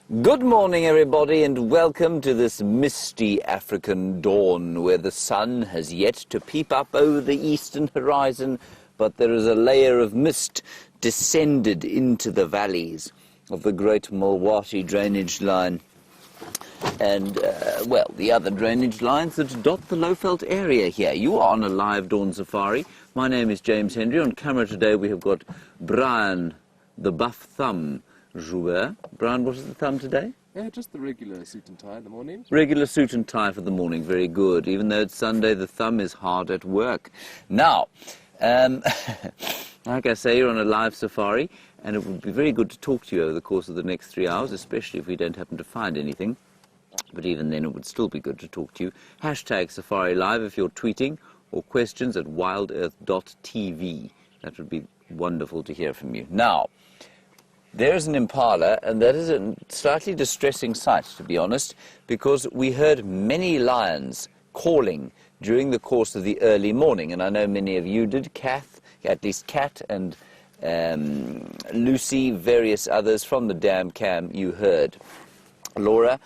Good morning, everybody, and welcome to this misty African dawn where the sun has yet to peep up over the eastern horizon, but there is a layer of mist descended into the valleys of the great Mulwati drainage line and, well, the other drainage lines that dot the Lowveld area here. You are on a live dawn safari. My name is James Henry. On camera today we have got Bryan, the buff thumb joueur. Bryan, what is the thumb today? Yeah, just the regular suit and tie in the morning. Regular suit and tie for the morning, very good. Even though it's Sunday, the thumb is hard at work. Now, like I say, you're on a live safari, and it would be very good to talk to you over the course of the next 3 hours, especially if we don't happen to find anything. But even then, it would still be good to talk to you. Hashtag SafariLIVE if you're tweeting, or questions at wildearth.tv. That would be wonderful to hear from you. Now, there's an impala, and that is a slightly distressing sight, to be honest, because we heard many lions calling during the course of the early morning, and I know many of you did. Kath, at least Kat and Lucy, various others from the dam cam you heard. Laura,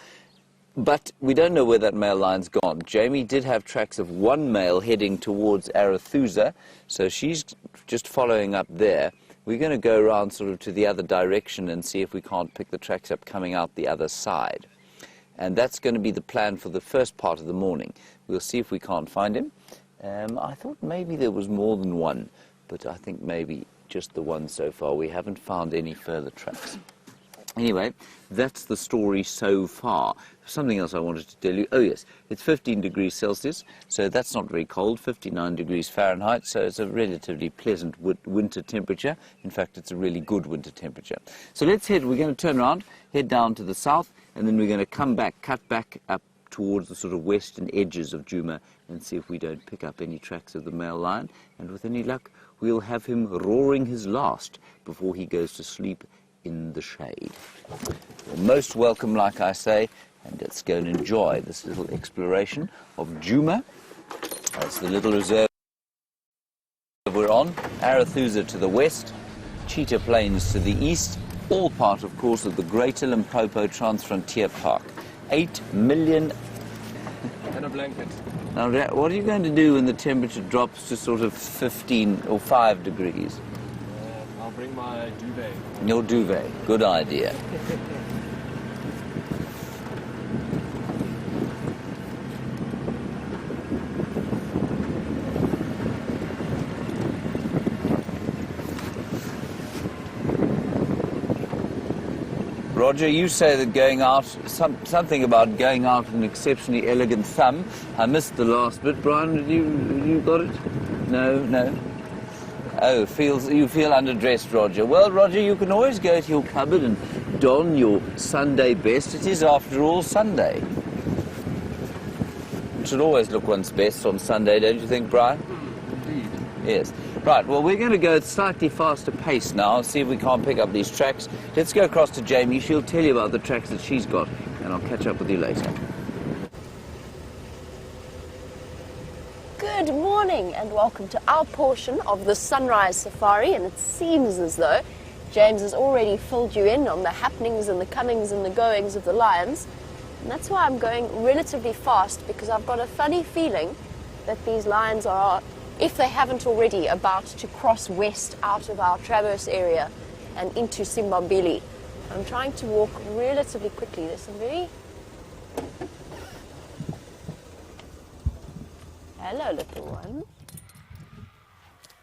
but we don't know where that male lion's gone. Jamie did have tracks of one male heading towards Arethusa, so she's just following up there. We're going to go around sort of to the other direction and see if we can't pick the tracks up coming out the other side. And that's going to be the plan for the first part of the morning. We'll see if we can't find him. I thought maybe there was more than one, but I think maybe just the one so far. We haven't found any further tracks. Anyway, that's the story so far. Something else I wanted to tell you. Oh, yes, it's 15 degrees Celsius, so that's not very cold, 59 degrees Fahrenheit, so it's a relatively pleasant winter temperature. In fact, it's a really good winter temperature. So let's head, we're going to turn around, head down to the south, and then we're going to come back, cut back up towards the sort of western edges of Djuma and see if we don't pick up any tracks of the male lion. And with any luck, we'll have him roaring his last before he goes to sleep in the shade. You're most welcome, like I say, and let's go and enjoy this little exploration of Djuma. That's the little reserve we're on. Arethusa to the west, Cheetah Plains to the east, all part, of course, of the Greater Limpopo Transfrontier Park. 8 million... And a blanket. Now, what are you going to do when the temperature drops to sort of 15 or 5 degrees? I'll bring my duvet. Your duvet. Good idea. Roger, you say that going out, something about going out with an exceptionally elegant thumb. I missed the last bit. Bryan, you got it? No. Oh, you feel underdressed, Roger. Well, Roger, you can always go to your cupboard and don your Sunday best. It is, after all, Sunday. It should always look one's best on Sunday, don't you think, Bryan? Indeed. Yes. Right, well, we're going to go at slightly faster pace now and see if we can't pick up these tracks. Let's go across to Jamie. She'll tell you about the tracks that she's got, and I'll catch up with you later. Good morning and welcome to our portion of the Sunrise Safari, and it seems as though James has already filled you in on the happenings and the comings and the goings of the lions, and that's why I'm going relatively fast, because I've got a funny feeling that these lions are, if they haven't already, about to cross west out of our traverse area and into Simbambili. I'm trying to walk relatively quickly. There's some very... Hello, little one.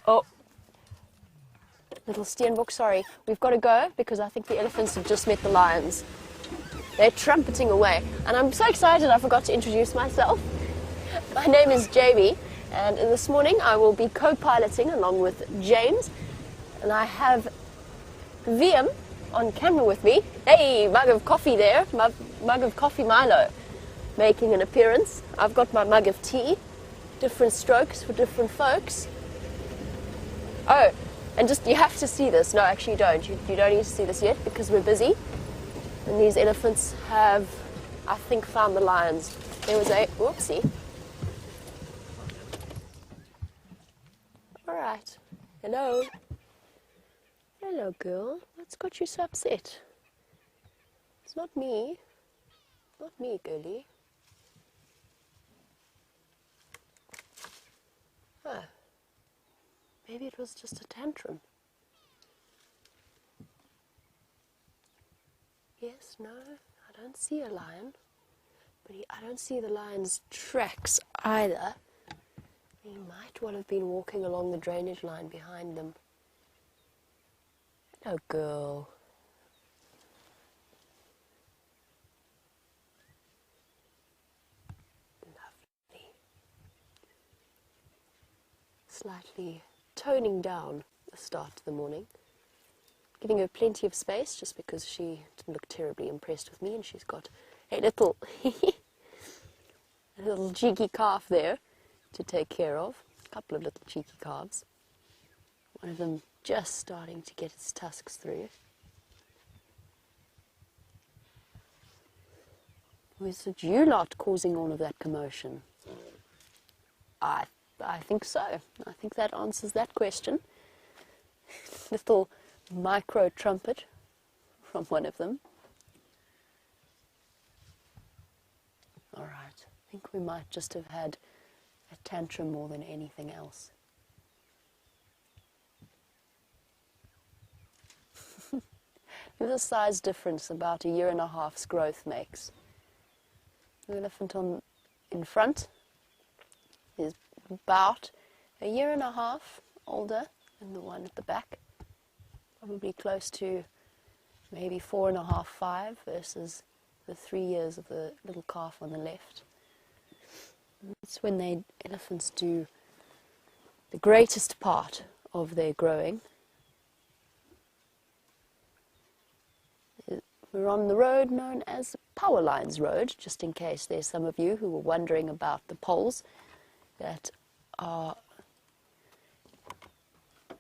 Oh, little steenbok, sorry. We've got to go because I think the elephants have just met the lions. They're trumpeting away. And I'm so excited I forgot to introduce myself. My name is Jamie, and this morning I will be co-piloting along with James. And I have Wium on camera with me. Hey, mug of coffee there, mug of coffee Milo, making an appearance. I've got my mug of tea. Different strokes for different folks. Oh, and just, you have to see this. No, actually you don't. You don't need to see this yet because we're busy. And these elephants have, I think, found the lions. There was a, whoopsie. All right. Hello. Hello, girl. What's got you so upset? It's not me. Not me, girlie. Oh. Maybe it was just a tantrum. Yes, no, I don't see a lion. But I don't see the lion's tracks either. He might well have been walking along the drainage line behind them. Hello, girl. Lovely. Slightly toning down the start of the morning. Giving her plenty of space just because she didn't look terribly impressed with me, and she's got a little a little cheeky calf there to take care of. A couple of little cheeky calves. One of them just starting to get its tusks through. Was it you lot causing all of that commotion? I think so. I think that answers that question. Little micro trumpet from one of them. All right. I think we might just have had a tantrum more than anything else. The size difference about 1.5 years growth makes. The elephant in front is about 1.5 years older than the one at the back. Probably close to maybe 4.5, 5 versus the 3 years of the little calf on the left. It's when elephants do the greatest part of their growing. We're on the road known as Power Lines Road, just in case there's some of you who were wondering about the poles that are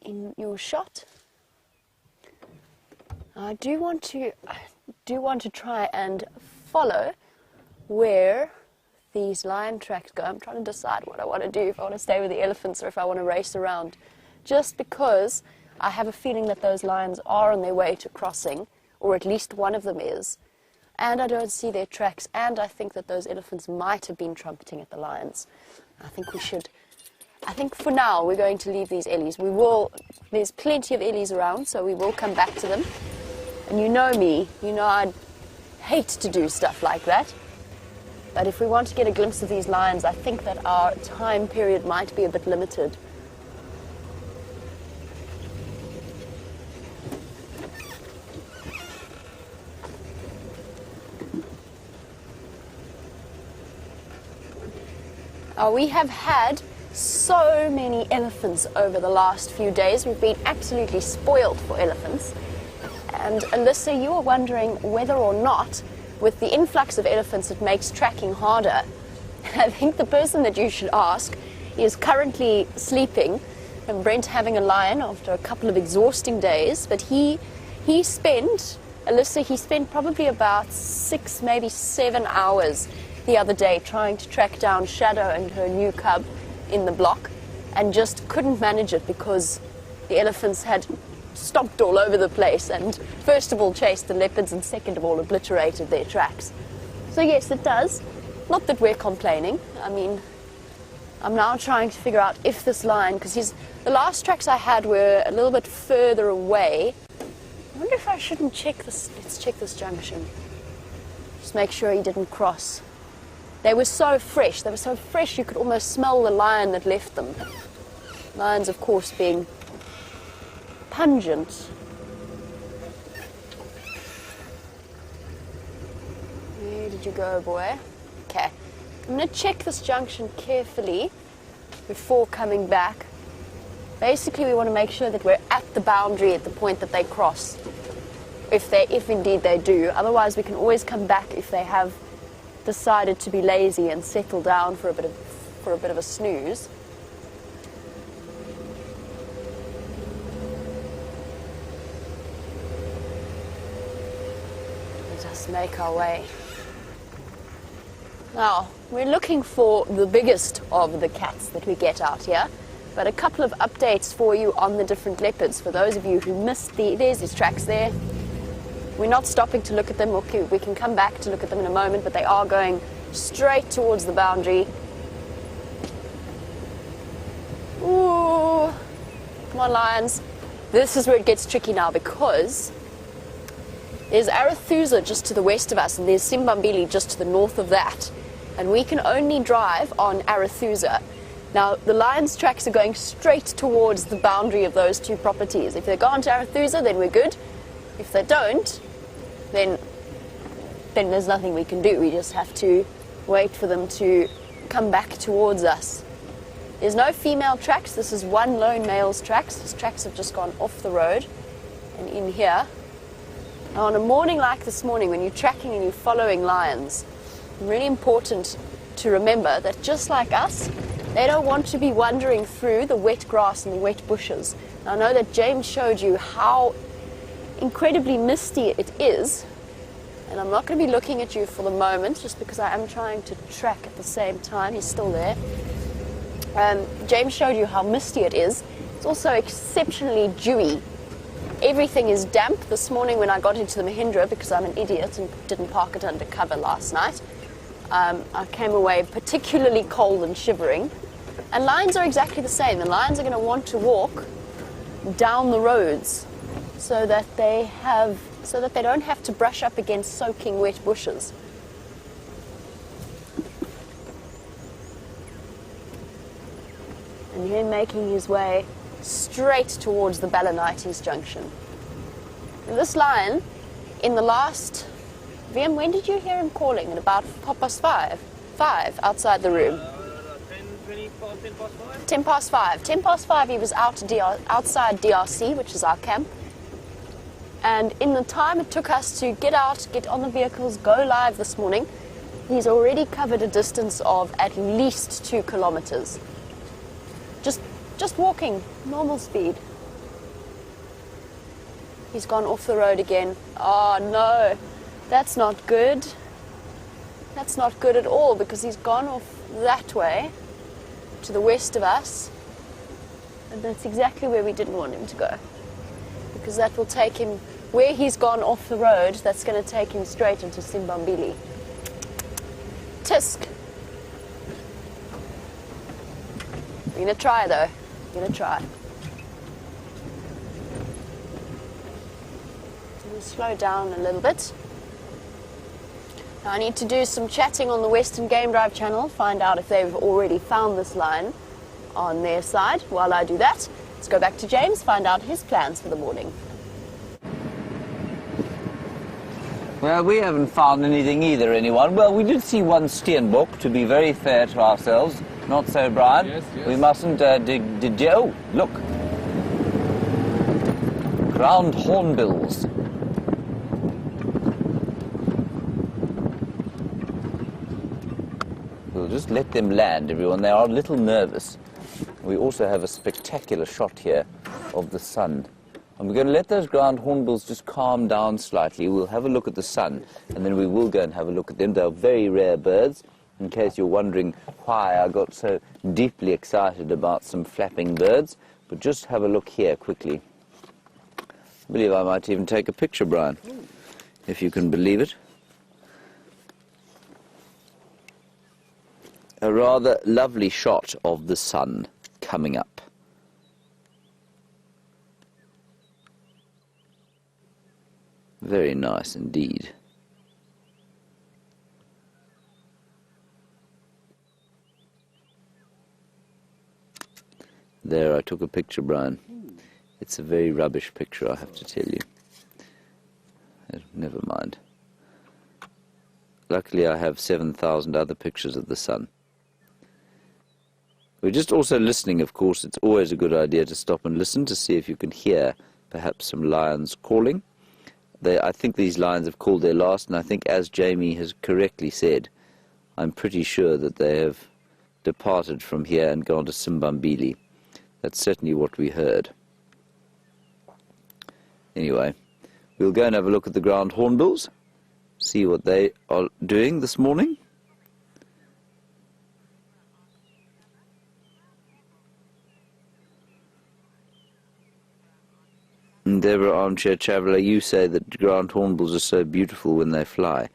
in your shot. I do want to try and follow where these lion tracks go. I'm trying to decide what I want to do, if I want to stay with the elephants or if I want to race around, just because I have a feeling that those lions are on their way to crossing, or at least one of them is, and I don't see their tracks, and I think that those elephants might have been trumpeting at the lions. I think for now we're going to leave these ellies. There's plenty of ellies around, so we will come back to them. And you know me, you know I'd hate to do stuff like that. But if we want to get a glimpse of these lions, I think that our time period might be a bit limited. We have had so many elephants over the last few days. We've been absolutely spoiled for elephants. And Alyssa, you are wondering whether or not, with the influx of elephants, it makes tracking harder. I think the person that you should ask is currently sleeping, and Brent having a lion after a couple of exhausting days. But he spent probably about 6, maybe 7 hours the other day trying to track down Shadow and her new cub in the block, and just couldn't manage it because the elephants had stomped all over the place and first of all chased the leopards and second of all obliterated their tracks. So yes, it does. Not that we're complaining. I mean, I'm now trying to figure out if this lion, because the last tracks I had were a little bit further away. I wonder if I shouldn't check this. Let's check this junction. Just make sure he didn't cross. They were so fresh. They were so fresh you could almost smell the lion that left them. Lions, of course, being pungent. Where did you go, boy? Okay. I'm going to check this junction carefully before coming back. Basically, we want to make sure that we're at the boundary at the point that they cross. If indeed they do. Otherwise, we can always come back if they have decided to be lazy and settle down for a bit of a snooze. Let us make our way. Now, we're looking for the biggest of the cats that we get out here, but a couple of updates for you on the different leopards. For those of you who missed there's his tracks there. We're not stopping to look at them. We can come back to look at them in a moment, but they are going straight towards the boundary. Ooh, come on, lions. This is where it gets tricky now, because there's Arethusa just to the west of us, and there's Simbambili just to the north of that. And we can only drive on Arethusa. Now, the lions' tracks are going straight towards the boundary of those two properties. If they go on to Arethusa, then we're good. If they don't, then there's nothing we can do. We just have to wait for them to come back towards us. There's no female tracks. This is one lone male's tracks. His tracks have just gone off the road and in here. Now, on a morning like this morning, when you're tracking and you're following lions, it's really important to remember that just like us, they don't want to be wandering through the wet grass and the wet bushes. Now, I know that James showed you how incredibly misty it is, and I'm not going to be looking at you for the moment just because I am trying to track at the same time. He's still there. James showed you how misty it is. It's also exceptionally dewy. Everything is damp. This morning when I got into the Mahindra, because I'm an idiot and didn't park it under cover last night, I came away particularly cold and shivering. And lions are exactly the same. The lions are going to want to walk down the roads so that they don't have to brush up against soaking wet bushes. And him making his way straight towards the Balanites junction. And this lion, in the last... Wium, when did you hear him calling? At about 5:05 outside the room. 10 past 5. 10 past 5 he was outside DRC, which is our camp. And in the time it took us to get out, get on the vehicles, go live this morning, he's already covered a distance of at least 2 kilometers. Just walking, normal speed. He's gone off the road again. Oh no, that's not good. That's not good at all, because he's gone off that way to the west of us. And that's exactly where we didn't want him to go. Because that will take him, where he's gone off the road, that's going to take him straight into Simbambili. Tisk. We're going to try though. We're going to try. So we'll slow down a little bit. Now I need to do some chatting on the Western Game Drive channel, find out if they've already found this lion on their side. While I do that, let's go back to James, find out his plans for the morning. Well, we haven't found anything either, anyone. Well, we did see one steenbok, to be very fair to ourselves. Not so, Bryan. Yes, yes. We mustn't oh, look. Ground hornbills. We'll just let them land, everyone. They are a little nervous. We also have a spectacular shot here of the sun. And we're going to let those ground hornbills just calm down slightly. We'll have a look at the sun, and then we will go and have a look at them. They're very rare birds, in case you're wondering why I got so deeply excited about some flapping birds. But just have a look here quickly. I believe I might even take a picture, Bryan, if you can believe it. A rather lovely shot of the sun coming up. Very nice indeed. There, I took a picture, Bryan. It's a very rubbish picture, I have to tell you. Never mind. Luckily, I have 7,000 other pictures of the sun. We're just also listening, of course. It's always a good idea to stop and listen to see if you can hear perhaps some lions calling. I think these lions have called their last, and I think, as Jamie has correctly said, I'm pretty sure that they have departed from here and gone to Simbambili. That's certainly what we heard. Anyway, we'll go and have a look at the ground hornbills, see what they are doing this morning. Deborah, armchair traveller, you say that ground hornbills are so beautiful when they fly.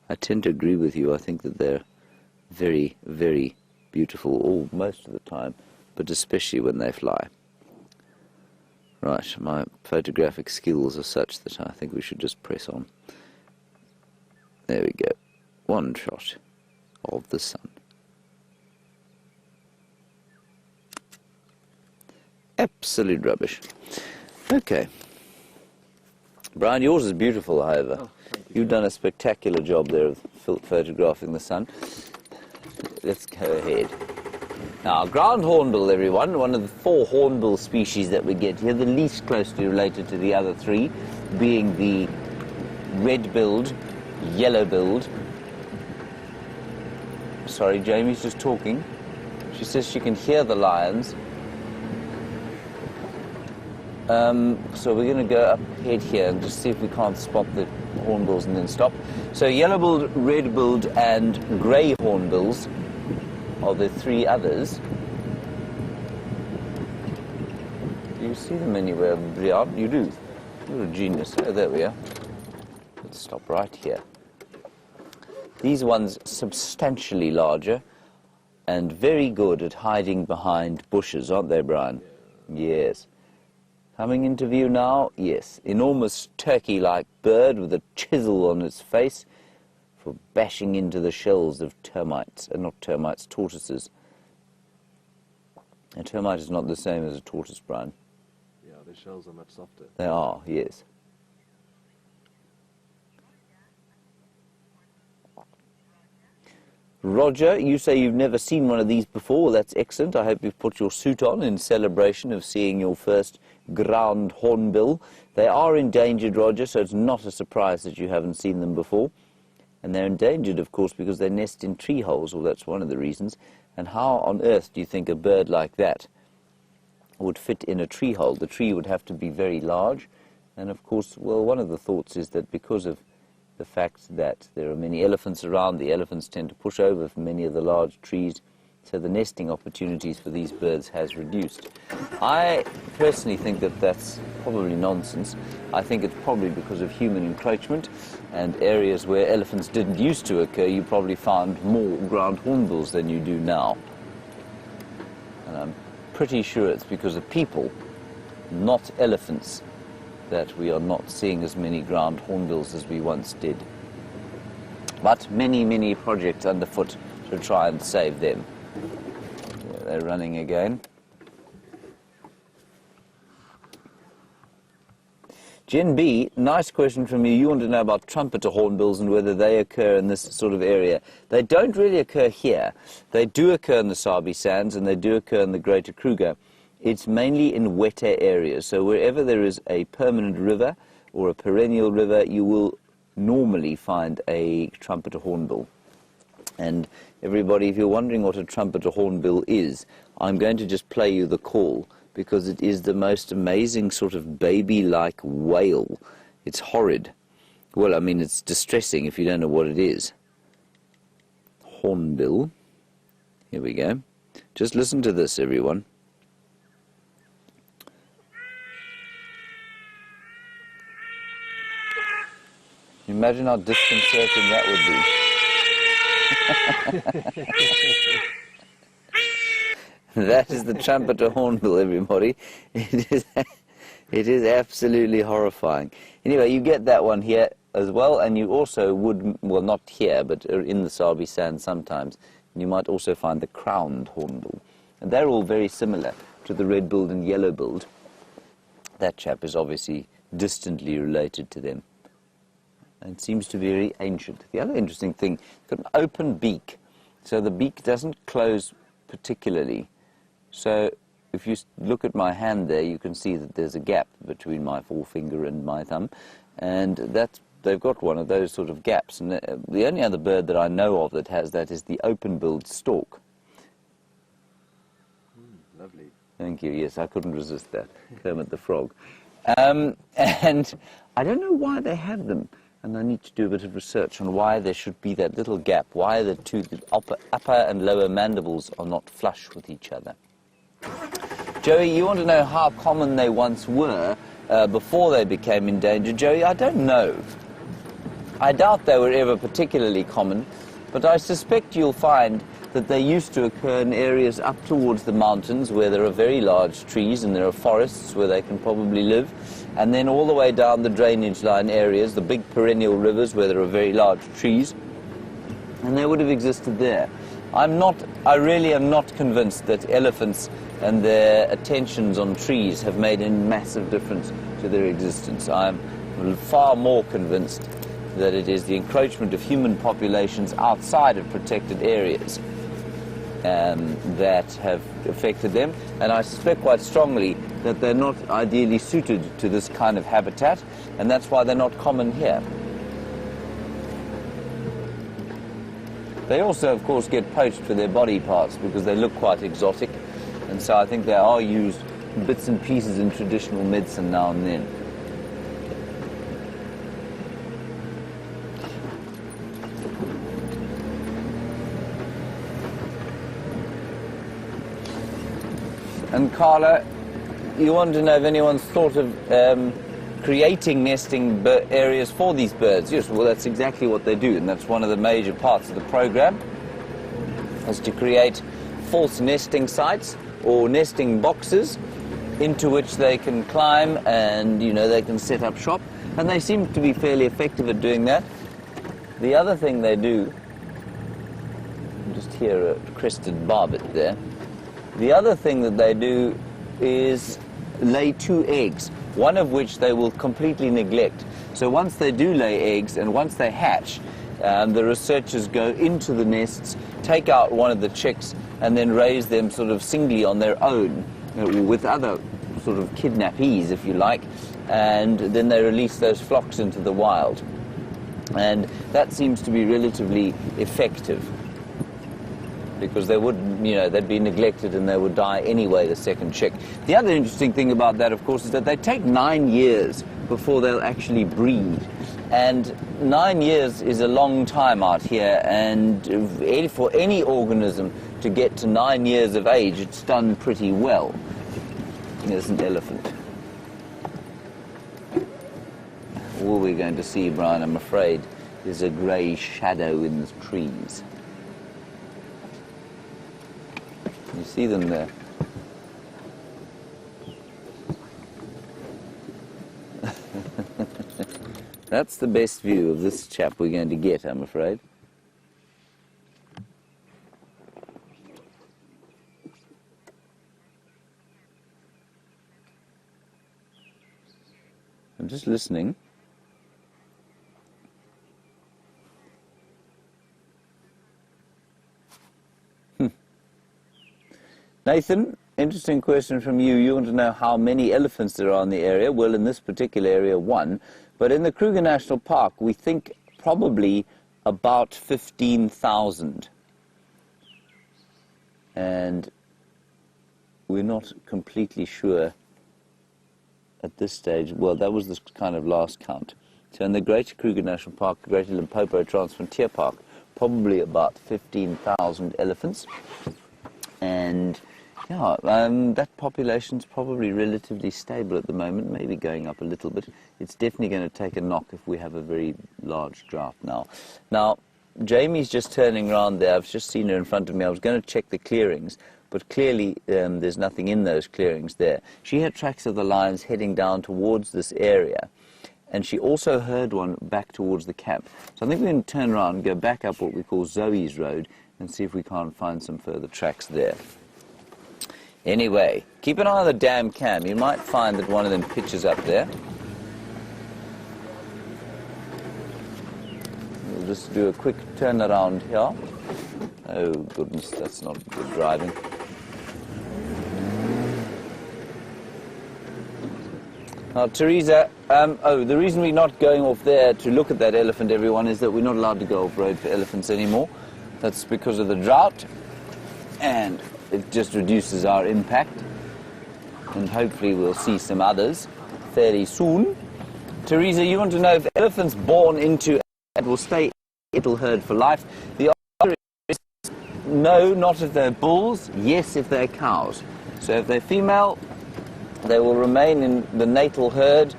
I tend to agree with you. I think that they're very, very beautiful most of the time, but especially when they fly. Right, my photographic skills are such that I think we should just press on. There we go. One shot of the sun. Absolute rubbish. Okay. Brian, yours is beautiful, however. Oh, You've done a spectacular job there of photographing the sun. Let's go ahead. Now, ground hornbill, everyone, one of the 4 hornbill species that we get here, the least closely related to the other 3, being the red-billed, yellow-billed. Sorry, Jamie's just talking. She says she can hear the lions. So we're going to go up ahead here and just see if we can't spot the hornbills and then stop. So yellow-billed, red-billed and grey hornbills are the 3 others. Do you see them anywhere, Bryan? You do. You're a genius. Oh, there we are. Let's stop right here. These ones substantially larger and very good at hiding behind bushes, aren't they, Bryan? Yes. Coming into view now, yes. Enormous turkey-like bird with a chisel on its face for bashing into the shells of termites, not termites, tortoises. A termite is not the same as a tortoise, Bryan. Yeah, the shells are much softer. They are, yes. Roger, you say you've never seen one of these before. That's excellent. I hope you've put your suit on in celebration of seeing your first ground hornbill. They are endangered, Roger, so it's not a surprise that you haven't seen them before. And they're endangered, of course, because they nest in tree holes. Well, that's one of the reasons. And how on earth do you think a bird like that would fit in a tree hole? The tree would have to be very large. And, of course, well, one of the thoughts is that because of the fact that there are many elephants around, the elephants tend to push over many of the large trees, so the nesting opportunities for these birds has reduced. I personally think that that's probably nonsense. I think it's probably because of human encroachment, and areas where elephants didn't used to occur, you probably found more ground hornbills than you do now. And I'm pretty sure it's because of people, not elephants, that we are not seeing as many ground hornbills as we once did. But many, many projects underfoot to try and save them. Yeah, they're running again. Jen B, nice question from you. You want to know about trumpeter hornbills and whether they occur in this sort of area. They don't really occur here. They do occur in the Sabi Sands and they do occur in the Greater Kruger. It's mainly in wetter areas, so wherever there is a permanent river or a perennial river, you will normally find a trumpeter hornbill. And everybody, if you're wondering what a trumpeter hornbill is, I'm going to just play you the call, because it is the most amazing sort of baby-like wail. It's horrid. Well, I mean, it's distressing if you don't know what it is. Hornbill. Here we go. Just listen to this, everyone. Imagine how disconcerting that would be. That is the trumpeter hornbill, everybody. It is absolutely horrifying. Anyway, you get that one here as well, and you also would, well, not here, but in the Sabi Sand sometimes, you might also find the crowned hornbill. And they're all very similar to the red-billed and yellow-billed. That chap is obviously distantly related to them. And seems to be very ancient. The other interesting thing, it's got an open beak, so the beak doesn't close particularly. So if you look at my hand there, you can see that there's a gap between my forefinger and my thumb, and they've got one of those sort of gaps. And the only other bird that I know of that has that is the open-billed stork. Lovely. Thank you. Yes, I couldn't resist that. Kermit the Frog. And I don't know why they have them. And I need to do a bit of research on why there should be that little gap, why the upper and lower mandibles are not flush with each other. Joey, you want to know how common they once were? before they became endangered, Joey? I don't know. I doubt they were ever particularly common, but I suspect you'll find that they used to occur in areas up towards the mountains where there are very large trees and there are forests where they can probably live, and then all the way down the drainage line areas, the big perennial rivers where there are very large trees, and they would have existed there. I really am not convinced that elephants and their attentions on trees have made a massive difference to their existence. I'm far more convinced that it is the encroachment of human populations outside of protected areas that have affected them, and I suspect quite strongly that they're not ideally suited to this kind of habitat, and that's why they're not common here. They also, of course, get poached for their body parts because they look quite exotic, and so I think they are used in bits and pieces in traditional medicine now and then. And Carla, you want to know if anyone's thought of creating nesting areas for these birds? Yes, well, that's exactly what they do, and that's one of the major parts of the program, is to create false nesting sites or nesting boxes into which they can climb and, you know, they can set up shop, and they seem to be fairly effective at doing that. The other thing they do, just hear a crested barbet there. The other thing that they do is lay 2 eggs, one of which they will completely neglect. So once they do lay eggs and once they hatch, the researchers go into the nests, take out one of the chicks, and then raise them sort of singly on their own, with other sort of kidnappees, if you like, and then they release those flocks into the wild. And that seems to be relatively effective, because they wouldn't, you know, they'd be neglected and they would die anyway, the second chick. The other interesting thing about that, of course, is that they take 9 years before they'll actually breed. And 9 years is a long time out here, and for any organism to get to 9 years of age, it's done pretty well. There's an elephant. All we're going to see, Brian, I'm afraid, is a grey shadow in the trees. You see them there. That's the best view of this chap we're going to get, I'm afraid. I'm just listening. Nathan, interesting question from you. You want to know how many elephants there are in the area. Well, in this particular area, 1. But in the Kruger National Park, we think probably about 15,000. And we're not completely sure at this stage. Well, that was the kind of last count. So in the Greater Kruger National Park, Greater Limpopo Transfrontier Park, probably about 15,000 elephants. And yeah, that population's probably relatively stable at the moment, maybe going up a little bit. It's definitely going to take a knock if we have a very large drought now. Now, Jamie's just turning around there. I've just seen her in front of me. I was going to check the clearings, but clearly there's nothing in those clearings there. She had tracks of the lions heading down towards this area, and she also heard one back towards the camp. So I think we're going to turn around and go back up what we call Zoe's Road and see if we can't find some further tracks there. Anyway, keep an eye on the dam cam. You might find that one of them pitches up there. We'll just do a quick turn around here. Oh, goodness, that's not good driving. Now, Teresa, the reason we're not going off there to look at that elephant, everyone, is that we're not allowed to go off-road for elephants anymore. That's because of the drought, and it just reduces our impact, and hopefully we'll see some others fairly soon. Teresa, you want to know if elephants born into it will stay it'll herd for life? The answer is no, not if they're bulls, yes if they're cows. So if they're female, They will remain in the natal herd,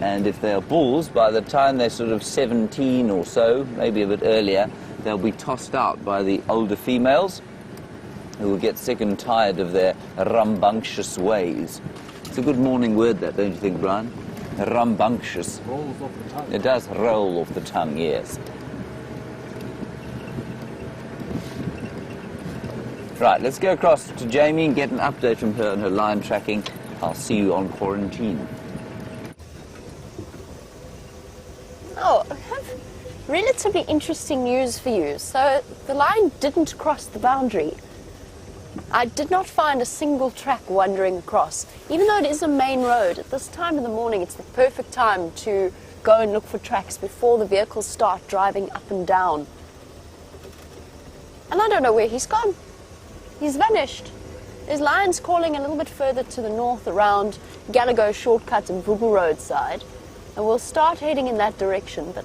and if they are bulls, by the time they're sort of 17 or so, maybe a bit earlier, they'll be tossed out by the older females, who will get sick and tired of their rambunctious ways. It's a good morning word, that, don't you think, Brian? Rambunctious. Rolls off the tongue. It does roll off the tongue, yes. Right, let's go across to Jamie and get an update from her on her lion tracking. I'll see you on quarantine. Oh, I have relatively interesting news for you. So the lion didn't cross the boundary. I did not find a single track wandering across. Even though it is a main road, at this time of the morning it's the perfect time to go and look for tracks before the vehicles start driving up and down. And I don't know where he's gone. He's vanished. There's lions calling a little bit further to the north around Gallagher Shortcut and Vubu Roadside, and we'll start heading in that direction. But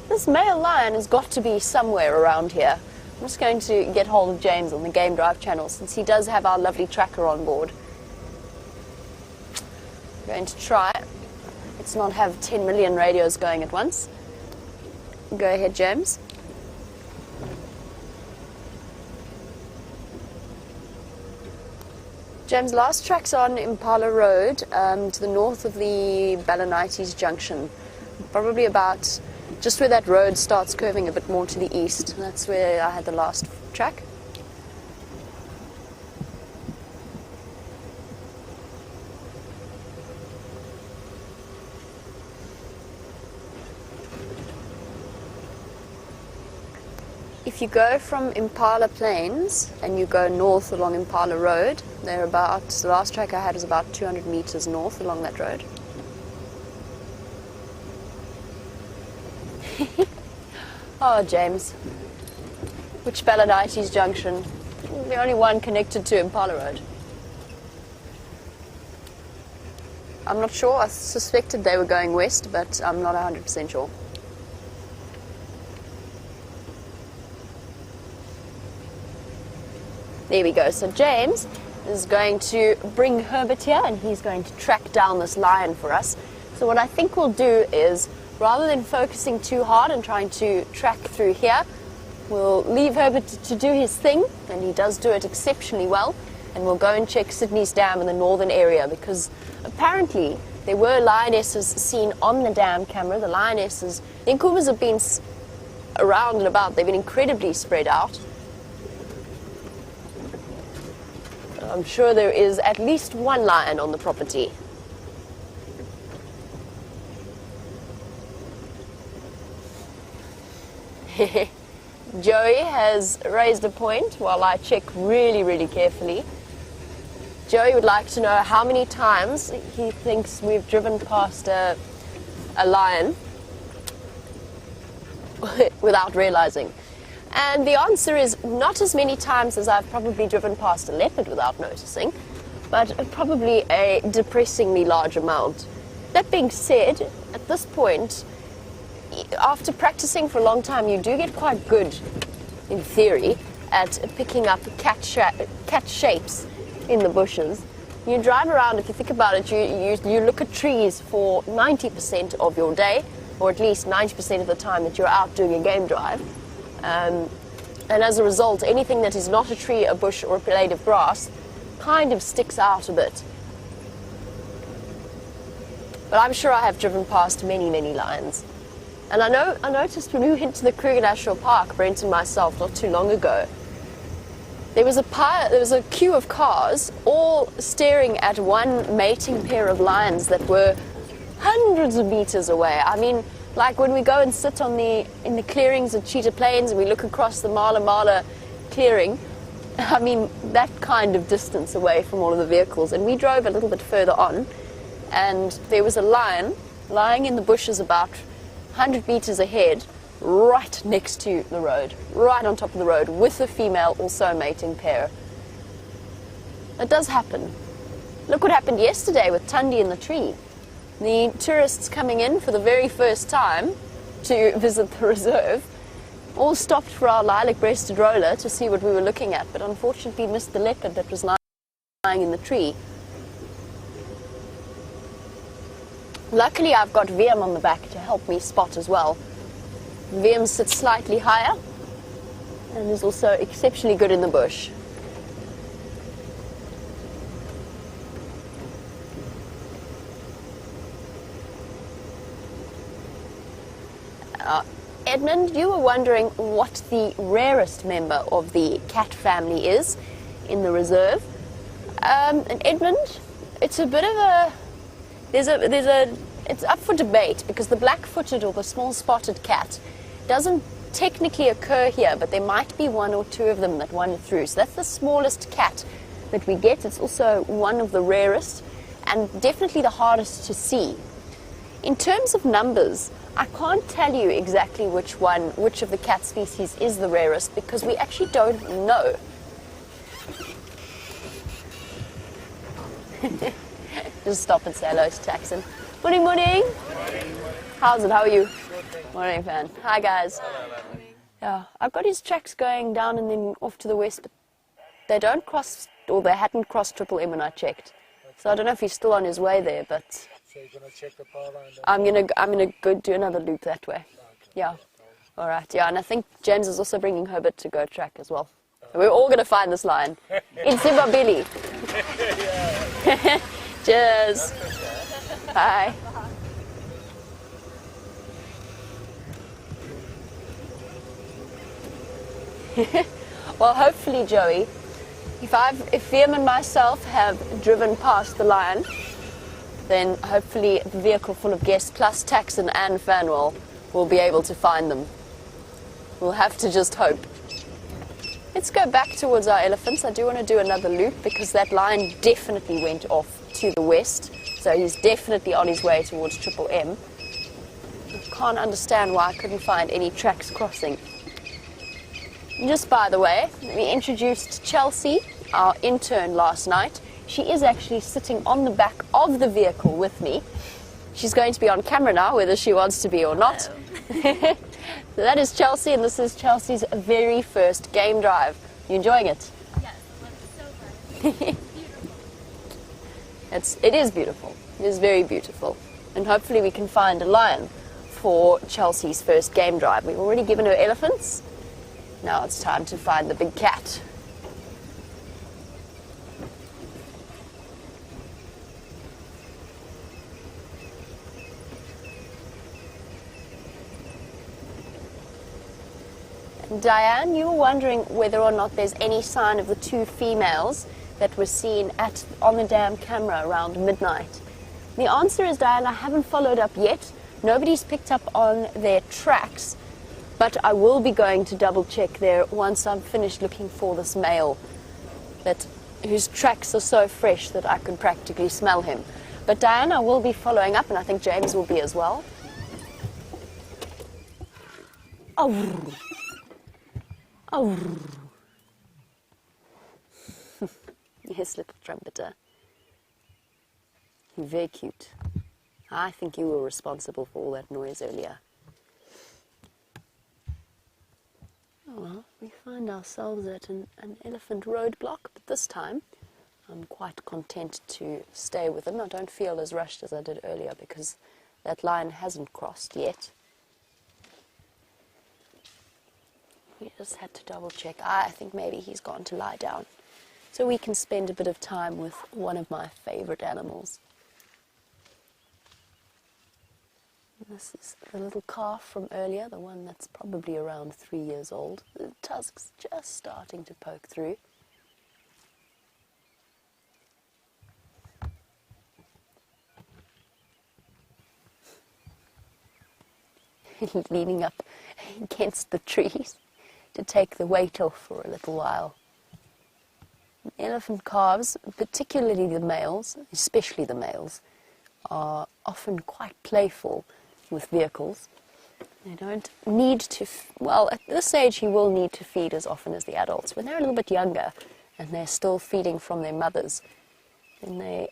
this male lion has got to be somewhere around here. I'm just going to get hold of James on the Game Drive channel, since he does have our lovely tracker on board. I'm going to try. Let's not have 10 million radios going at once. Go ahead, James. James, last track's on Impala Road, to the north of the Balanites Junction. Probably about just where that road starts curving a bit more to the east. That's where I had the last track. If you go from Impala Plains and you go north along Impala Road, they're about, the last track I had was about 200 meters north along that road. Oh, James. Which Balanites Junction? The only one connected to Impala Road. I'm not sure. I suspected they were going west, but I'm not 100% sure. There we go. So James is going to bring Herbert here, and he's going to track down this lion for us. So what I think we'll do is, rather than focusing too hard and trying to track through here, we'll leave Herbert to do his thing, and he does do it exceptionally well, and we'll go and check Sydney's dam in the northern area, because apparently there were lionesses seen on the dam camera. The lionesses, the Nkumas have been around and about. They've been incredibly spread out. I'm sure there is at least one lion on the property. Joey has raised a point while I check really, really carefully. Joey would like to know how many times he thinks we've driven past a lion without realizing. And the answer is not as many times as I've probably driven past a leopard without noticing, but probably a depressingly large amount. That being said, at this point, after practicing for a long time, you do get quite good, in theory, at picking up cat shapes in the bushes. You drive around, if you think about it, you look at trees for 90% of your day, or at least 90% of the time that you're out doing a game drive. And as a result, anything that is not a tree, a bush, or a blade of grass kind of sticks out a bit. But I'm sure I have driven past many, many lions. And I noticed when we went to the Kruger National Park, Brent and myself, not too long ago, there was a queue of cars all staring at one mating pair of lions that were hundreds of meters away. I mean, like when we go and sit in the clearings at Cheetah Plains and we look across the Mala Mala clearing, I mean, that kind of distance away from all of the vehicles. And we drove a little bit further on, and there was a lion lying in the bushes about 100 meters ahead, right next to the road, right on top of the road, with a female, also a mating pair. That does happen. Look what happened yesterday with Tundi in the tree. The tourists coming in for the very first time to visit the reserve all stopped for our lilac-breasted roller to see what we were looking at, but unfortunately missed the leopard that was lying in the tree. Luckily, I've got Wium on the back to help me spot as well. Wium sits slightly higher and is also exceptionally good in the bush. Edmund, you were wondering what the rarest member of the cat family is in the reserve. And Edmund, it's a bit of a... It's up for debate because the black-footed or the small spotted cat doesn't technically occur here, but there might be one or two of them that wander through. So that's the smallest cat that we get. It's also one of the rarest and definitely the hardest to see. In terms of numbers, I can't tell you exactly which of the cat species is the rarest because we actually don't know. Just stop and say hello to Taxon. Morning, morning. How's it? How are you? Morning, fan. Hi, guys. Yeah, I've got his tracks going down and then off to the west, but they don't cross, or they hadn't crossed Triple M when I checked. So I don't know if he's still on his way there, but So you're gonna check the power line? I'm gonna go do another loop that way. Yeah. All right. Yeah, and I think James is also bringing Herbert to go track as well. We're all gonna find this line in Zimbabwe. Cheers. Bye. Well, hopefully, Joey, if Wium and myself have driven past the lion, then hopefully the vehicle full of guests plus Taxon and Fanwell will be able to find them. We'll have to just hope. Let's go back towards our elephants. I do want to do another loop because that lion definitely went off to the west, so he's definitely on his way towards Triple M. I can't understand why I couldn't find any tracks crossing. Just by the way, we introduced Chelsea, our intern, last night. She is actually sitting on the back of the vehicle with me. She's going to be on camera now, whether she wants to be or not. So that is Chelsea, and this is Chelsea's very first game drive. You enjoying it? Yes, it looks so fun. Beautiful. It is beautiful. It is very beautiful. And hopefully we can find a lion for Chelsea's first game drive. We've already given her elephants. Now it's time to find the big cat. Diane, you were wondering whether or not there's any sign of the two females that were seen on the dam camera around midnight. The answer is, Diane, I haven't followed up yet. Nobody's picked up on their tracks, but I will be going to double check there once I'm finished looking for this male whose tracks are so fresh that I can practically smell him. But Diane, I will be following up, and I think James will be as well. Oh. Oh. Yes, little trumpeter. Very cute. I think you were responsible for all that noise earlier. Oh well, we find ourselves at an elephant roadblock, but this time I'm quite content to stay with him. I don't feel as rushed as I did earlier because that line hasn't crossed yet. We just had to double check. I think maybe he's gone to lie down. So we can spend a bit of time with one of my favorite animals. And this is the little calf from earlier, the one that's probably around 3 years old. The tusk's just starting to poke through. Leaning up against the trees to take the weight off for a little while. Elephant calves, particularly the males, especially the males, are often quite playful with vehicles. They don't need to, well, at this age you will need to feed as often as the adults. When they're a little bit younger and they're still feeding from their mothers, then they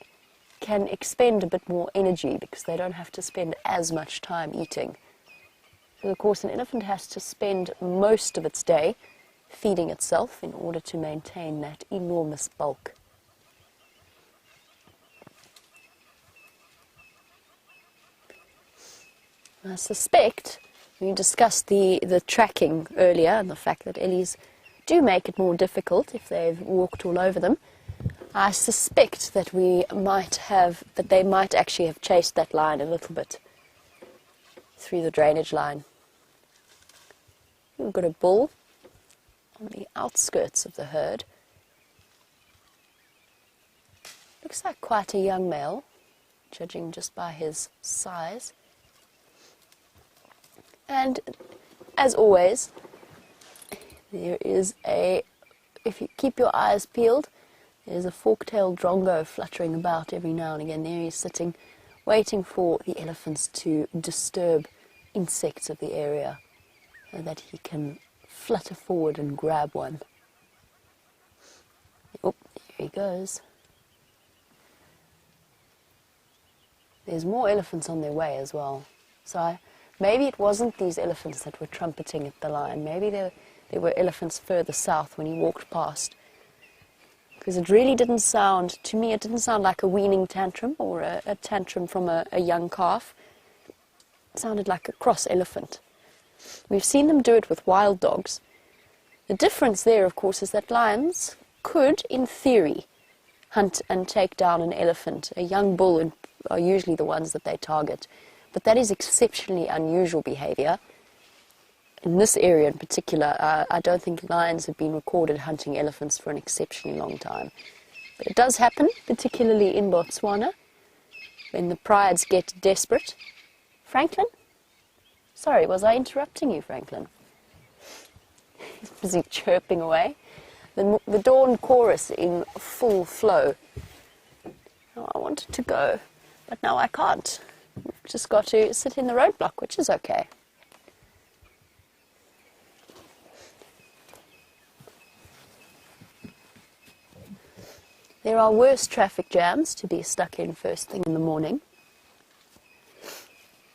can expend a bit more energy because they don't have to spend as much time eating. So of course an elephant has to spend most of its day feeding itself in order to maintain that enormous bulk. I suspect, we discussed the tracking earlier and the fact that ellies do make it more difficult if they've walked all over them. I suspect that they might actually have chased that line a little bit through the drainage line. We've got a bull on the outskirts of the herd. Looks like quite a young male, judging just by his size. And as always, there is if you keep your eyes peeled, there's a fork-tailed drongo fluttering about every now and again. There he's sitting, waiting for the elephants to disturb insects of the area so that he can flutter forward and grab one. Oh, there he goes. There's more elephants on their way as well. So maybe it wasn't these elephants that were trumpeting at the line. Maybe there were elephants further south when he walked past. Because it really didn't sound, to me, it didn't sound like a weaning tantrum or a tantrum from a young calf. It sounded like a cross elephant. We've seen them do it with wild dogs. The difference there, of course, is that lions could, in theory, hunt and take down an elephant. A young bull are usually the ones that they target. But that is exceptionally unusual behavior. In this area in particular, I don't think lions have been recorded hunting elephants for an exceptionally long time. But it does happen, particularly in Botswana, when the prides get desperate. Franklin? Sorry, was I interrupting you, Franklin? He's busy chirping away. The dawn chorus in full flow. Oh, I wanted to go, but now I can't. We've just got to sit in the roadblock, which is okay. There are worse traffic jams to be stuck in first thing in the morning.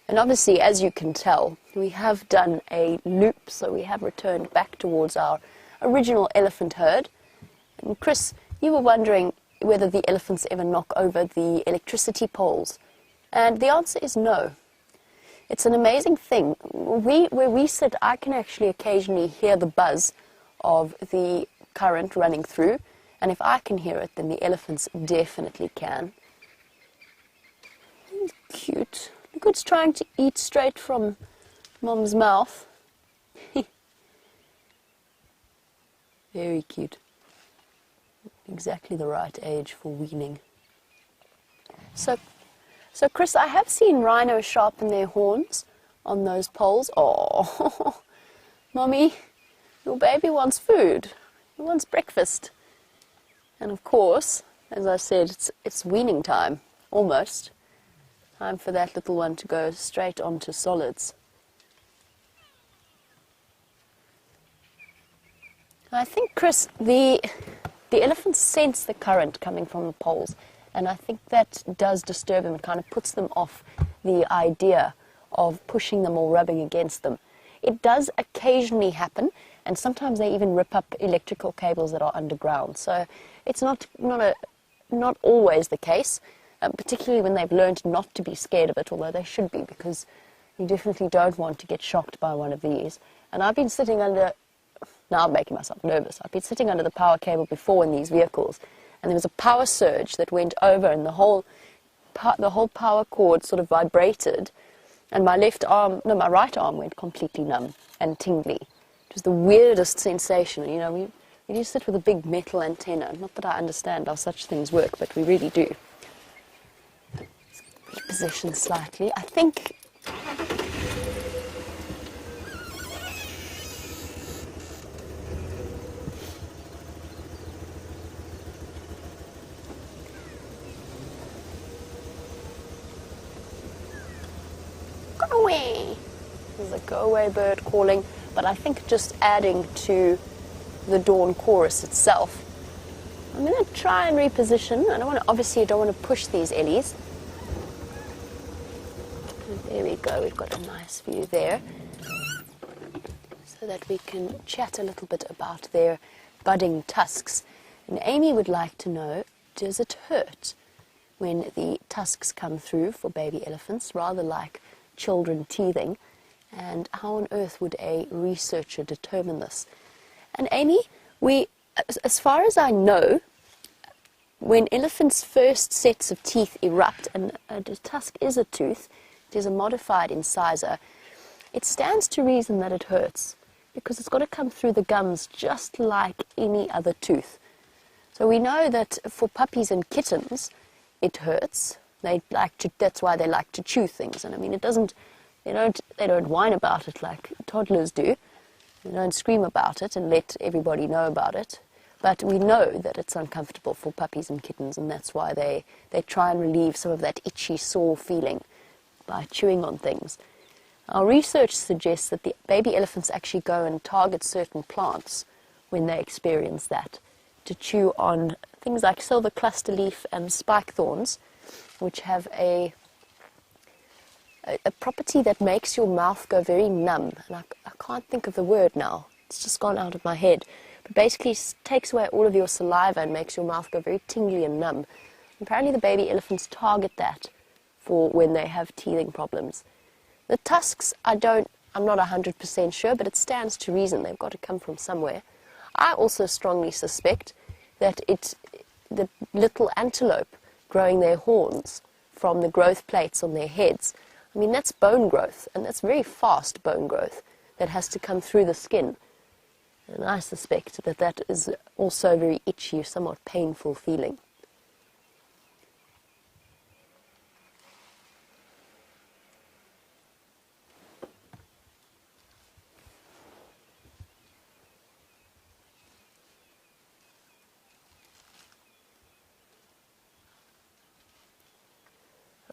And obviously, as you can tell, we have done a loop, so we have returned back towards our original elephant herd. And Chris, you were wondering whether the elephants ever knock over the electricity poles. And the answer is no. It's an amazing thing. Where we sit, I can actually occasionally hear the buzz of the current running through. And if I can hear it, then the elephants definitely can. He's cute. Look, it's trying to eat straight from Mom's mouth. Very cute. Exactly the right age for weaning. So Chris, I have seen rhinos sharpen their horns on those poles. Oh, Mommy, your baby wants food. He wants breakfast. And of course, as I said, it's weaning time, almost. Time for that little one to go straight onto solids. I think, Chris, the elephants sense the current coming from the poles, and I think that does disturb them. It kind of puts them off the idea of pushing them or rubbing against them. It does occasionally happen, and sometimes they even rip up electrical cables that are underground. So it's not always the case, particularly when they've learned not to be scared of it, although they should be, because you definitely don't want to get shocked by one of these. And I've been sitting under, now I'm making myself nervous, I've been sitting under the power cable before in these vehicles, and there was a power surge that went over, and the whole power cord sort of vibrated, and my right arm went completely numb and tingly. It was the weirdest sensation. You know, we do sit with a big metal antenna. Not that I understand how such things work, but we really do. Reposition slightly. I think go away. There's a go-away bird calling, but I think just adding to the dawn chorus itself. I'm going to try and reposition. Obviously, I don't want to push these ellies. There we go. We've got a nice view there, so that we can chat a little bit about their budding tusks. And Amy would like to know, does it hurt when the tusks come through for baby elephants, rather like children teething, and how on earth would a researcher determine this? And Amy, as far as I know, when elephants' first sets of teeth erupt, and a tusk is a tooth, it is a modified incisor, it stands to reason that it hurts, because it's got to come through the gums just like any other tooth. So we know that for puppies and kittens, it hurts. That's why they like to chew things. And I mean, they don't whine about it like toddlers do. They don't scream about it and let everybody know about it. But we know that it's uncomfortable for puppies and kittens, and that's why they try and relieve some of that itchy, sore feeling by chewing on things. Our research suggests that the baby elephants actually go and target certain plants when they experience that, to chew on things like silver cluster leaf and spike thorns, which have a property that makes your mouth go very numb. And I can't think of the word now. It's just gone out of my head. But basically it takes away all of your saliva and makes your mouth go very tingly and numb. Apparently the baby elephants target that for when they have teething problems. The tusks, I'm not 100% sure, but it stands to reason. They've got to come from somewhere. I also strongly suspect that the little antelope growing their horns from the growth plates on their heads, I mean, that's bone growth, and that's very fast bone growth that has to come through the skin. And I suspect that that is also a very itchy, somewhat painful feeling.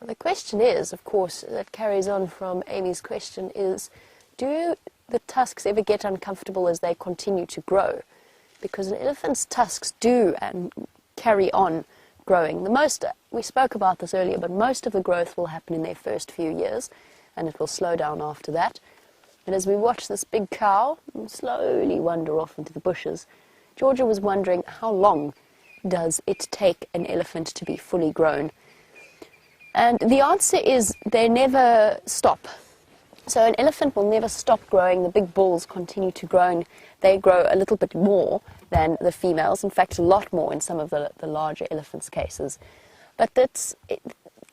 The question is, of course, that carries on from Amy's question, is do the tusks ever get uncomfortable as they continue to grow? Because an elephant's tusks do and carry on growing. We spoke about this earlier, but most of the growth will happen in their first few years, and it will slow down after that. And as we watch this big cow slowly wander off into the bushes, Georgia was wondering, how long does it take an elephant to be fully grown? And the answer is they never stop. So an elephant will never stop growing. The big bulls continue to grow, and they grow a little bit more than the females. In fact, a lot more in some of the larger elephants' cases. But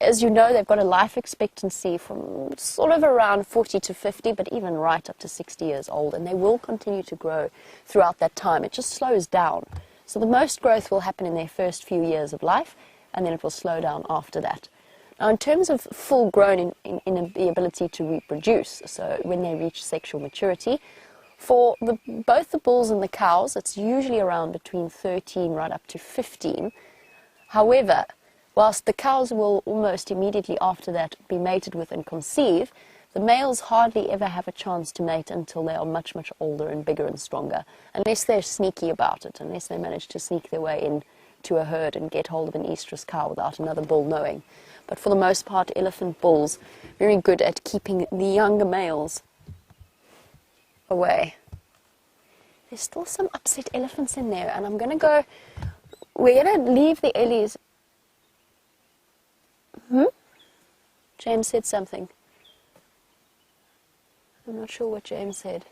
as you know, they've got a life expectancy from sort of around 40 to 50, but even right up to 60 years old. And they will continue to grow throughout that time. It just slows down. So the most growth will happen in their first few years of life, and then it will slow down after that. Now, in terms of full grown in the ability to reproduce, so when they reach sexual maturity, for both the bulls and the cows, it's usually around between 13 right up to 15. However, whilst the cows will almost immediately after that be mated with and conceive, the males hardly ever have a chance to mate until they are much, much older and bigger and stronger, unless they're sneaky about it, unless they manage to sneak their way in to a herd and get hold of an estrus cow without another bull knowing. But for the most part, elephant bulls very good at keeping the younger males away. There's still some upset elephants in there, and we're going to leave the ellies. James said something. I'm not sure what James said.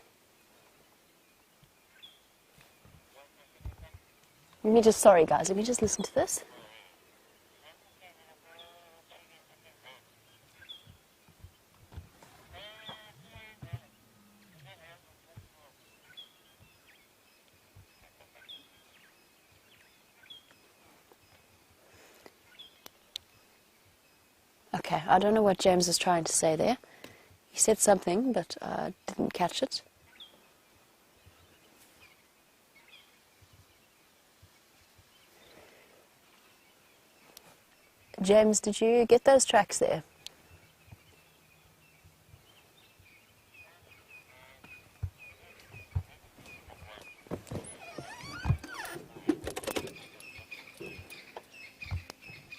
Sorry guys, let me just listen to this. Okay, I don't know what James is trying to say there. He said something, but I didn't catch it. James, did you get those tracks there?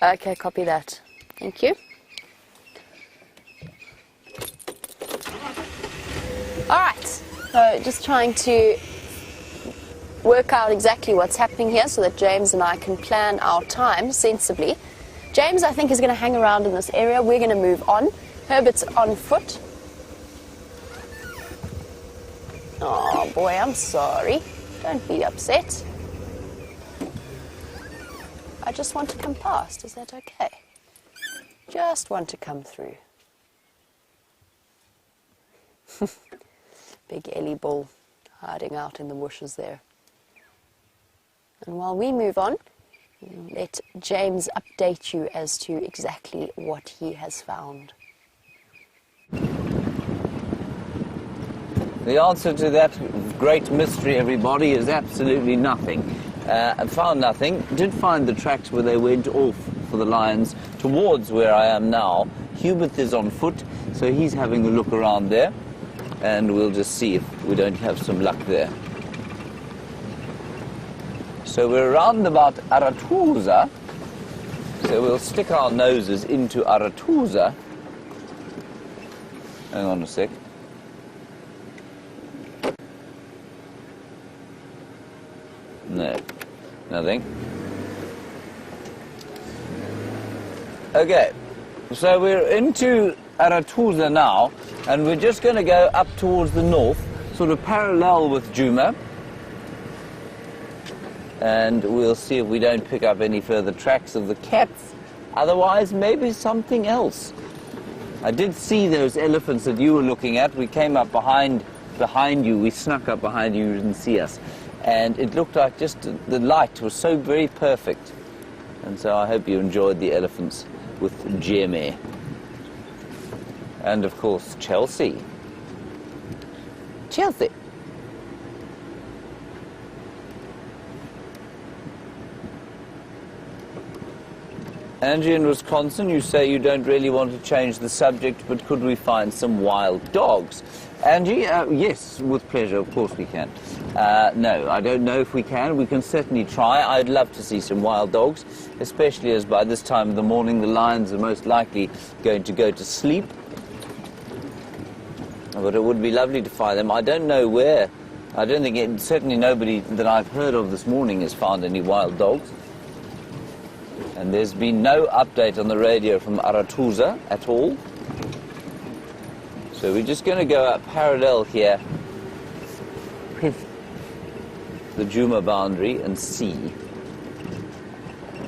Okay, copy that. Thank you. All right, so just trying to work out exactly what's happening here so that James and I can plan our time sensibly. James, I think, is going to hang around in this area. We're going to move on. Herbert's on foot. Oh boy, I'm sorry. Don't be upset. I just want to come past. Is that okay? Just want to come through. Big Ellie bull hiding out in the bushes there. And while we move on, let James update you as to exactly what he has found. The answer to that great mystery, everybody, is absolutely nothing. I found nothing. Did find the tracks where they went off for the lions towards where I am now. Hubert is on foot, so he's having a look around there, and we'll just see if we don't have some luck there. So we're around about Aratuza, so we'll stick our noses into Aratuza. Hang on a sec. No, nothing. Okay, so we're into Aratuza now, and we're just going to go up towards the north, sort of parallel with Djuma, and we'll see if we don't pick up any further tracks of the cats. Otherwise, maybe something else. I did see those elephants that you were looking at. We came up behind you. We snuck up behind you. You didn't see us. And it looked like just the light was so very perfect. And so I hope you enjoyed the elephants with Jimmy. And of course, Chelsea. Chelsea. Angie in Wisconsin, you say you don't really want to change the subject, but could we find some wild dogs? Angie, yes, with pleasure, of course we can. No, I don't know if we can. We can certainly try. I'd love to see some wild dogs, especially as by this time of the morning the lions are most likely going to go to sleep. But it would be lovely to find them. I don't know where. I don't think certainly nobody that I've heard of this morning has found any wild dogs. And there's been no update on the radio from Aratuza at all. So we're just going to go up parallel here with the Djuma boundary and see.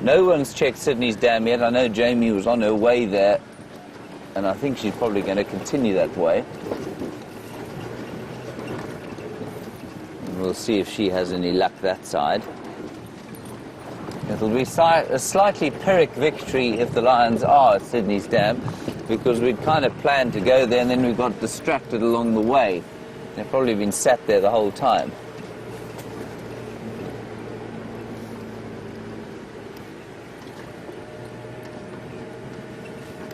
No one's checked Sydney's Dam yet. I know Jamie was on her way there, and I think she's probably going to continue that way. And we'll see if she has any luck that side. It'll be a slightly Pyrrhic victory if the lions are at Sydney's Dam, because we'd kind of planned to go there and then we got distracted along the way. They've probably been sat there the whole time.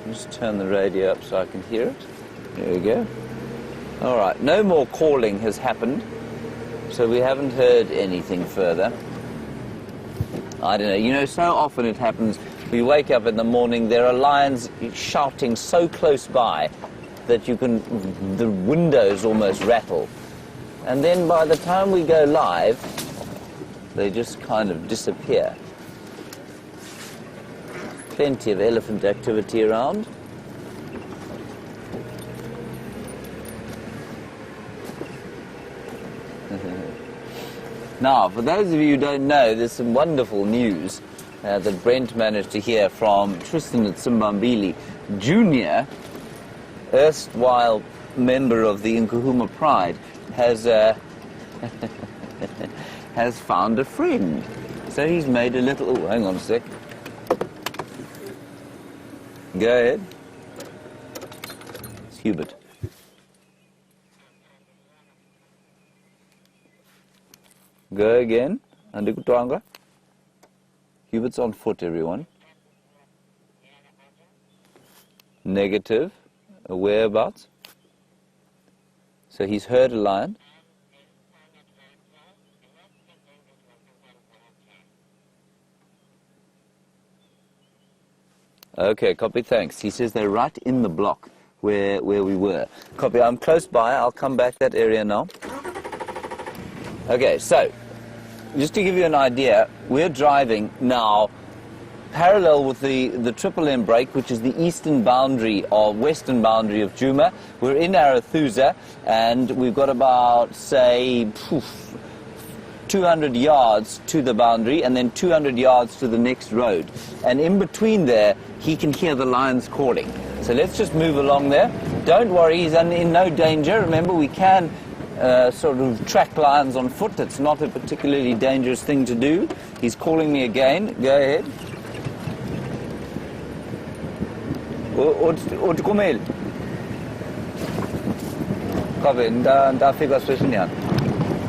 Just turn the radio up so I can hear it. There we go. All right, no more calling has happened, so we haven't heard anything further. I don't know, you know, so often it happens, we wake up in the morning, there are lions shouting so close by that the windows almost rattle. And then by the time we go live, they just kind of disappear. Plenty of elephant activity around. Now, for those of you who don't know, there's some wonderful news that Brent managed to hear from Tristan at Simbambili Jr., erstwhile member of the Nkuhuma Pride, has has found a friend. So he's made a little... Oh, hang on a sec. Go ahead. It's Hubert. Go again. Andikutwanga. Hubert's on foot, everyone. Negative. Whereabouts? So he's heard a lion. Okay, copy, thanks. He says they're right in the block where we were. Copy, I'm close by. I'll come back that area now. Okay, so, just to give you an idea, we're driving now parallel with the Triple M break, which is the eastern boundary or western boundary of Djuma. We're in Arathusa, and we've got about, say, 200 yards to the boundary, and then 200 yards to the next road. And in between there, he can hear the lions calling. So let's just move along there. Don't worry, he's in no danger. Remember, we can sort of track lions on foot. It's not a particularly dangerous thing to do. He's calling me again. Go ahead.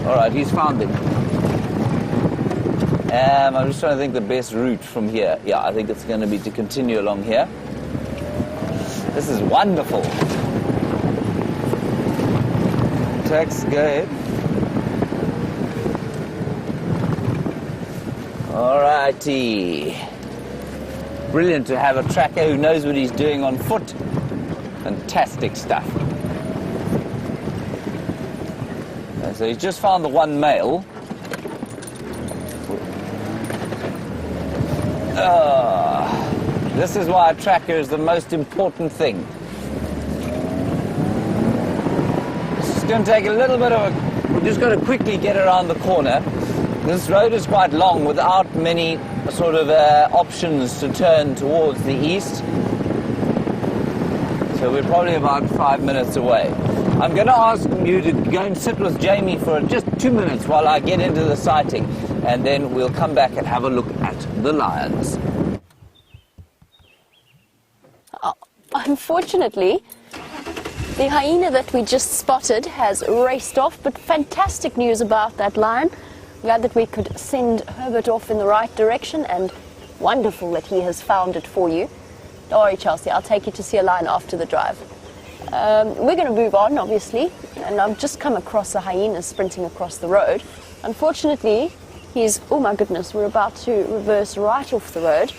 All right, he's found him. I'm just trying to think the best route from here. Yeah, I think it's going to be to continue along here. This is wonderful. Tex, go ahead. Alrighty. Brilliant to have a tracker who knows what he's doing on foot. Fantastic stuff. So he's just found the one male. This is why a tracker is the most important thing. It's going to take a little bit of a... We're just going to quickly get around the corner. This road is quite long without many sort of options to turn towards the east. So we're probably about 5 minutes away. I'm going to ask you to go and sit with Jamie for just 2 minutes while I get into the sighting, and then we'll come back and have a look at the lions. Unfortunately, the hyena that we just spotted has raced off, but fantastic news about that lion. Glad that we could send Herbert off in the right direction, and wonderful that he has found it for you. Don't worry, Chelsea, I'll take you to see a lion after the drive. We're going to move on, obviously, and I've just come across a hyena sprinting across the road. Unfortunately, he's, oh my goodness, we're about to reverse right off the road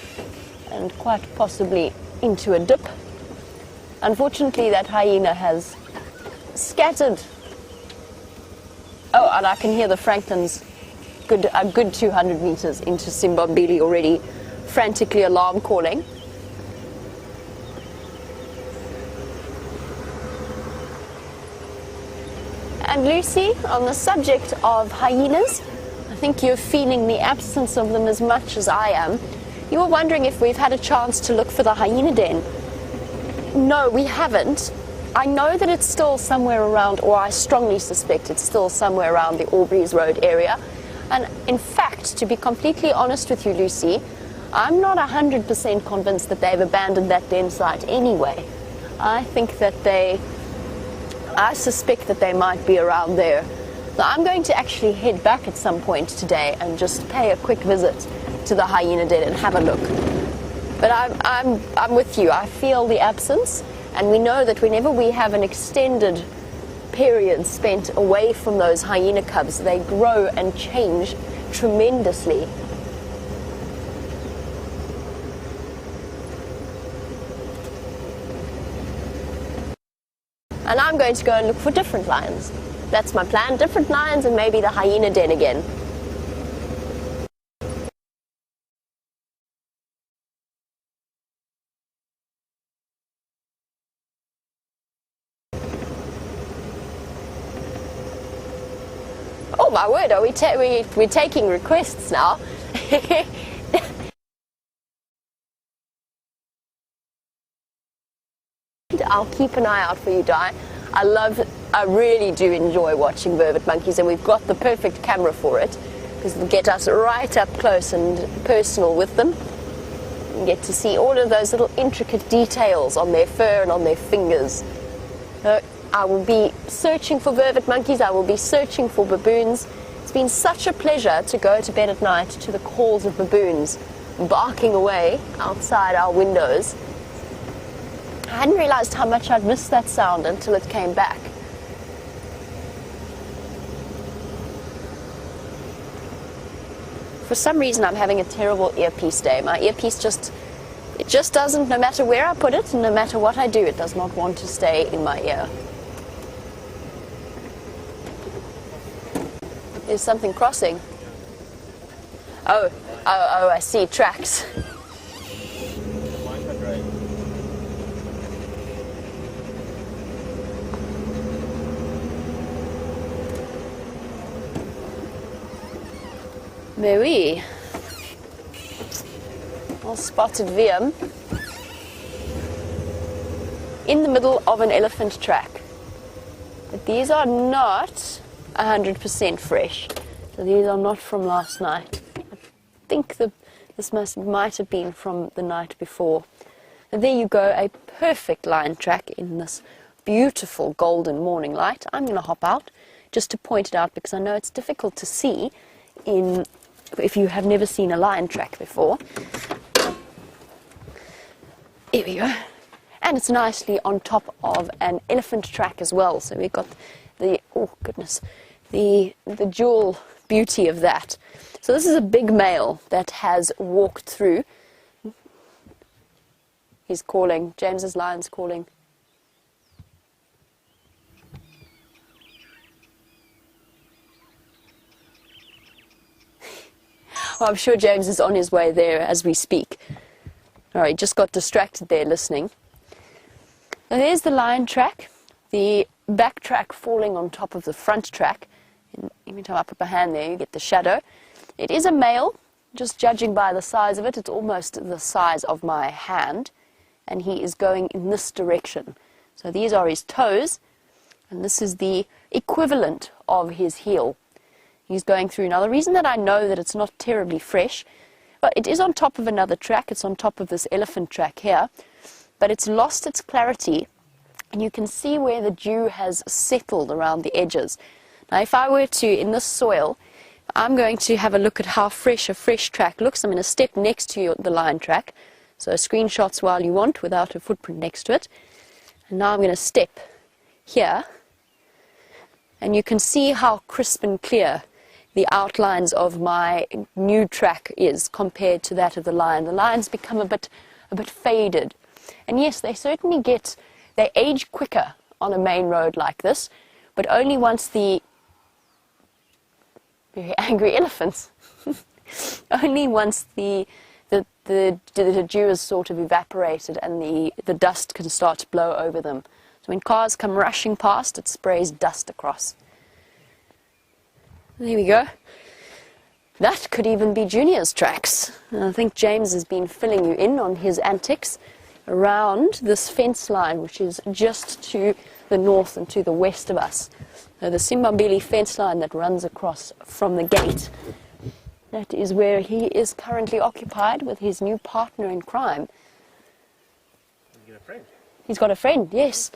and quite possibly into a dip. Unfortunately, that hyena has scattered. Oh, and I can hear the Franklins a good 200 meters into Simbambili already, frantically alarm calling. And Lucy, on the subject of hyenas, I think you're feeling the absence of them as much as I am. You were wondering if we've had a chance to look for the hyena den. No, we haven't. I know that it's still somewhere around, or I strongly suspect it's still somewhere around the Aubrey's Road area. And in fact, to be completely honest with you, Lucy, I'm not 100% convinced that they've abandoned that den site anyway. I suspect that they might be around there. So I'm going to actually head back at some point today and just pay a quick visit to the hyena den and have a look. But I'm with you. I feel the absence, and we know that whenever we have an extended period spent away from those hyena cubs, they grow and change tremendously. And I'm going to go and look for different lions. That's my plan, different lions and maybe the hyena den again. Oh my word, are we're taking requests now. I'll keep an eye out for you, Di. I really do enjoy watching vervet monkeys, and we've got the perfect camera for it, because it'll get us right up close and personal with them. You get to see all of those little intricate details on their fur and on their fingers. I will be searching for vervet monkeys, I will be searching for baboons. It's been such a pleasure to go to bed at night to the calls of baboons barking away outside our windows. I hadn't realized how much I'd missed that sound until it came back. For some reason I'm having a terrible earpiece day. My earpiece just doesn't, no matter where I put it and no matter what I do, it does not want to stay in my ear. There's something crossing. Oh, I see, tracks. Mais oui. Well spotted Wium in the middle of an elephant track. But these are not 100% fresh. So these are not from last night. I think this might have been from the night before. And there you go, a perfect lion track in this beautiful golden morning light. I'm going to hop out just to point it out because I know it's difficult to see if you have never seen a lion track before. Here we go. And it's nicely on top of an elephant track as well. So we've got the, oh goodness, the dual beauty of that. So this is a big male that has walked through. He's calling, James's lion's calling. Well, I'm sure James is on his way there as we speak. All right, just got distracted there listening. Now there's the lion track, the back track falling on top of the front track. And every time I put my hand there, you get the shadow. It is a male, just judging by the size of it. It's almost the size of my hand, and he is going in this direction. So these are his toes, and this is the equivalent of his heel. He's going through. Now, the reason that I know that it's not terribly fresh, but it is on top of another track. It's on top of this elephant track here, but it's lost its clarity, and you can see where the dew has settled around the edges. Now, if I were to, in this soil, I'm going to have a look at how fresh a fresh track looks. I'm going to step next to the lion track, so screenshots while you want without a footprint next to it. And now I'm going to step here, and you can see how crisp and clear the outlines of my new track is compared to that of the lion. The lion's become a bit faded. And yes, they certainly they age quicker on a main road like this, but only once the very angry elephants, only once the dew is sort of evaporated and the dust can start to blow over them. So when cars come rushing past, it sprays dust across. There we go. That could even be Junior's tracks. And I think James has been filling you in on his antics around this fence line, which is just to the north and to the west of us. So the Simbambili fence line that runs across from the gate. That is where he is currently occupied with his new partner in crime. You got a friend? He's got a friend, yes.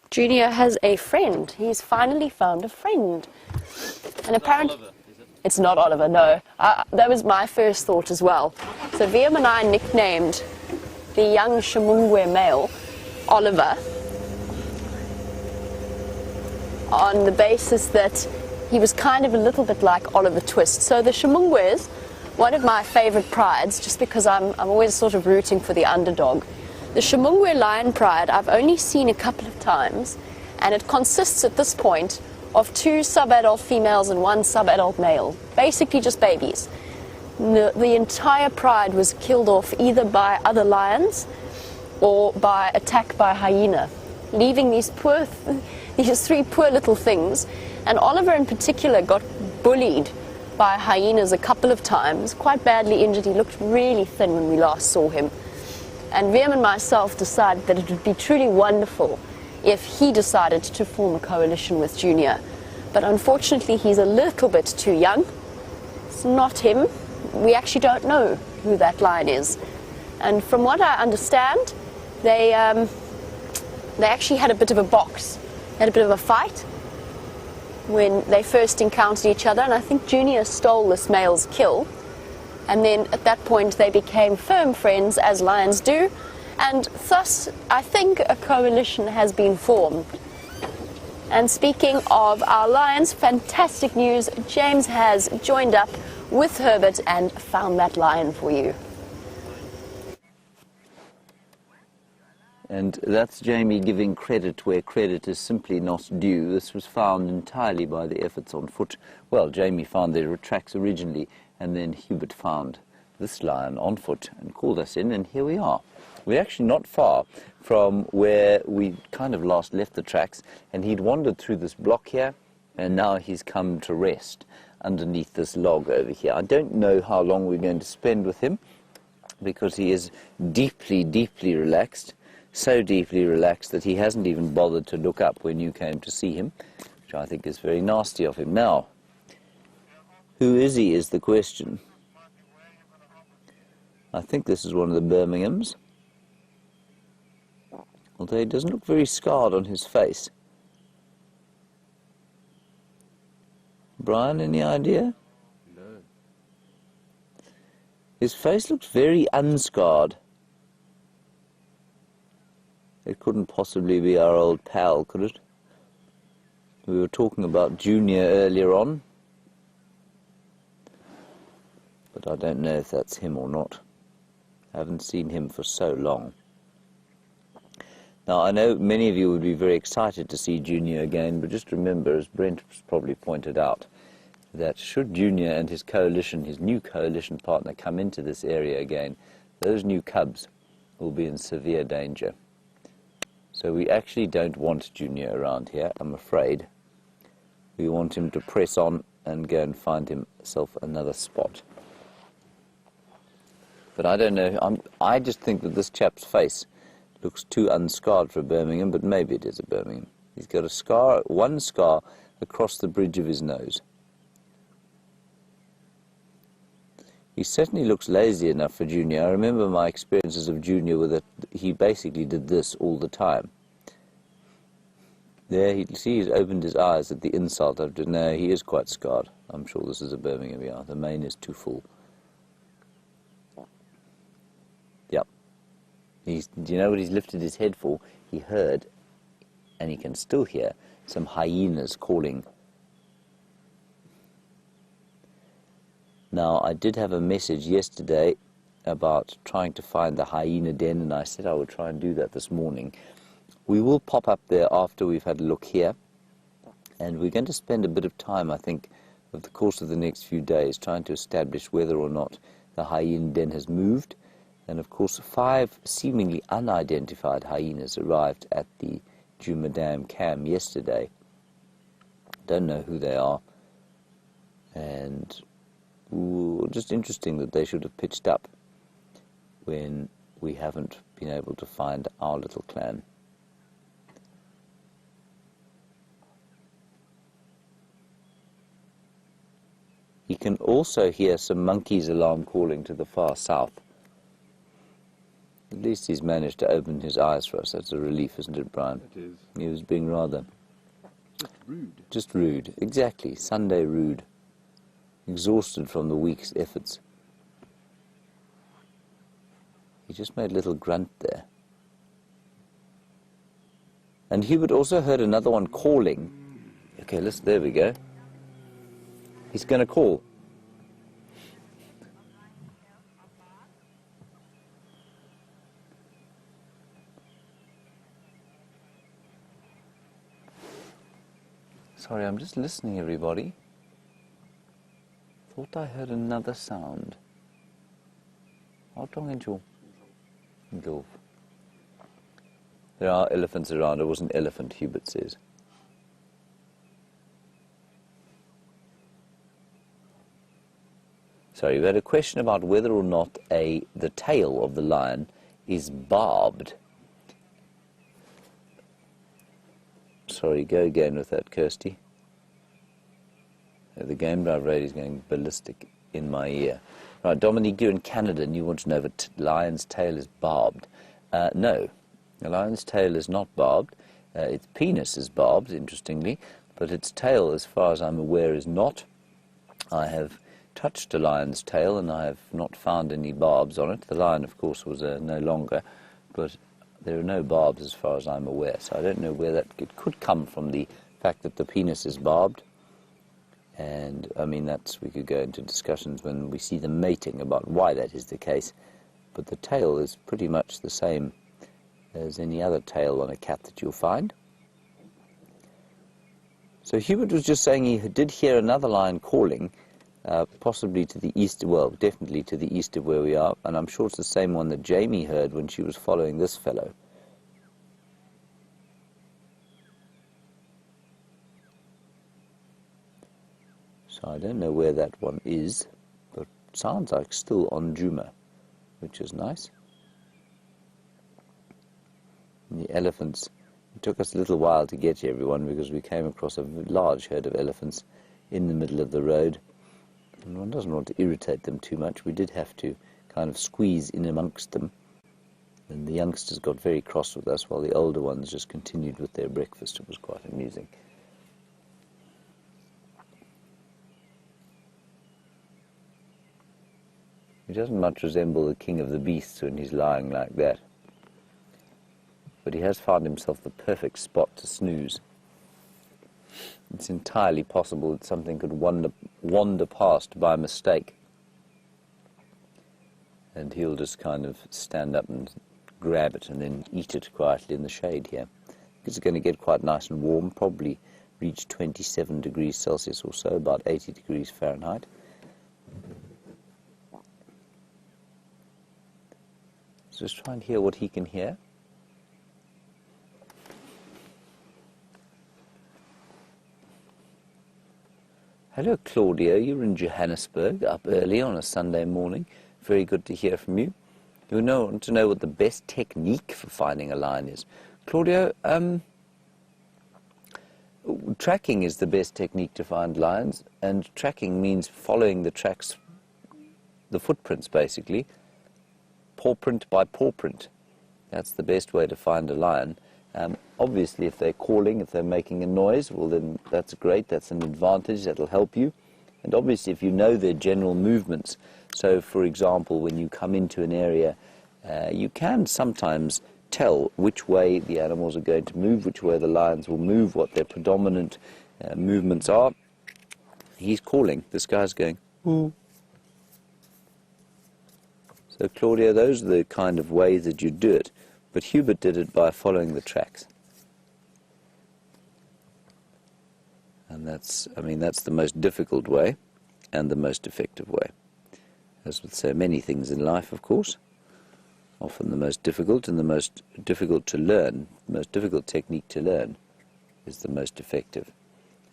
Junior has a friend. He's finally found a friend. And apparently, it's not Oliver, no. That was my first thought as well. So Wium and I nicknamed the young Shimungwe male Oliver on the basis that he was kind of a little bit like Oliver Twist. So the Shimungwes, one of my favorite prides, just because I'm always sort of rooting for the underdog. The Shimungwe lion pride I've only seen a couple of times, and it consists at this point of 2 sub-adult females and 1 sub-adult male, basically just babies. The entire pride was killed off either by other lions or by attack by hyena, leaving these 3 poor little things. And Oliver in particular got bullied by hyenas a couple of times, quite badly injured. He looked really thin when we last saw him. And Wium and myself decided that it would be truly wonderful if he decided to form a coalition with Junior. But unfortunately, he's a little bit too young. It's not him. We actually don't know who that lion is. And from what I understand, they actually had a bit of a box, had a bit of a fight when they first encountered each other. And I think Junior stole this male's kill. And then at that point, they became firm friends, as lions do. And thus, I think a coalition has been formed. And speaking of our lions, fantastic news. James has joined up with Herbert and found that lion for you. And that's Jamie giving credit where credit is simply not due. This was found entirely by the efforts on foot. Well, Jamie found their tracks originally, and then Hubert found this lion on foot and called us in, and here we are. We're actually not far from where we kind of last left the tracks, and he'd wandered through this block here, And now he's come to rest underneath this log over here. I don't know how long we're going to spend with him, because he is deeply, deeply relaxed, so deeply relaxed that he hasn't even bothered to look up when you came to see him, which I think is very nasty of him. Now, who is he is the question. I think this is one of the Birminghams, although he doesn't look very scarred on his face. Bryan, any idea? No. His face looks very unscarred. It couldn't possibly be our old pal, could it? We were talking about Junior earlier on, but I don't know if that's him or not. I haven't seen him for so long. Now, I know many of you would be very excited to see Junior again, but just remember, as Brent probably pointed out, that should Junior and his coalition, his new coalition partner, come into this area again, those new cubs will be in severe danger. So we actually don't want Junior around here, I'm afraid. We want him to press on and go and find himself another spot. But I don't know, I just think that this chap's face looks too unscarred for Birmingham, but maybe it is a Birmingham. He's got a scar, one scar across the bridge of his nose. He certainly looks lazy enough for Junior. I remember my experiences of Junior with it. He basically did this all the time. There, he's opened his eyes at the insult. No, he is quite scarred. I'm sure this is a Birmingham, yeah. The mane is too full. Yep. Do you know what he's lifted his head for? He heard, and he can still hear, some hyenas calling. Now, I did have a message yesterday about trying to find the hyena den, and I said I would try and do that this morning. We will pop up there after we've had a look here, and we're going to spend a bit of time, I think, over the course of the next few days, trying to establish whether or not the hyena den has moved. And of course, 5 seemingly unidentified hyenas arrived at the Jumadam Cam yesterday. Don't know who they are, and just interesting that they should have pitched up when we haven't been able to find our little clan. You can also hear some monkeys' alarm calling to the far south. At least he's managed to open his eyes for us. That's a relief, isn't it, Bryan? It is. He was being rather... Just rude. Just rude. Exactly. Sunday rude. Exhausted from the week's efforts. He just made a little grunt there. And Hubert also heard another one calling. Okay, listen, there we go. He's going to call. Sorry, I'm just listening, everybody. Thought I heard another sound. There are elephants around. It was an elephant, Hubert says. Sorry, we had a question about whether or not the tail of the lion is barbed. Sorry, go again with that, Kirsty. The game drive radio is going ballistic in my ear. Right, Dominique, you're in Canada and you want to know if a lion's tail is barbed. No, the lion's tail is not barbed. Its penis is barbed, interestingly, but its tail, as far as I'm aware, is not. I have touched a lion's tail and I have not found any barbs on it. The lion, of course, was no longer, but there are no barbs as far as I'm aware. So I don't know where that it could come from, the fact that the penis is barbed. And, I mean, we could go into discussions when we see them mating about why that is the case. But the tail is pretty much the same as any other tail on a cat that you'll find. So Hubert was just saying he did hear another lion calling, possibly to the east, well, definitely to the east of where we are, and I'm sure it's the same one that Jamie heard when she was following this fellow. So I don't know where that one is, but it sounds like still on Juma, which is nice. And the elephants, it took us a little while to get here, everyone, because we came across a large herd of elephants in the middle of the road. And one doesn't want to irritate them too much. We did have to kind of squeeze in amongst them. And the youngsters got very cross with us while the older ones just continued with their breakfast. It was quite amusing. He doesn't much resemble the king of the beasts when he's lying like that. But he has found himself the perfect spot to snooze. It's entirely possible that something could wander past by mistake. And he'll just kind of stand up and grab it and then eat it quietly in the shade here. It's going to get quite nice and warm, probably reach 27 degrees Celsius or so, about 80 degrees Fahrenheit. So just try and hear what he can hear. Hello, Claudio. You're in Johannesburg, up early on a Sunday morning. Very good to hear from you. You want to know what the best technique for finding a lion is. Claudio, tracking is the best technique to find lions, and tracking means following the tracks, the footprints basically, paw print by paw print. That's the best way to find a lion. Obviously, if they're calling, if they're making a noise, well then that's great, that's an advantage, that'll help you. And obviously if you know their general movements, so for example when you come into an area, you can sometimes tell which way the animals are going to move, which way the lions will move, what their predominant movements are. He's calling, this guy's going, ooh. So Claudia, those are the kind of ways that you do it. But Hubert did it by following the tracks. And that's the most difficult way and the most effective way. As with so many things in life, of course, often the most difficult and the most difficult to learn, the most difficult technique to learn is the most effective.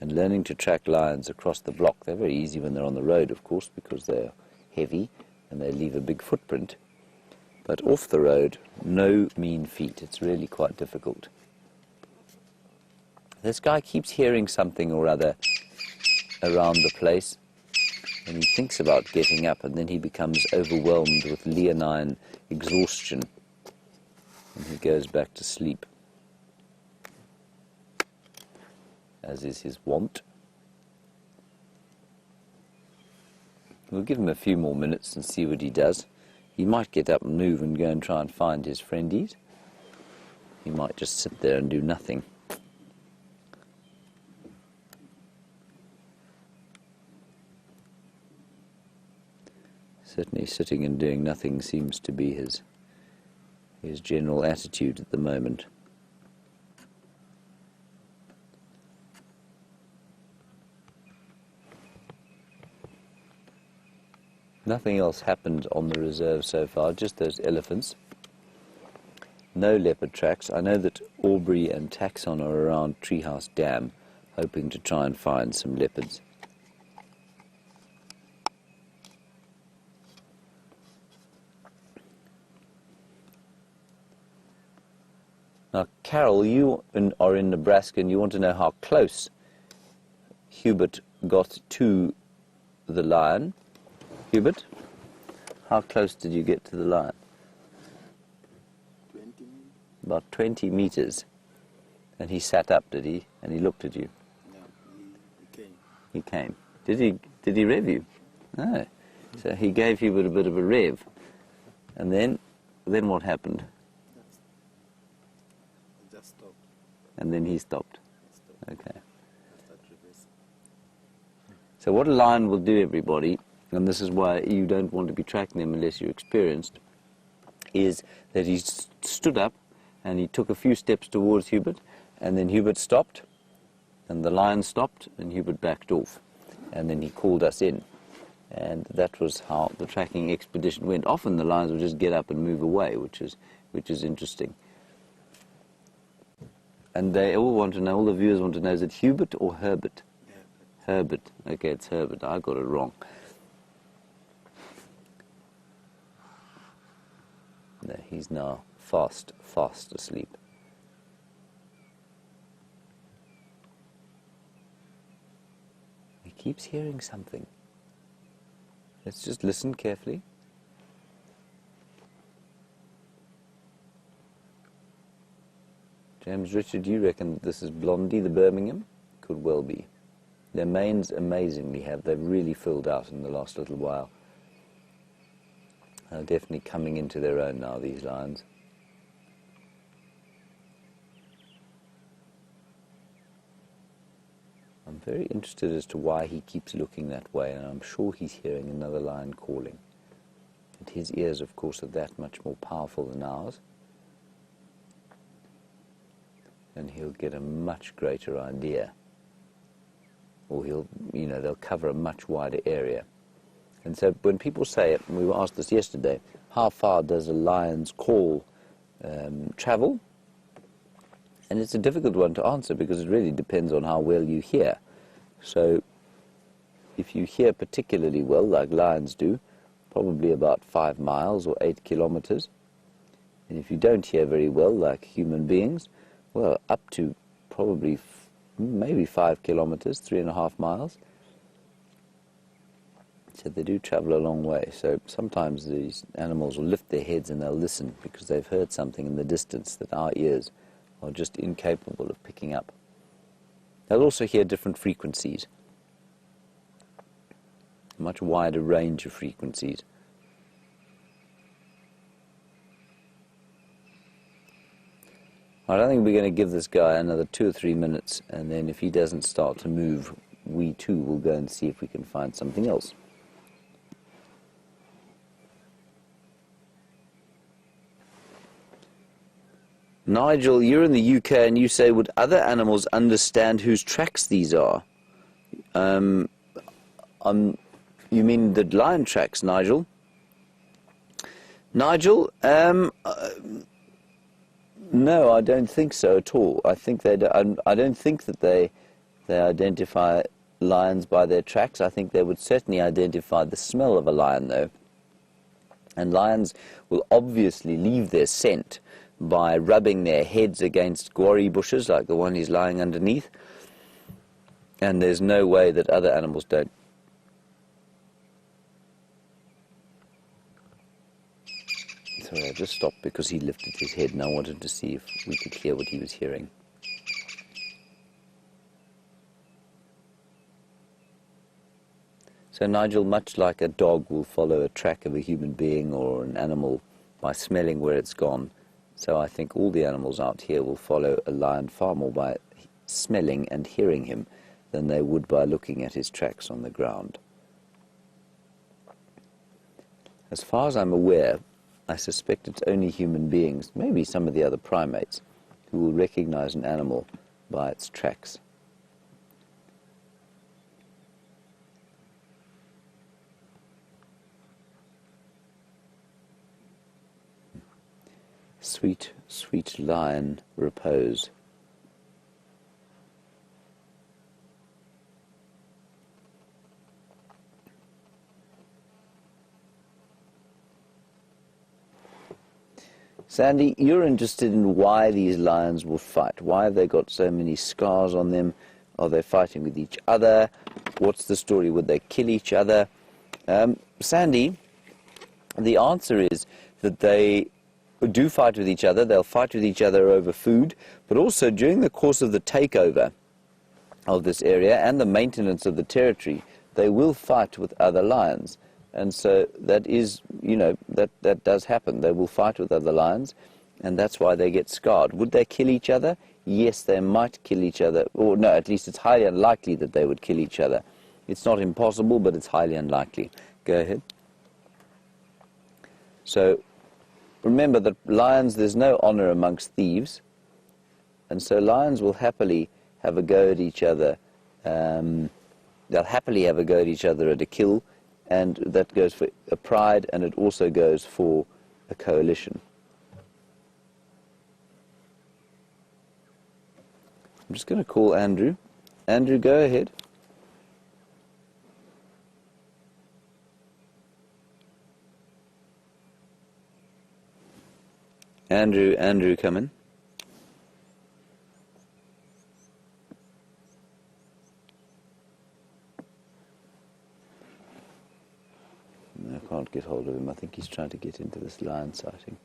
And learning to track lions across the block, they're very easy when they're on the road, of course, because they're heavy and they leave a big footprint. But off the road, no mean feat. It's really quite difficult. This guy keeps hearing something or other around the place, and he thinks about getting up, and then he becomes overwhelmed with leonine exhaustion, and he goes back to sleep, as is his wont. We'll give him a few more minutes and see what he does. He might get up and move and go and try and find his friendies. He might just sit there and do nothing. Certainly sitting and doing nothing seems to be his general attitude at the moment. Nothing else happened on the reserve so far, just those elephants. No leopard tracks. I know that Aubrey and Taxon are around Treehouse Dam, hoping to try and find some leopards. Now, Carol, you are in Nebraska and you want to know how close Hubert got to the lion. Hubert, how close did you get to the lion? 20. About 20 meters. And he sat up, did he? And he looked at you? No, he came. He came. Did he rev you? No. So he gave Hubert a bit of a rev. And then what happened? He just stopped. And then he stopped. Stopped. Okay. Start reversing. So what a lion will do, everybody, and this is why you don't want to be tracking them unless you're experienced, is that he stood up and he took a few steps towards Hubert, and then Hubert stopped, and the lion stopped, and Hubert backed off, and then he called us in. And that was how the tracking expedition went. Often the lions would just get up and move away, which is interesting. And they all want to know, all the viewers want to know, is it Hubert or Herbert? Yeah, Herbert. Okay, it's Herbert. I got it wrong. No, he's now fast asleep. He keeps hearing something. Let's just listen carefully. James Richard, do you reckon that this is Blondie, the Birmingham? Could well be. Their manes amazingly they've really filled out in the last little while. They're definitely coming into their own now, these lions. I'm very interested as to why he keeps looking that way, and I'm sure he's hearing another lion calling. And his ears, of course, are that much more powerful than ours. And he'll get a much greater idea. Or they'll cover a much wider area. And so when people say it, and we were asked this yesterday, how far does a lion's call travel? And it's a difficult one to answer because it really depends on how well you hear. So if you hear particularly well, like lions do, probably about 5 miles or 8 kilometers. And if you don't hear very well, like human beings, well, up to probably maybe 5 kilometers, 3.5 miles. So they do travel a long way. So sometimes these animals will lift their heads and they'll listen because they've heard something in the distance that our ears are just incapable of picking up. They'll also hear different frequencies, a much wider range of frequencies. I don't think we're going to give this guy another 2 or 3 minutes, and then if he doesn't start to move, we too will go and see if we can find something else. Nigel, you're in the UK and you say, would other animals understand whose tracks these are? You mean the lion tracks, Nigel? Nigel, no, I don't think so at all. I think I don't think that they identify lions by their tracks. I think they would certainly identify the smell of a lion, though. And lions will obviously leave their scent by rubbing their heads against guarri bushes, like the one he's lying underneath. And there's no way that other animals don't. Sorry, I just stopped because he lifted his head and I wanted to see if we could hear what he was hearing. So Nigel, much like a dog will follow a track of a human being or an animal by smelling where it's gone, so I think all the animals out here will follow a lion far more by smelling and hearing him than they would by looking at his tracks on the ground. As far as I'm aware, I suspect it's only human beings, maybe some of the other primates, who will recognize an animal by its tracks. Sweet, sweet lion repose. Sandy, you're interested in why these lions will fight. Why have they got so many scars on them? Are they fighting with each other? What's the story? Would they kill each other? Sandy, the answer is that they do fight with each other. They'll fight with each other over food, but also during the course of the takeover of this area and the maintenance of the territory, they will fight with other lions. And so that is, that does happen. They will fight with other lions, and that's why they get scarred. Would they kill each other? Yes, they might kill each other. Or no, at least it's highly unlikely that they would kill each other. It's not impossible, but it's highly unlikely. Go ahead. So remember that lions, there's no honor amongst thieves, and so lions will happily have a go at each other. They'll happily have a go at each other at a kill, and that goes for a pride, and it also goes for a coalition. I'm just going to call Andrew. Andrew, go ahead. Andrew, come in. I can't get hold of him. I think he's trying to get into this lion sighting.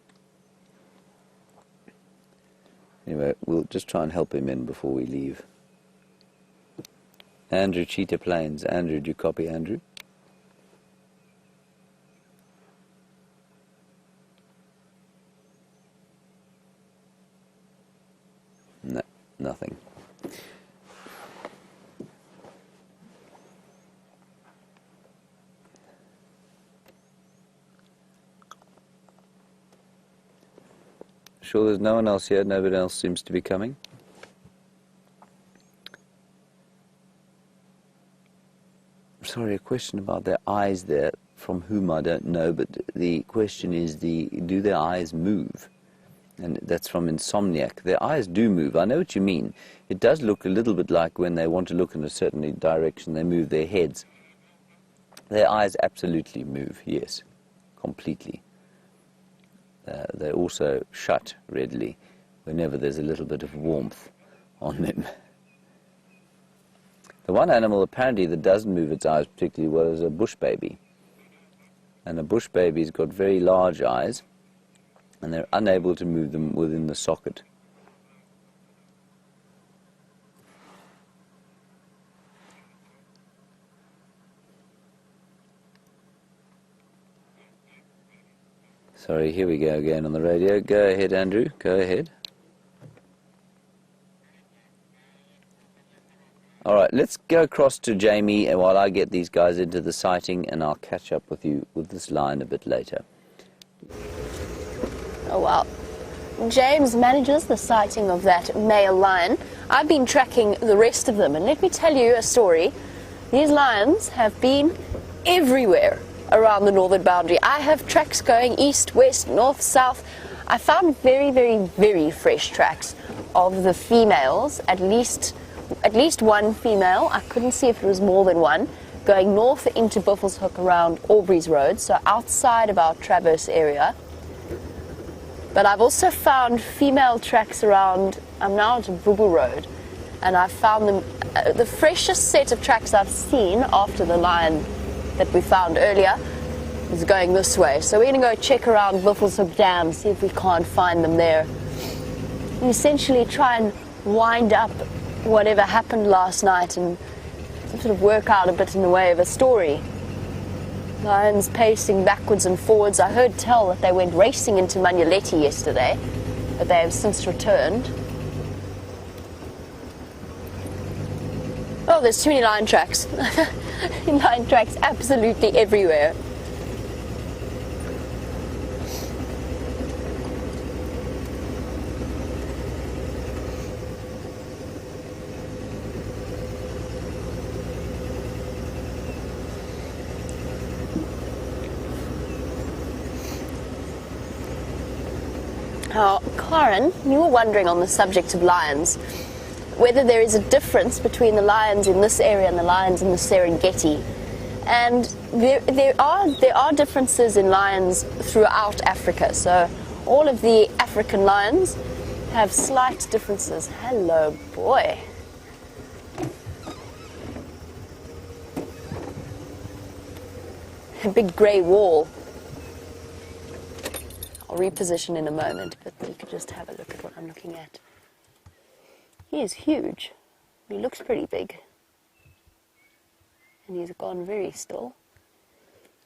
Anyway, we'll just try and help him in before we leave. Andrew, Cheetah Plains. Andrew, do you copy Andrew? No, nothing. Sure there's no one else here? Nobody else seems to be coming? Sorry, a question about their eyes there, from whom I don't know, but the question is, do their eyes move? And that's from Insomniac. Their eyes do move. I know what you mean. It does look a little bit like when they want to look in a certain direction, they move their heads. Their eyes absolutely move, yes, completely. They also shut readily whenever there's a little bit of warmth on them. The one animal apparently that doesn't move its eyes particularly well is a bush baby. And a bush baby's got very large eyes, and they're unable to move them within the socket. Sorry, here we go again on the radio. Go ahead, Andrew. Go ahead. All right, let's go across to Jamie while I get these guys into the sighting, and I'll catch up with you with this line a bit later. Oh, wow. James manages the sighting of that male lion. I've been tracking the rest of them, and let me tell you a story. These lions have been everywhere around the northern boundary. I have tracks going east, west, north, south. I found very, very, very fresh tracks of the females, at least one female. I couldn't see if it was more than one, going north into Buffelshoek around Aubrey's Road, so outside of our Traverse area. But I've also found female tracks around, I'm now at Bubu Road, and I found them, the freshest set of tracks I've seen after the lion that we found earlier is going this way. So we're going to go check around Buffelshoek Dam, see if we can't find them there. And essentially try and wind up whatever happened last night and sort of work out a bit in the way of a story. Lions pacing backwards and forwards. I heard tell that they went racing into Manuleti yesterday, but they have since returned. Oh, there's too many lion tracks. Lion tracks absolutely everywhere. Now, Karen, you were wondering on the subject of lions whether there is a difference between the lions in this area and the lions in the Serengeti. And there are differences in lions throughout Africa. So all of the African lions have slight differences. Hello, boy. A big grey wall. I'll reposition in a moment, but you could just have a look at what I'm looking at. He is huge. He looks pretty big. And he's gone very still,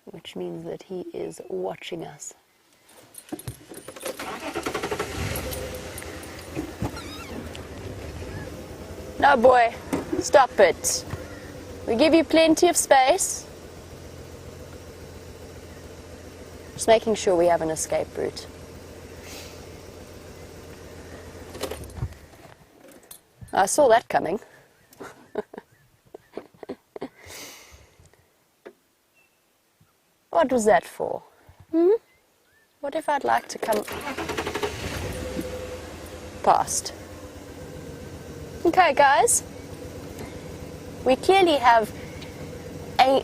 which means that he is watching us. No, boy, stop it. We give you plenty of space. Just making sure we have an escape route. I saw that coming. What was that for? What if I'd like to come past? Okay, guys. We clearly have a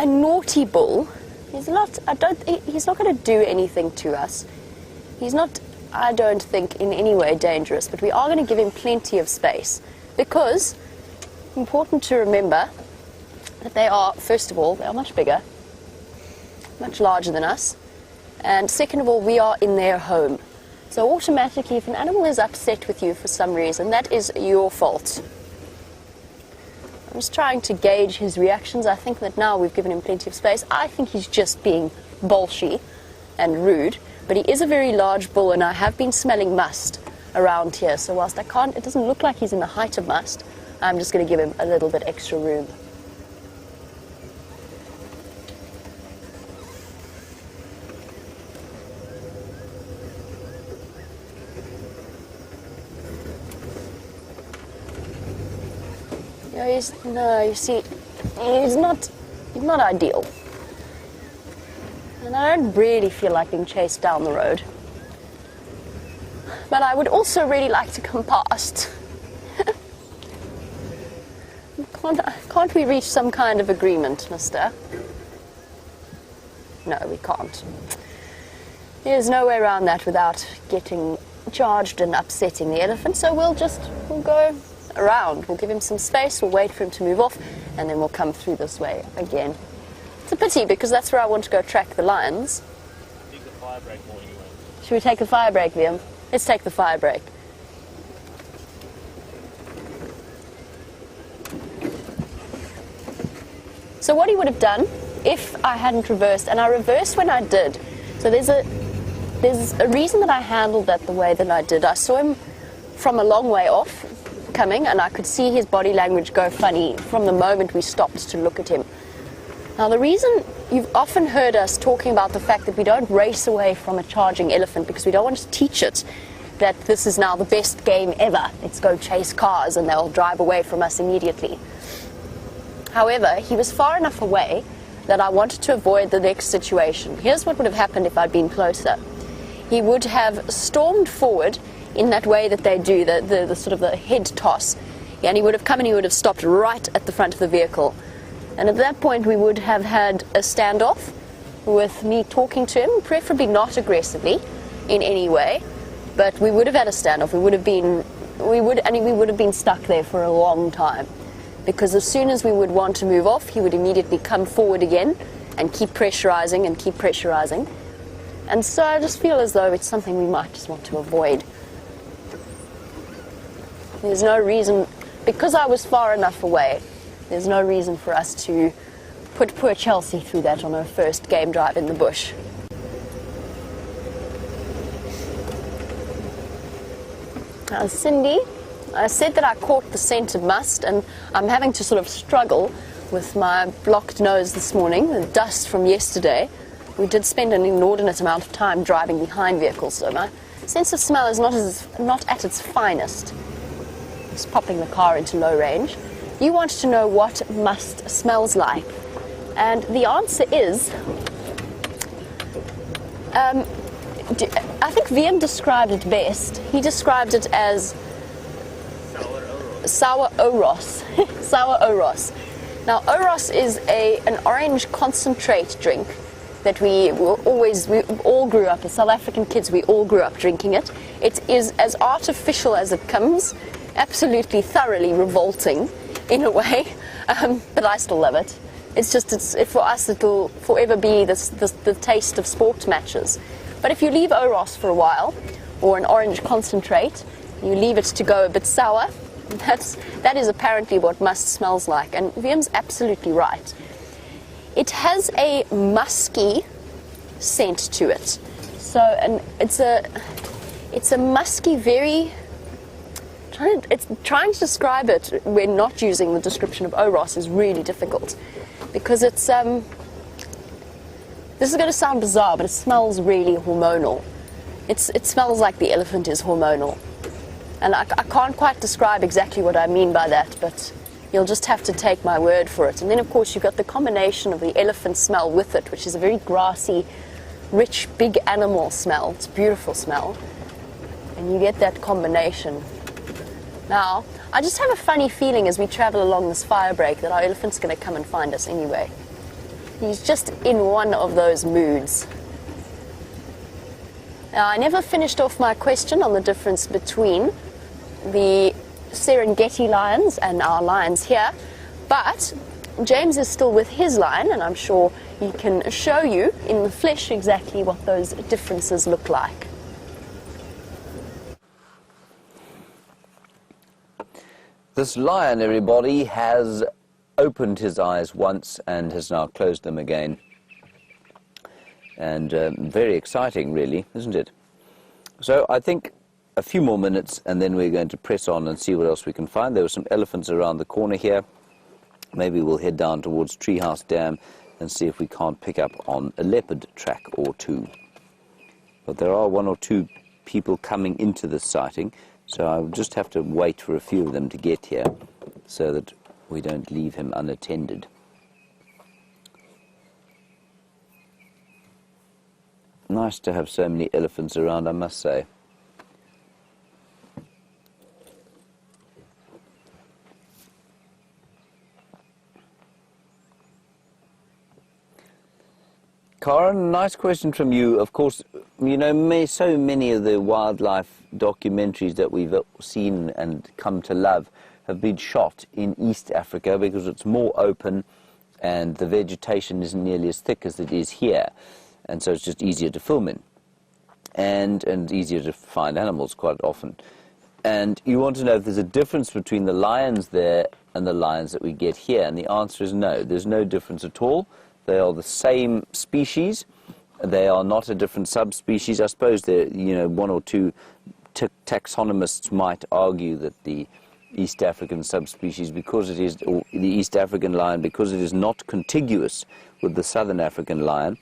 naughty bull. He's not going to do anything to us. He's not I don't think, in any way dangerous, but we are going to give him plenty of space because it's important to remember that they are, first of all, they are much bigger, much larger than us, and second of all, we are in their home. So automatically, if an animal is upset with you for some reason, that is your fault. I'm just trying to gauge his reactions. I think that now we've given him plenty of space. I think he's just being bolshy and rude, but he is a very large bull, and I have been smelling must around here. So whilst it doesn't look like he's in the height of must, I'm just going to give him a little bit extra room. You see, he's not ideal. And I don't really feel like being chased down the road. But I would also really like to come past. Can't we reach some kind of agreement, mister? No, we can't. There's no way around that without getting charged and upsetting the elephant, so we'll go around. We'll give him some space, we'll wait for him to move off, and then we'll come through this way again. It's a pity because that's where I want to go track the lions. Take the fire break more anyway. Should we take the fire break, Wium? Let's take the fire break. So what he would have done if I hadn't reversed, and I reversed when I did. So there's a reason that I handled that the way that I did. I saw him from a long way off coming, and I could see his body language go funny from the moment we stopped to look at him. Now the reason you've often heard us talking about the fact that we don't race away from a charging elephant because we don't want to teach it that this is now the best game ever. Let's go chase cars and they'll drive away from us immediately. However, he was far enough away that I wanted to avoid the next situation. Here's what would have happened if I'd been closer. He would have stormed forward in that way that they do, the sort of the head toss, and he would have come and he would have stopped right at the front of the vehicle. And at that point we would have had a standoff with me talking to him, preferably not aggressively in any way, but we would have had a standoff. We would have been stuck there for a long time, because as soon as we would want to move off, he would immediately come forward again and keep pressurizing and keep pressurizing. And so I just feel as though it's something we might just want to avoid. There's no reason, because I was far enough away, there's no reason for us to put poor Chelsea through that on her first game drive in the bush. Now, Cindy, I said that I caught the scent of must, and I'm having to sort of struggle with my blocked nose this morning, the dust from yesterday. We did spend an inordinate amount of time driving behind vehicles, so my sense of smell is not at its finest. Just popping the car into low range. You want to know what must smells like, and the answer is I think Wium described it best. He described it as sour oros. Sour oros. Now oros is an orange concentrate drink that we all grew up as South African kids. We all grew up drinking it. It is as artificial as it comes. Absolutely thoroughly revolting in a way, but I still love it. For us it'll forever be the taste of sport matches. But if you leave oros for a while, or an orange concentrate, you leave it to go a bit sour, that is apparently what must smells like, and Wium's absolutely right. It has a musky scent to it. So, and it's a musky, very trying to describe it when not using the description of oros is really difficult, because it's this is going to sound bizarre, but it smells really hormonal. It smells like the elephant is hormonal, and I can't quite describe exactly what I mean by that, but you'll just have to take my word for it. And then of course you've got the combination of the elephant smell with it, which is a very grassy, rich, big animal smell. It's a beautiful smell, and you get that combination. Now, I just have a funny feeling as we travel along this fire break that our elephant's going to come and find us anyway. He's just in one of those moods. Now, I never finished off my question on the difference between the Serengeti lions and our lions here, but James is still with his lion, and I'm sure he can show you in the flesh exactly what those differences look like. This lion, everybody, has opened his eyes once and has now closed them again. And very exciting, really, isn't it? So I think a few more minutes and then we're going to press on and see what else we can find. There were some elephants around the corner here. Maybe we'll head down towards Treehouse Dam and see if we can't pick up on a leopard track or two. But there are one or two people coming into this sighting, so I'll just have to wait for a few of them to get here so that we don't leave him unattended. Nice to have so many elephants around, I must say. Karen, nice question from you. Of course, you know, so many of the wildlife documentaries that we've seen and come to love have been shot in East Africa because it's more open and the vegetation isn't nearly as thick as it is here. And so it's just easier to film in and easier to find animals quite often. And you want to know if there's a difference between the lions there and the lions that we get here. And the answer is no. There's no difference at all. They are the same species. They are not a different subspecies. I suppose there, you know, one or two taxonomists might argue that the East African subspecies, because it is, or the East African lion, because it is not contiguous with the Southern African lion,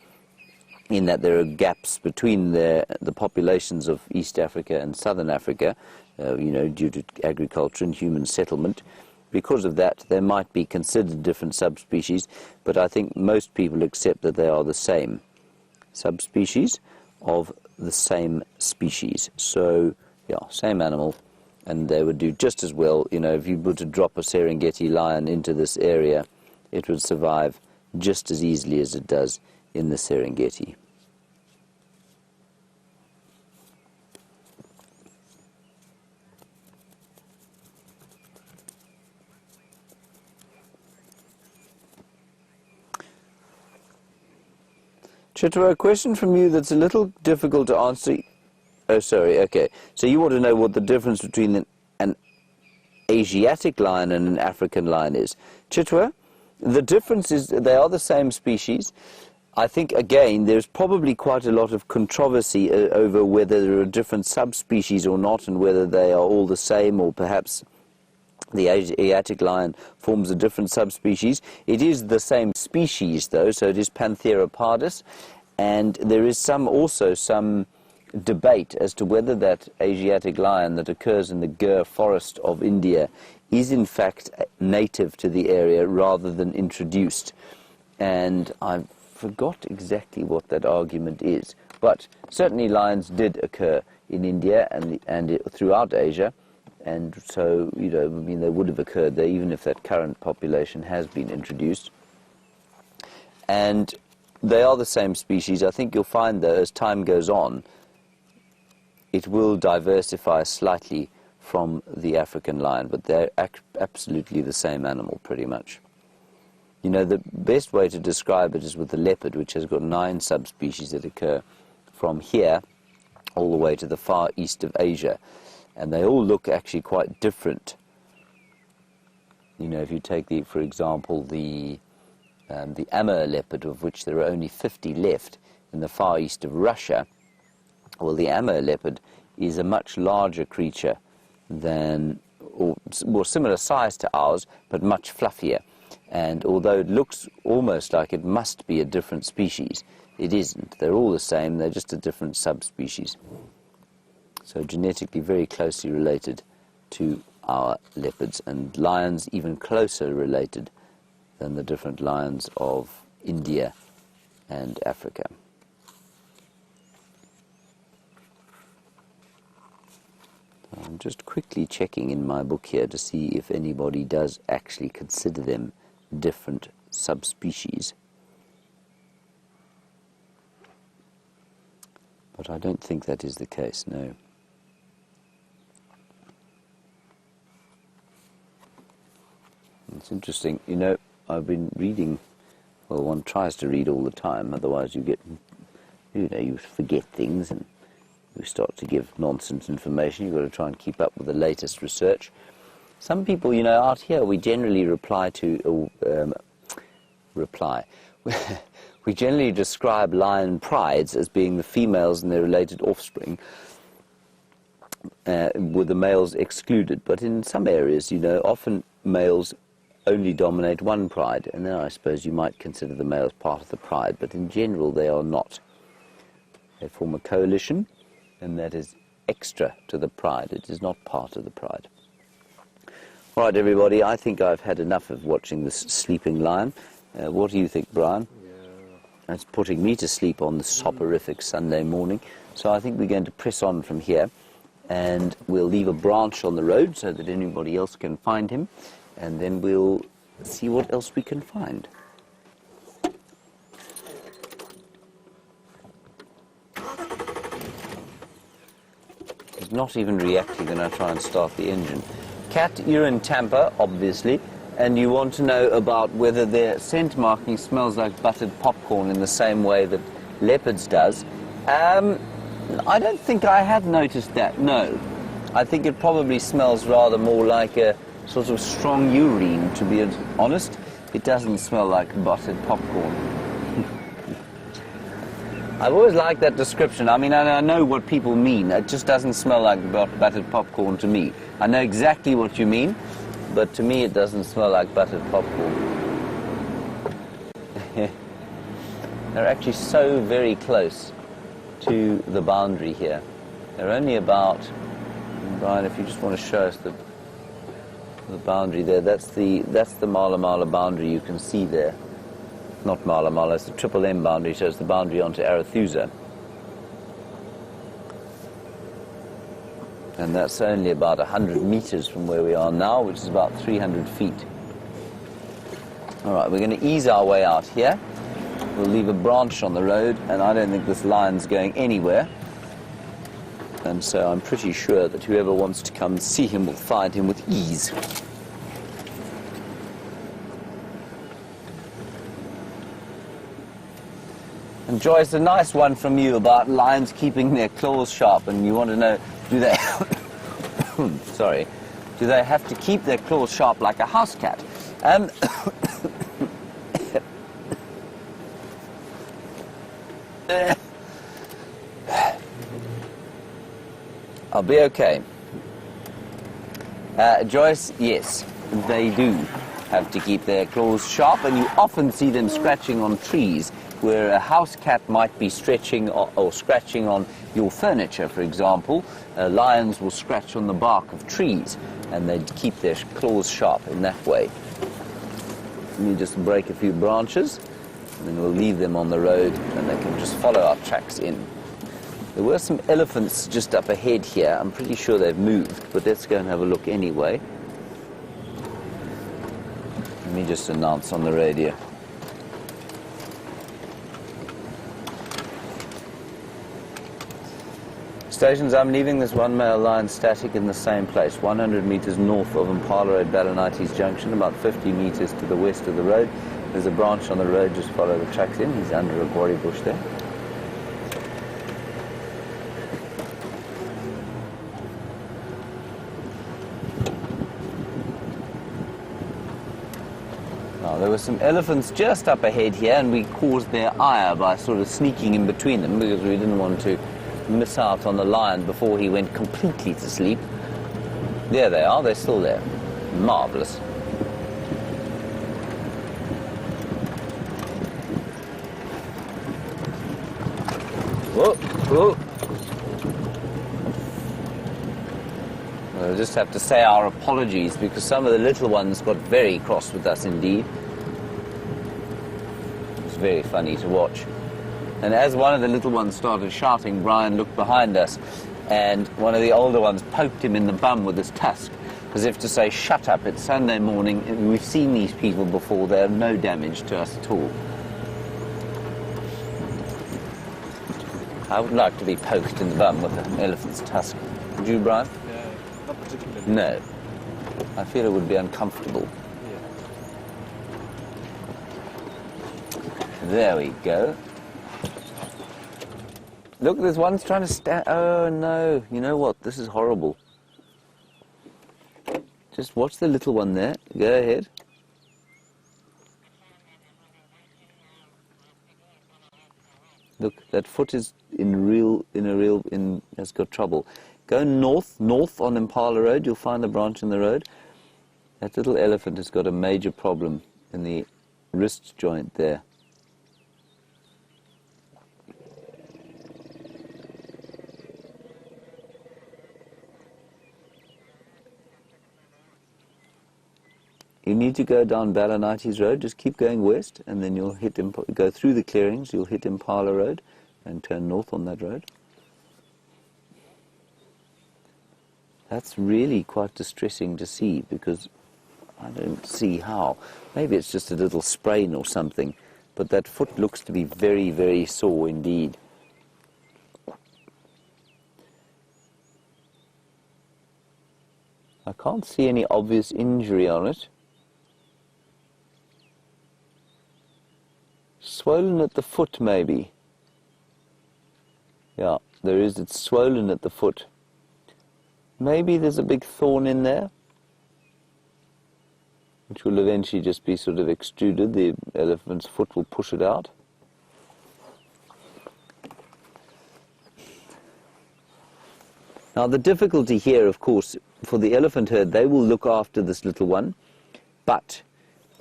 in that there are gaps between the populations of East Africa and Southern Africa, you know, due to agriculture and human settlement. Because of that, they might be considered different subspecies, but I think most people accept that they are the same subspecies of the same species. So, yeah, same animal, and they would do just as well. You know, if you were to drop a Serengeti lion into this area, it would survive just as easily as it does in the Serengeti. Chitwa, a question from you that's a little difficult to answer. Oh, sorry, okay. So you want to know what the difference between an Asiatic lion and an African lion is. Chitwa, the difference is they are the same species. I think, again, there's probably quite a lot of controversy over whether there are different subspecies or not, and whether they are all the same, or perhaps the Asiatic lion forms a different subspecies. It is the same species, though, so it is Panthera pardus, and there is also some debate as to whether that Asiatic lion that occurs in the Gir forest of India is in fact native to the area rather than introduced. And I forgot exactly what that argument is, but certainly lions did occur in India and throughout Asia. And so, you know, I mean, they would have occurred there even if that current population has been introduced. And they are the same species. I think you'll find, though, as time goes on, it will diversify slightly from the African lion, but they're absolutely the same animal, pretty much. You know, the best way to describe it is with the leopard, which has got 9 subspecies that occur from here all the way to the far east of Asia. And they all look actually quite different. You know, if you take, for example, the Amur leopard, of which there are only 50 left in the far east of Russia, well, the Amur leopard is a much larger creature than, or more similar size to ours, but much fluffier. And although it looks almost like it must be a different species, it isn't. They're all the same, they're just a different subspecies. So genetically very closely related to our leopards, and lions even closer related than the different lions of India and Africa. I'm just quickly checking in my book here to see if anybody does actually consider them different subspecies. But I don't think that is the case, no. It's interesting, you know, I've been reading, well, one tries to read all the time, otherwise you get, you know, you forget things and you start to give nonsense information. You've got to try and keep up with the latest research. Some people, you know, out here, we generally we generally describe lion prides as being the females and their related offspring, with the males excluded. But in some areas, you know, often males only dominate one pride, and then I suppose you might consider the males part of the pride, but in general they are not. They form a coalition, and that is extra to the pride. It is not part of the pride. All right, everybody, I think I've had enough of watching this sleeping lion. What do you think, Brian? Yeah. It's putting me to sleep on this soporific Sunday morning, so I think we're going to press on from here, and we'll leave a branch on the road so that anybody else can find him, and then we'll see what else we can find. He's not even reacting when I try and start the engine. Kat, you're in Tampa, obviously, and you want to know about whether their scent marking smells like buttered popcorn in the same way that leopards does. I don't think I have noticed that, no. I think it probably smells rather more like a sort of strong urine, to be honest. It doesn't smell like buttered popcorn. I've always liked that description. I mean, I know what people mean. It just doesn't smell like buttered popcorn to me. I know exactly what you mean, but to me it doesn't smell like buttered popcorn. They're actually so very close to the boundary here. They're only about, Brian, if you just want to show us the boundary there, that's the Mala Mala boundary you can see there. Not Mala Mala, it's the Triple M boundary, so it's the boundary onto Arethusa. And that's only about 100 meters from where we are now, which is about 300 feet. All right, we're going to ease our way out here. We'll leave a branch on the road, and I don't think this lion's going anywhere. And so I'm pretty sure that whoever wants to come and see him will find him with ease. And Joyce, a nice one from you about lions keeping their claws sharp, and you want to know, do they sorry, do they have to keep their claws sharp like a house cat? I'll be okay. Joyce, yes, they do have to keep their claws sharp, and you often see them scratching on trees, where a house cat might be stretching or scratching on your furniture, for example. Lions will scratch on the bark of trees, and they keep their claws sharp in that way. Let me just break a few branches, and then we'll leave them on the road, and they can just follow our tracks in. There were some elephants just up ahead here. I'm pretty sure they've moved, but let's go and have a look anyway. Let me just announce on the radio. Stations, I'm leaving this one male lion static in the same place, 100 meters north of Impala at Ballinites Junction, about 50 meters to the west of the road. There's a branch on the road, just follow the tracks in. He's under a quarry bush there. Now, there were some elephants just up ahead here, and we caused their ire by sort of sneaking in between them because we didn't want to miss out on the lion before he went completely to sleep. There they are, they're still there. Marvellous. Whoa, whoa. We'll just have to say our apologies because some of the little ones got very cross with us indeed. It was very funny to watch. And as one of the little ones started shouting, Bryan looked behind us, and one of the older ones poked him in the bum with his tusk, as if to say, shut up, it's Sunday morning, and we've seen these people before, they're no damage to us at all. I would like to be poked in the bum with an elephant's tusk. Would you, Brian? Not particularly. No. I feel it would be uncomfortable. Yeah. There we go. Look, there's one's trying to stand. Oh, no. You know what? This is horrible. Just watch the little one there. Go ahead. Look, that foot is has got trouble. Go north on Impala Road. You'll find a branch in the road. That little elephant has got a major problem in the wrist joint there. You need to go down Balanites Road, just keep going west, and then you'll hit go through the clearings, you'll hit Impala Road, and turn north on that road. That's really quite distressing to see, because I don't see how. Maybe it's just a little sprain or something, but that foot looks to be very, very sore indeed. I can't see any obvious injury on it. Swollen at the foot, maybe. Yeah, there is. It's swollen at the foot. Maybe there's a big thorn in there, which will eventually just be sort of extruded. The elephant's foot will push it out. Now, the difficulty here, of course, for the elephant herd, they will look after this little one, but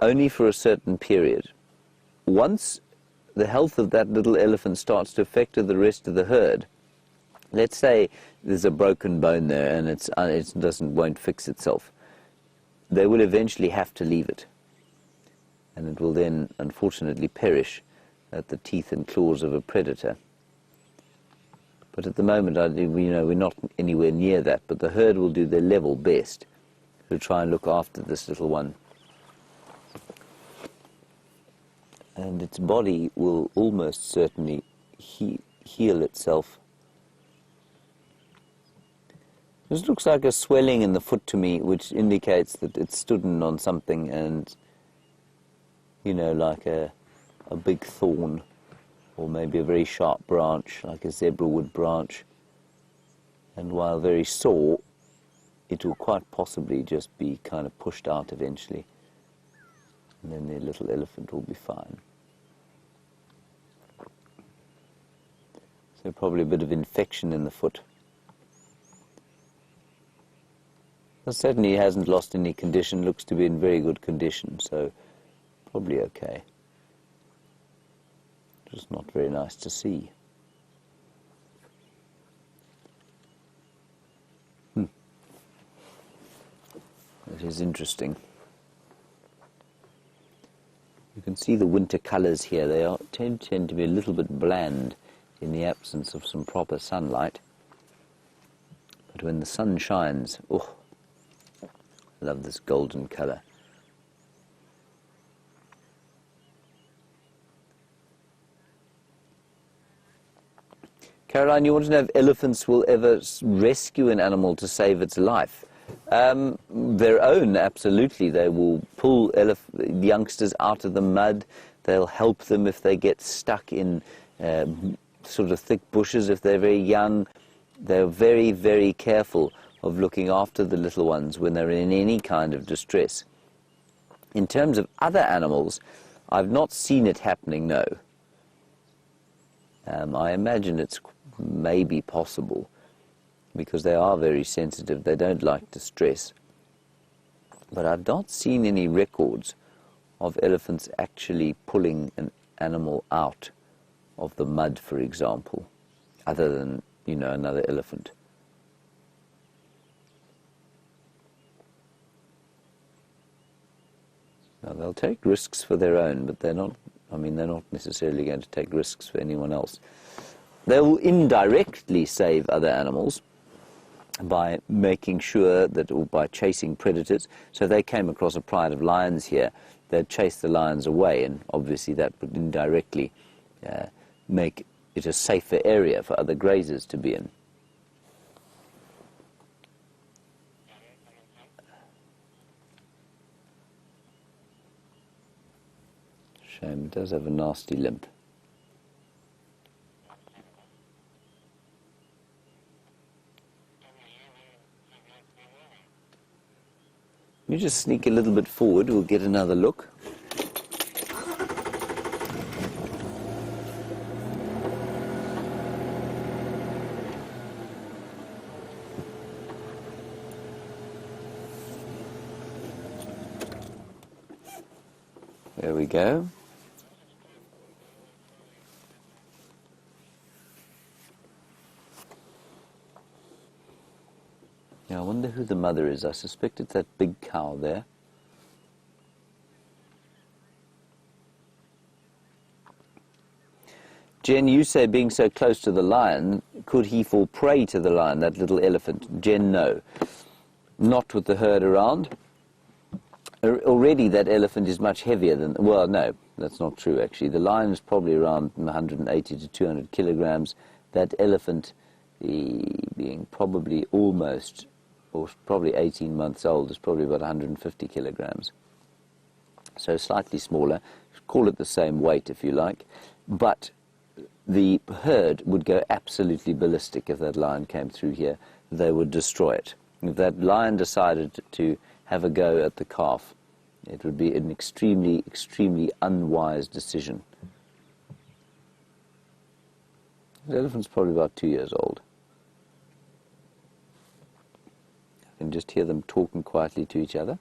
only for a certain period. Once the health of that little elephant starts to affect the rest of the herd, let's say there's a broken bone there and it won't fix itself, they will eventually have to leave it, and it will then unfortunately perish at the teeth and claws of a predator. But at the moment, we're not anywhere near that, but the herd will do their level best to try and look after this little one. And its body will almost certainly heal itself. This looks like a swelling in the foot to me, which indicates that it's stood on something and, like a big thorn, or maybe a very sharp branch, like a zebra wood branch. And while very sore, it will quite possibly just be kind of pushed out eventually. And then the little elephant will be fine. So probably a bit of infection in the foot. Well, certainly he hasn't lost any condition, looks to be in very good condition, so probably okay. Just not very nice to see. It is interesting. You can see the winter colours here. They tend to be a little bit bland in the absence of some proper sunlight. But when the sun shines, oh, I love this golden colour. Caroline, you want to know if elephants will ever rescue an animal to save its life? Their own, absolutely. They will pull youngsters out of the mud. They'll help them if they get stuck in sort of thick bushes if they're very young. They're very, very careful of looking after the little ones when they're in any kind of distress. In terms of other animals, I've not seen it happening, no. I imagine it's maybe possible, because they are very sensitive. They don't like distress. But I've not seen any records of elephants actually pulling an animal out of the mud, for example, other than, another elephant. Now, they'll take risks for their own, but they're not necessarily going to take risks for anyone else. They will indirectly save other animals by making sure that, or by chasing predators. So if they came across a pride of lions here, they'd chase the lions away, and obviously that would indirectly make it a safer area for other grazers to be in. Shame, it does have a nasty limp. You just sneak a little bit forward, we'll get another look. There we go. Yeah, I wonder who the mother is. I suspect it's that big cow there. Jen, you say being so close to the lion, could he fall prey to the lion, that little elephant? Jen, no. Not with the herd around. Already that elephant is much heavier than... Well, no, that's not true, actually. The lion is probably around 180 to 200 kilograms. That elephant, being probably almost... or probably 18 months old, is probably about 150 kilograms. So slightly smaller. Call it the same weight if you like. But the herd would go absolutely ballistic if that lion came through here. They would destroy it. If that lion decided to have a go at the calf, it would be an extremely, extremely unwise decision. The elephant's probably about 2 years old. You can just hear them talking quietly to each other.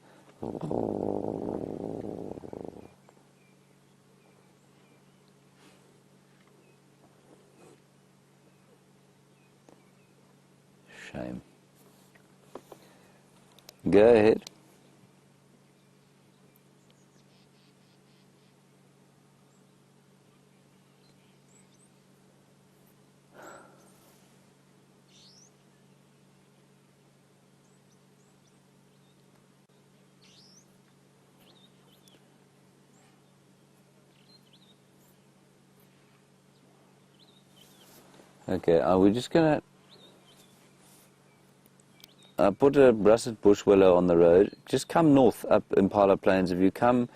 Shame. Go ahead. Okay, we're just going to put a russet bush willow on the road. Just come north up Impala Plains. I'm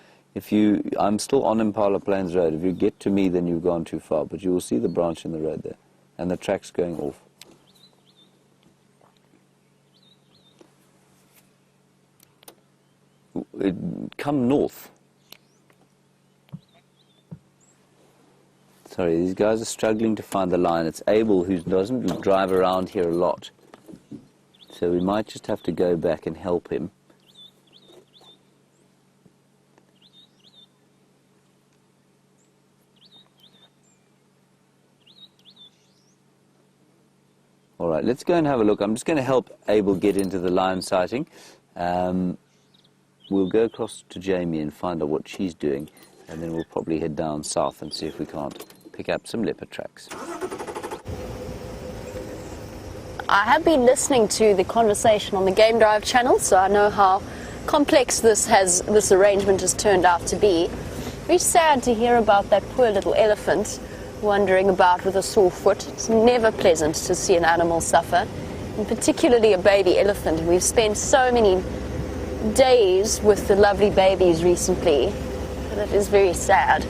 still on Impala Plains Road. If you get to me, then you've gone too far. But you will see the branch in the road there, and the tracks going off. Come north. Sorry, these guys are struggling to find the lion. It's Abel who doesn't drive around here a lot. So we might just have to go back and help him. All right, let's go and have a look. I'm just going to help Abel get into the lion sighting. We'll go across to Jamie and find out what she's doing, and then we'll probably head down south and see if we can't pick up some leopard tracks. I have been listening to the conversation on the Game Drive channel, so I know how complex this arrangement has turned out to be. Very sad to hear about that poor little elephant wandering about with a sore foot. It's never pleasant to see an animal suffer, and particularly a baby elephant. We've spent so many days with the lovely babies recently, and it is very sad.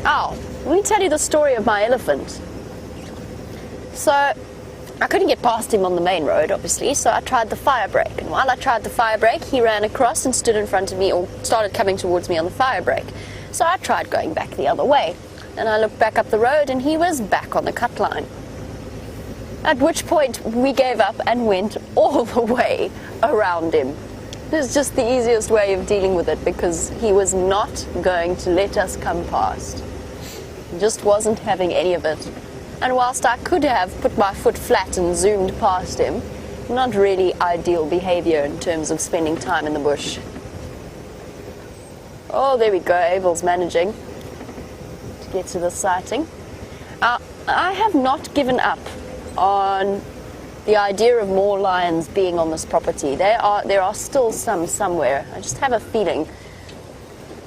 Let me tell you the story of my elephant. So I couldn't get past him on the main road, obviously, so I tried the fire brake. And while I tried the fire brake, he ran across and stood in front of me, or started coming towards me on the fire brake. So I tried going back the other way. And I looked back up the road, and he was back on the cut line. At which point, we gave up and went all the way around him. It was just the easiest way of dealing with it, because he was not going to let us come past. He just wasn't having any of it. And whilst I could have put my foot flat and zoomed past him, not really ideal behavior in terms of spending time in the bush. Oh, there we go, Abel's managing to get to the sighting. I have not given up on the idea of more lions being on this property. There are still some somewhere. I just have a feeling.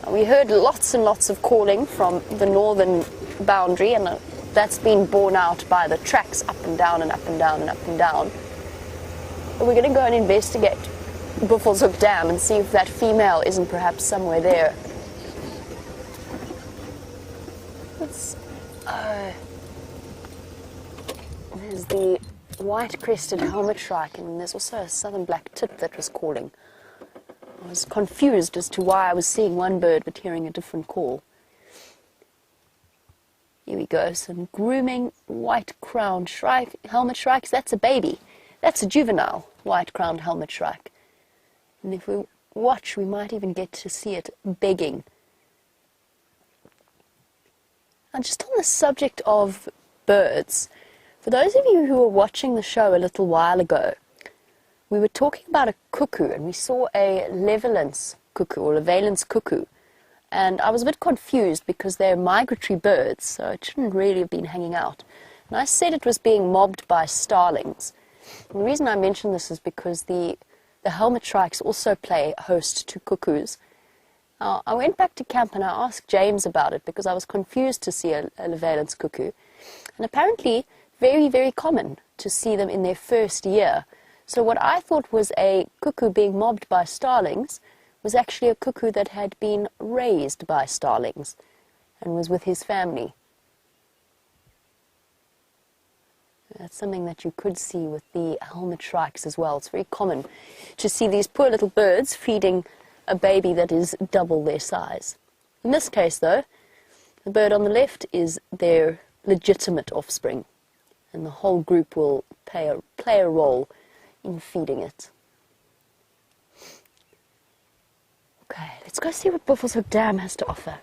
We heard lots and lots of calling from the northern boundary, and that's been borne out by the tracks up and down and up and down and up and down. But we're going to go and investigate Buffelshoek Dam and see if that female isn't perhaps somewhere there. There's the white-crested helmet shrike, and there's also a southern black tit that was calling. I was confused as to why I was seeing one bird but hearing a different call. Here we go, some grooming white-crowned shrike, helmet shrikes. That's a baby. That's a juvenile white-crowned helmet shrike. And if we watch, we might even get to see it begging. And just on the subject of birds, for those of you who were watching the show a little while ago, we were talking about a cuckoo, and we saw a levalence cuckoo, or a valence cuckoo. And I was a bit confused because they're migratory birds, so it shouldn't really have been hanging out. And I said it was being mobbed by starlings. And the reason I mention this is because the helmet shrikes also play host to cuckoos. Now, I went back to camp and I asked James about it because I was confused to see a valence cuckoo. And apparently, very, very common to see them in their first year. So what I thought was a cuckoo being mobbed by starlings was actually a cuckoo that had been raised by starlings and was with his family. That's something that you could see with the helmet shrikes as well. It's very common to see these poor little birds feeding a baby that is double their size. In this case, though, the bird on the left is their legitimate offspring, and the whole group will play a role in feeding it. Okay, let's go see what Buffelshoek Dam has to offer.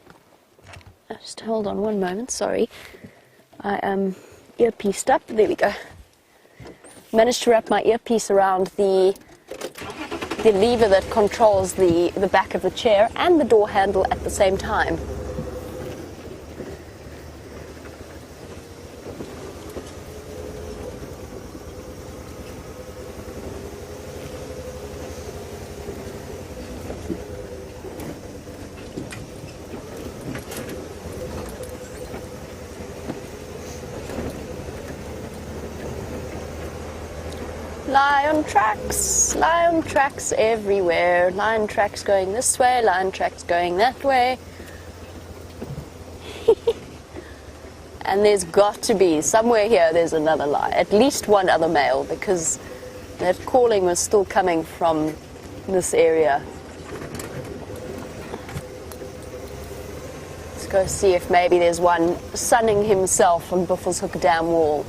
Just hold on one moment, sorry. I am earpieced up. There we go. Managed to wrap my earpiece around the lever that controls the back of the chair and the door handle at the same time. Lion tracks everywhere. Lion tracks going this way, lion tracks going that way. And there's got to be, somewhere here, there's another lion, at least one other male, because that calling was still coming from this area. Let's go see if maybe there's one sunning himself on Buffelshoek Dam wall.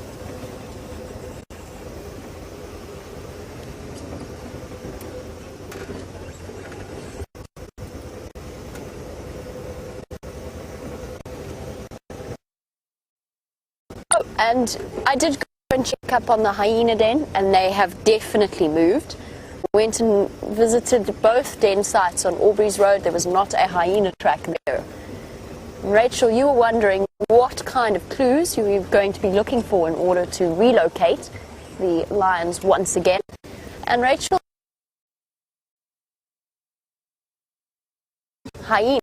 And I did go and check up on the hyena den, and they have definitely moved. Went and visited both den sites on Aubrey's Road. There was not a hyena track there. And Rachel, you were wondering what kind of clues you were going to be looking for in order to relocate the lions once again. And Rachel, hyenas.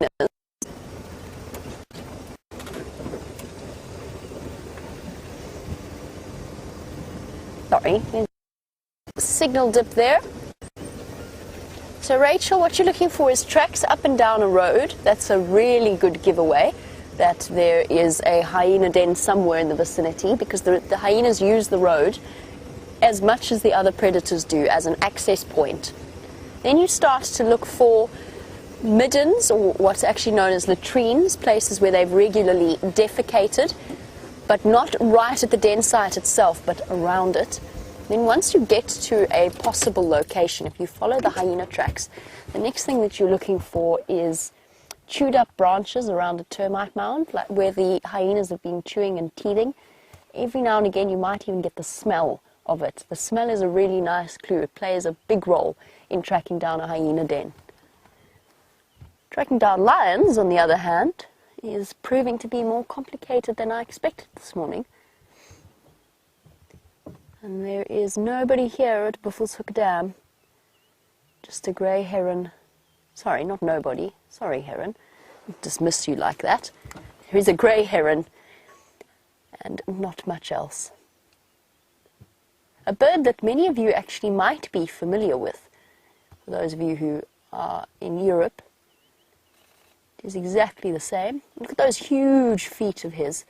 Sorry, signal dip there. So Rachel, what you're looking for is tracks up and down a road. That's a really good giveaway that there is a hyena den somewhere in the vicinity, because the hyenas use the road as much as the other predators do as an access point. Then you start to look for middens, or what's actually known as latrines, places where they've regularly defecated, but not right at the den site itself, but around it. Then once you get to a possible location, if you follow the hyena tracks, the next thing that you're looking for is chewed up branches around a termite mound, like where the hyenas have been chewing and teething. Every now and again you might even get the smell of it. The smell is a really nice clue. It plays a big role in tracking down a hyena den. Tracking down lions, on the other hand, is proving to be more complicated than I expected this morning. And there is nobody here at Buffelshoek Dam. Just a grey heron. Sorry, not nobody. Sorry, heron. I'll dismiss you like that. There is a grey heron and not much else. A bird that many of you actually might be familiar with, for those of you who are in Europe, it is exactly the same. Look at those huge feet of his.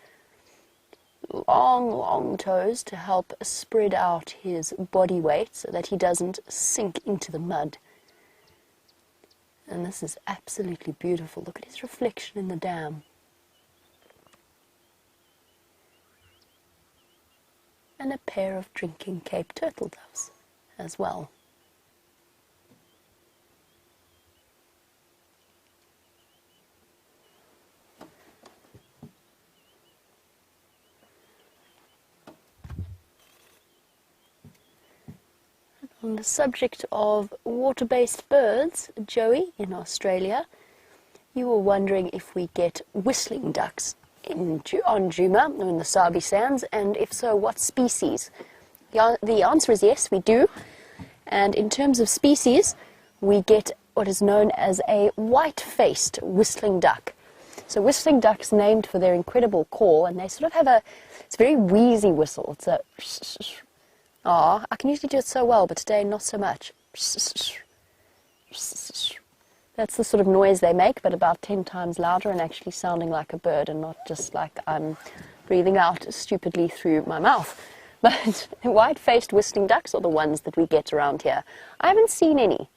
Long, long toes to help spread out his body weight so that he doesn't sink into the mud. And this is absolutely beautiful. Look at his reflection in the dam. And a pair of drinking Cape turtle doves as well. On the subject of water-based birds, Joey, in Australia, you were wondering if we get whistling ducks on Djuma, in the Sabi Sands, and if so, what species? The answer is yes, we do. And in terms of species, we get what is known as a white-faced whistling duck. So whistling ducks named for their incredible call, and they sort of have it's a very wheezy whistle. It's a I can usually do it so well, but today not so much. That's the sort of noise they make, but about 10 times louder and actually sounding like a bird and not just like I'm breathing out stupidly through my mouth. But white-faced whistling ducks are the ones that we get around here. I haven't seen any.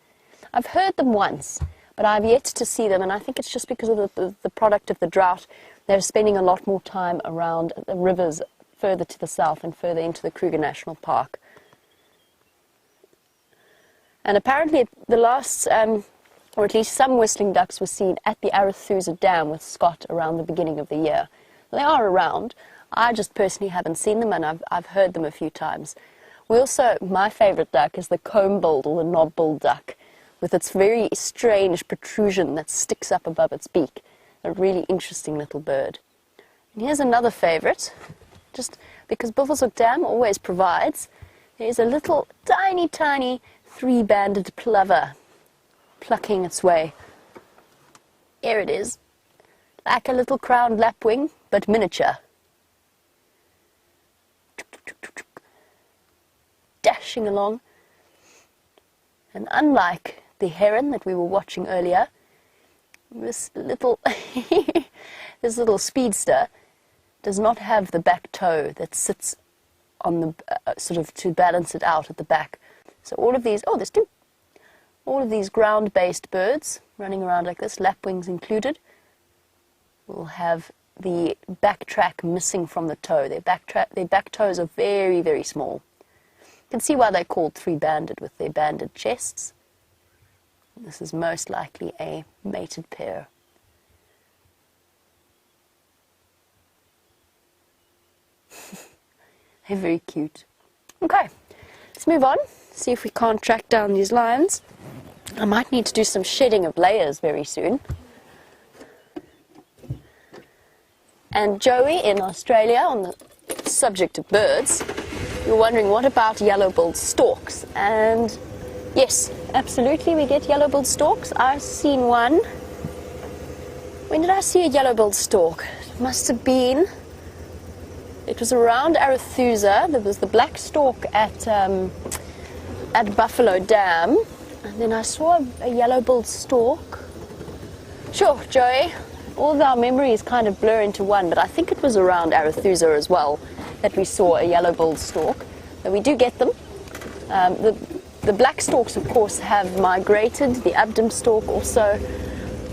I've heard them once, but I've yet to see them, and I think it's just because of the product of the drought. They're spending a lot more time around the rivers further to the south and further into the Kruger National Park. And apparently the last, or at least some whistling ducks were seen at the Arethusa Dam with Scott around the beginning of the year. They are around. I just personally haven't seen them, and I've heard them a few times. We also, my favourite duck is the comb-billed or the knob-billed duck, with its very strange protrusion that sticks up above its beak. A really interesting little bird. And here's another favourite. Just because Buffelshoek Dam always provides, there's a little tiny, tiny three-banded plover plucking its way. Here it is, like a little crowned lapwing, but miniature. Dashing along. And unlike the heron that we were watching earlier, this little, this little speedster does not have the back toe that sits on the, sort of to balance it out at the back. So all of these, there's two. All of these ground-based birds running around like this, lapwings included, will have the back track missing from the toe. Their back toes are very, very small. You can see why they're called three-banded with their banded chests. This is most likely a mated pair. They're very cute. Okay, let's move on, see if we can't track down these lions. I might need to do some shedding of layers very soon. And Joey in Australia, on the subject of birds, you're wondering what about yellow-billed storks? And yes, absolutely, we get yellow-billed storks. I've seen one. When did I see a yellow-billed stork? It must have been... It was around Arethusa. There was the black stork at Buffalo Dam, and then I saw a yellow-billed stork. Sure, Joey, all of our memories kind of blur into one, but I think it was around Arethusa as well that we saw a yellow-billed stork. And we do get them. The black storks, of course, have migrated. The Abdom stork also.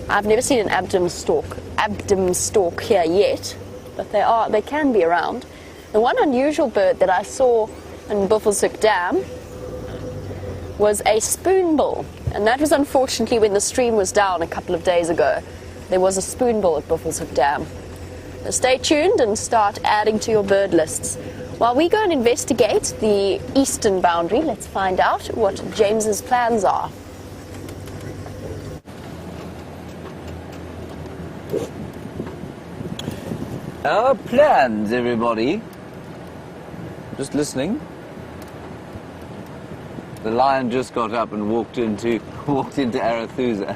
I've never seen an Abdom stork here yet. But they can be around. The one unusual bird that I saw in Buffelshoek Dam was a spoonbill, and that was unfortunately when the stream was down a couple of days ago. There was a spoonbill at Buffelshoek Dam. So stay tuned and start adding to your bird lists. While we go and investigate the eastern boundary, let's find out what James's plans are. Our plans, everybody. Just listening. The lion just got up and walked into Arethusa.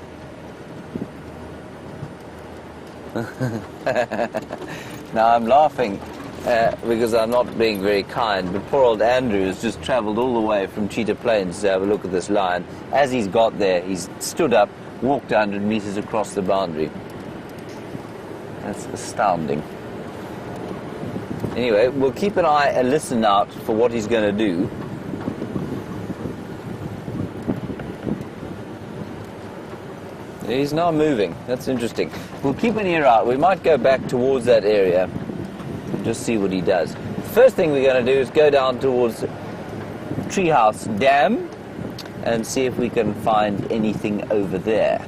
Now I'm laughing because I'm not being very kind, but poor old Andrew has just travelled all the way from Cheetah Plains to have a look at this lion. As he's got there, he's stood up, walked 100 metres across the boundary. That's astounding. Anyway, we'll keep an eye and listen out for what he's going to do. He's now moving. That's interesting. We'll keep an ear out. We might go back towards that area and just see what he does. The first thing we're going to do is go down towards Treehouse Dam and see if we can find anything over there.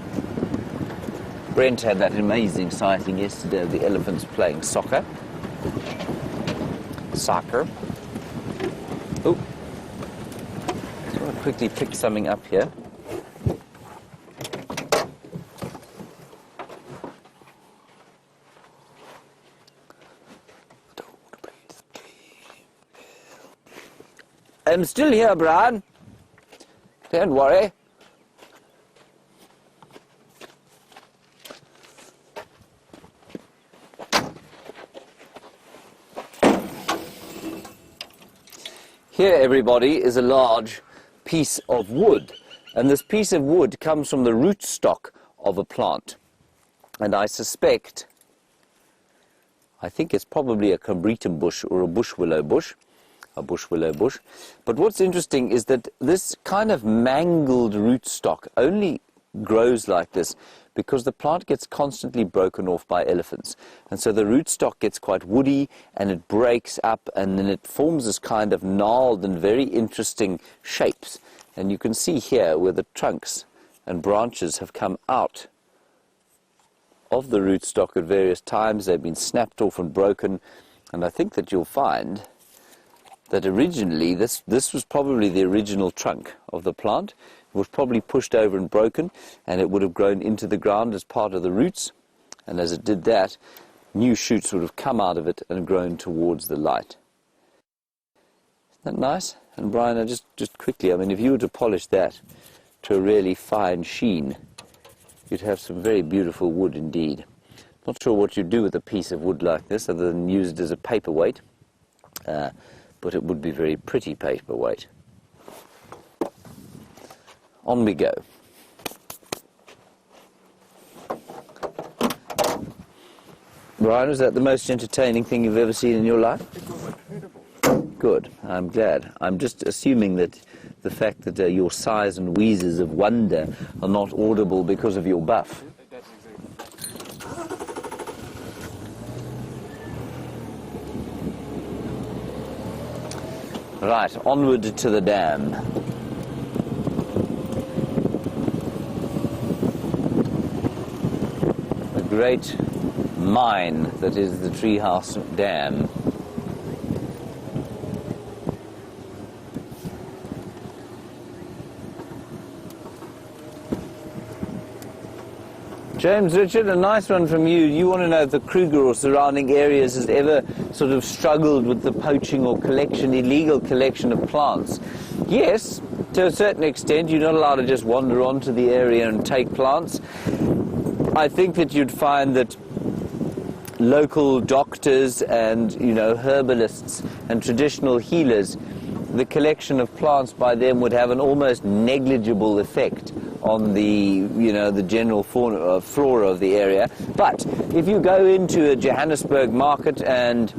Brent had that amazing sighting yesterday of the elephants playing soccer. Oh, just want to quickly pick something up here. I'm still here, Bryan. Don't worry. Here, everybody, is a large piece of wood. And this piece of wood comes from the rootstock of a plant. And I suspect, I think it's probably a combretum bush or a bush willow bush. But what's interesting is that this kind of mangled rootstock only grows like this because the plant gets constantly broken off by elephants. And so the rootstock gets quite woody and it breaks up and then it forms this kind of gnarled and very interesting shapes. And you can see here where the trunks and branches have come out of the rootstock at various times. They've been snapped off and broken. And I think that you'll find that originally this was probably the original trunk of the plant. It was probably pushed over and broken, and it would have grown into the ground as part of the roots. And as it did that, new shoots would have come out of it and grown towards the light. Isn't that nice? And Bryan, just quickly, I mean, if you were to polish that to a really fine sheen, you'd have some very beautiful wood indeed. Not sure what you'd do with a piece of wood like this other than use it as a paperweight. But it would be very pretty paperweight. On we go. Bryan, was that the most entertaining thing you've ever seen in your life? It was incredible. Good, I'm glad. I'm just assuming that the fact that your sighs and wheezes of wonder are not audible because of your buff. That's exactly. Right, onward to the dam. The great mine that is the Treehouse Dam. James Richard, a nice one from you. You want to know if the Kruger or surrounding areas has ever sort of struggled with the poaching or illegal collection of plants. Yes, to a certain extent. You're not allowed to just wander onto the area and take plants. I think that you'd find that local doctors and, herbalists and traditional healers, the collection of plants by them would have an almost negligible effect on the, the general flora of the area. But if you go into a Johannesburg market and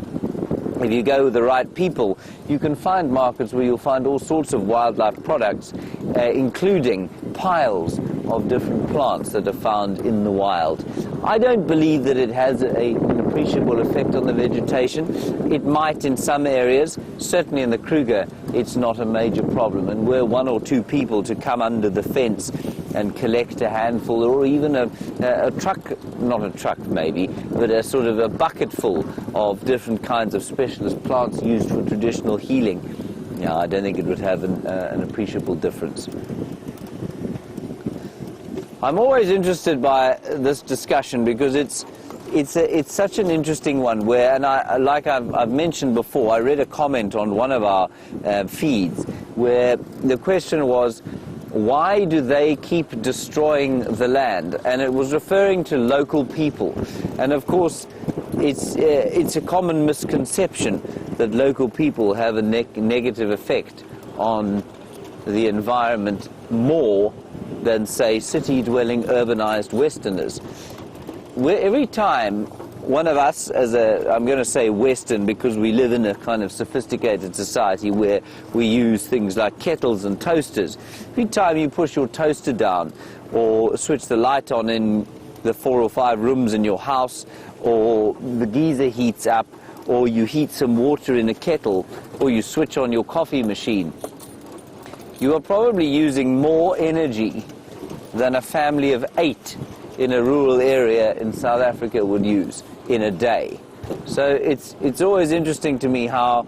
if you go with the right people, you can find markets where you'll find all sorts of wildlife products, including piles of different plants that are found in the wild. I don't believe that it has an appreciable effect on the vegetation. It might in some areas. Certainly in the Kruger, it's not a major problem. And were one or two people to come under the fence and collect a handful, or even a truck, not a truck maybe, but a sort of a bucket full of different kinds of specialist plants used for traditional healing, I don't think it would have an appreciable difference. I'm always interested by this discussion because it's such an interesting one where, and I've mentioned before, I read a comment on one of our feeds where the question was, why do they keep destroying the land? And it was referring to local people. And of course, it's a common misconception that local people have a negative effect on the environment more than, say, city-dwelling, urbanized Westerners. Every time one of us, I'm going to say Western because we live in a kind of sophisticated society where we use things like kettles and toasters. Every time you push your toaster down or switch the light on in the 4 or 5 rooms in your house, or the geyser heats up, or you heat some water in a kettle, or you switch on your coffee machine, you are probably using more energy than a family of 8 in a rural area in South Africa would use in a day. So it's always interesting to me how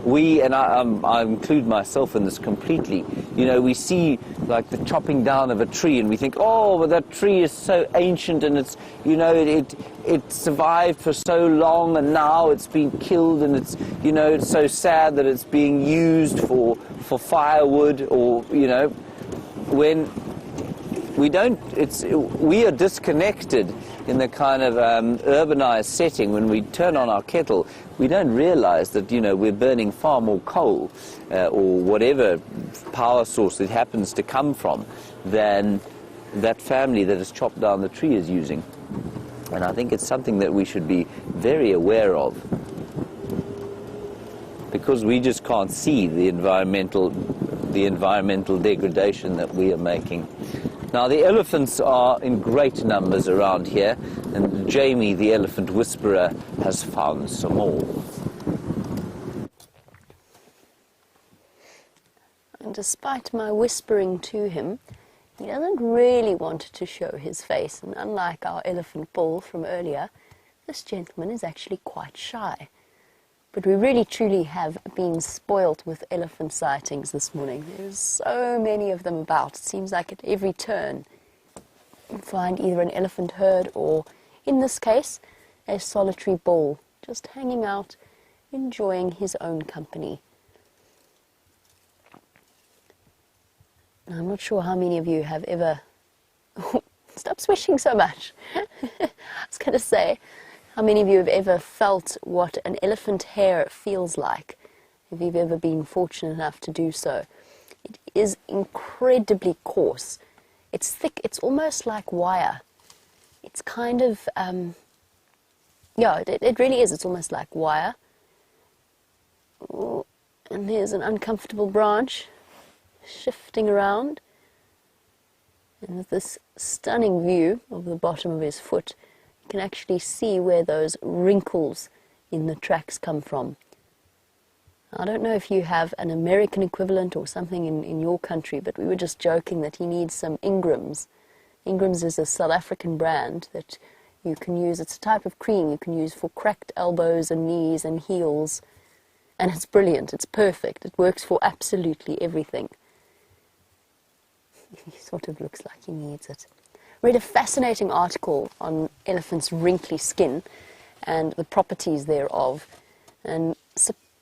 we, and I include myself in this completely, you know, we see like the chopping down of a tree and we think, oh, but that tree is so ancient and it's, you know, it survived for so long and now it's been killed, and it's, you know, it's so sad that it's being used for firewood, or, you know, when we are disconnected in the kind of urbanized setting. When we turn on our kettle, we don't realize that, you know, we're burning far more coal or whatever power source it happens to come from than that family that has chopped down the tree is using. And I think it's something that we should be very aware of, because we just can't see the environmental degradation that we are making. Now, the elephants are in great numbers around here, and Jamie, the elephant whisperer, has found some more. And despite my whispering to him, he doesn't really want to show his face, and unlike our elephant bull from earlier, this gentleman is actually quite shy. But we really truly have been spoilt with elephant sightings this morning. There's so many of them about. It seems like at every turn you find either an elephant herd or, in this case, a solitary bull just hanging out, enjoying his own company. I'm not sure how many of you have ever... Stop swishing so much. I was going to say, how many of you have ever felt what an elephant hair feels like, if you've ever been fortunate enough to do so? It is incredibly coarse. It's thick. It's almost like wire. It's kind of, yeah, it really is. It's almost like wire. Ooh, and there's an uncomfortable branch shifting around. And with this stunning view of the bottom of his foot, you can actually see where those wrinkles in the tracks come from. I don't know if you have an American equivalent or something in your country, but we were just joking that he needs some Ingrams. Ingrams is a South African brand that you can use. It's a type of cream you can use for cracked elbows and knees and heels. And it's brilliant. It's perfect. It works for absolutely everything. He sort of looks like he needs it. Read a fascinating article on elephants' wrinkly skin and the properties thereof. And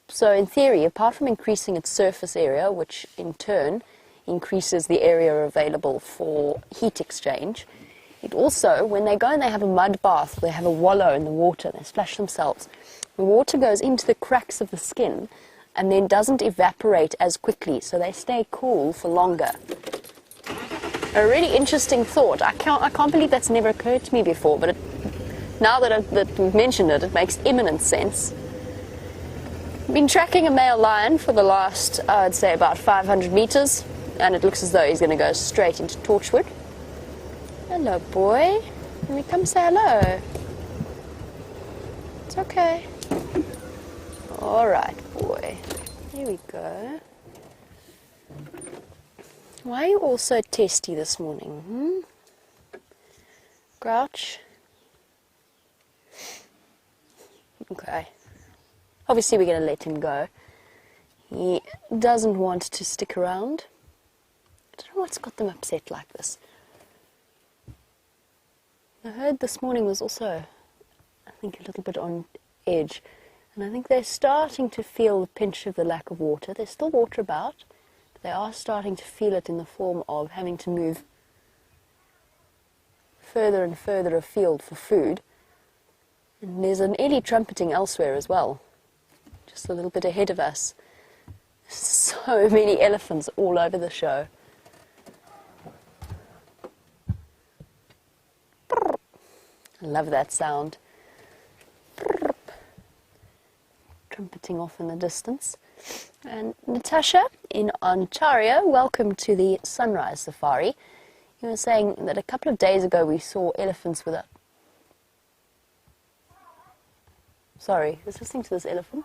so in theory, apart from increasing its surface area, which in turn increases the area available for heat exchange, it also, when they go and they have a mud bath, they have a wallow in the water, they splash themselves, the water goes into the cracks of the skin and then doesn't evaporate as quickly, so they stay cool for longer. A really interesting thought. I can't believe that's never occurred to me before, but now that we've mentioned it, it makes imminent sense. I've been tracking a male lion for the last, I'd say, about 500 meters, and it looks as though he's going to go straight into Torchwood. Hello, boy. Let me come say hello. It's okay. All right, boy. Here we go. Why are you all so testy this morning, Grouch? Okay. Obviously, we're going to let him go. He doesn't want to stick around. I don't know what's got them upset like this. The herd this morning was also, I think, a little bit on edge. And I think they're starting to feel the pinch of the lack of water. There's still water about. they are starting to feel it in the form of having to move further and further afield for food. And there's an early trumpeting elsewhere as well, just a little bit ahead of us. So many elephants all over the show. I love that sound. Trumpeting off in the distance. And Natasha in Ontario, welcome to the Sunrise Safari. You were saying that a couple of days ago we saw elephants with a... Sorry, I was listening to this elephant.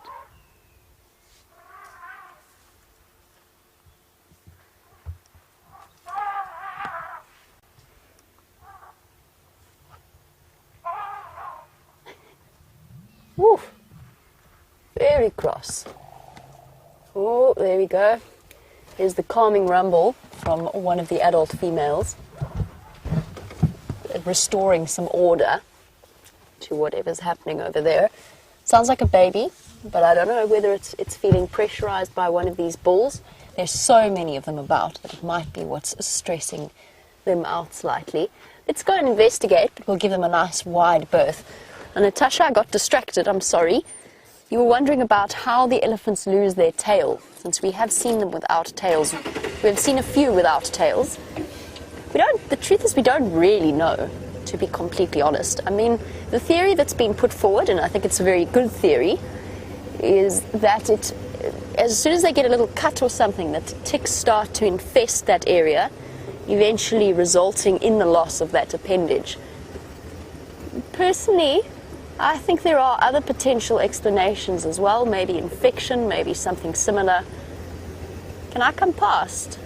Woof. Very cross. Oh, there we go. Here's the calming rumble from one of the adult females, restoring some order to whatever's happening over there. Sounds like a baby, but I don't know whether it's feeling pressurized by one of these bulls. There's so many of them about that it might be what's stressing them out slightly. Let's go and investigate, but we'll give them a nice wide berth. And Natasha, I got distracted, I'm sorry. You were wondering about how the elephants lose their tail, since we have seen them without tails. We've seen a few without tails. The truth is we don't really know, to be completely honest. I mean, the theory that's been put forward, and I think it's a very good theory, is that as soon as they get a little cut or something, that ticks start to infest that area, eventually resulting in the loss of that appendage. Personally, I think there are other potential explanations as well, maybe infection, maybe something similar. Can I come past?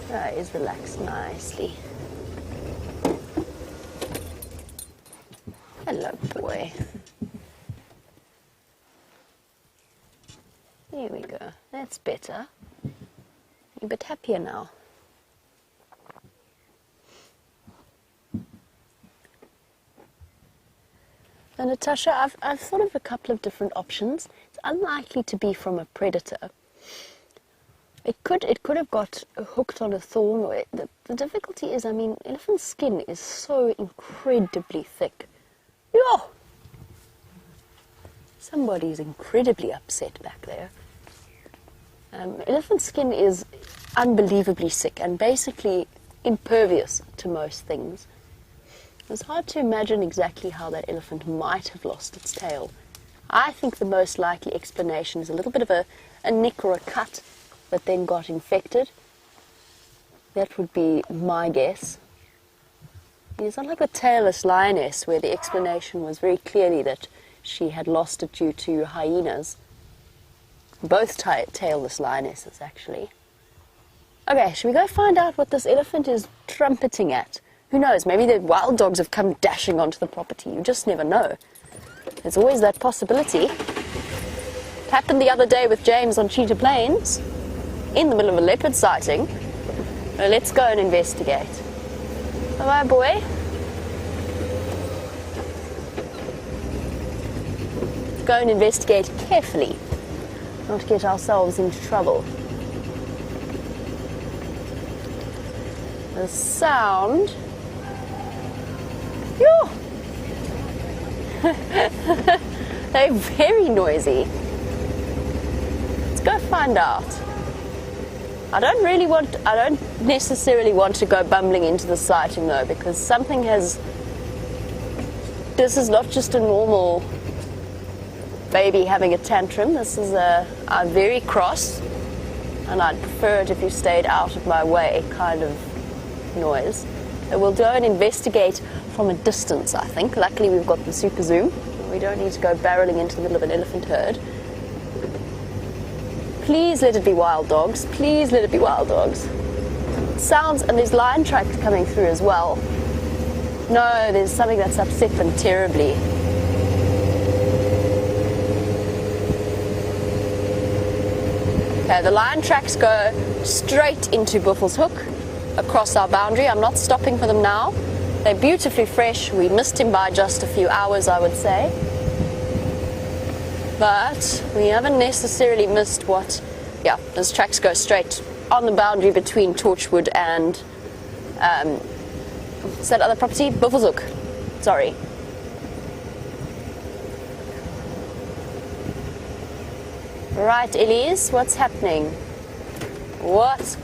That is relaxed nicely. Hello, boy. There we go. That's better. You're a bit happier now. So Natasha, I've thought of a couple of different options. It's unlikely to be from a predator. It could have got hooked on a thorn. The difficulty is, I mean, elephant skin is so incredibly thick. Yo! Somebody's incredibly upset back there. Elephant skin is unbelievably thick and basically impervious to most things. It's hard to imagine exactly how that elephant might have lost its tail. I think the most likely explanation is a little bit of a nick or a cut that then got infected. That would be my guess. It's not like the tailless lioness, where the explanation was very clearly that she had lost it due to hyenas. Both tailless lionesses, actually. Okay, should we go find out what this elephant is trumpeting at? Who knows, maybe the wild dogs have come dashing onto the property. You just never know. There's always that possibility. It happened the other day with James on Cheetah Plains, in the middle of a leopard sighting. Well, let's go and investigate. Bye-bye, boy. Go and investigate carefully, not get ourselves into trouble. The sound... Yoo! They're very noisy. Let's go find out. I don't necessarily want to go bumbling into the sighting though, because something has... This is not just a normal baby having a tantrum. This is a very cross, and I'd prefer it if you stayed out of my way kind of noise. So we'll go and investigate from a distance, I think. Luckily we've got the super zoom. We don't need to go barreling into the middle of an elephant herd. Please let it be wild dogs. Please let it be wild dogs. Sounds, and there's lion tracks coming through as well. No, there's something that's upset them terribly. Okay, the lion tracks go straight into Buffel's Hook. across our boundary. I'm not stopping for them now. They're beautifully fresh. We missed him by just a few hours, I would say. But we haven't necessarily missed what... Yeah, those tracks go straight on the boundary between Torchwood and... what's that other property? Buffelshoek. Sorry. Right, Elise, what's happening? What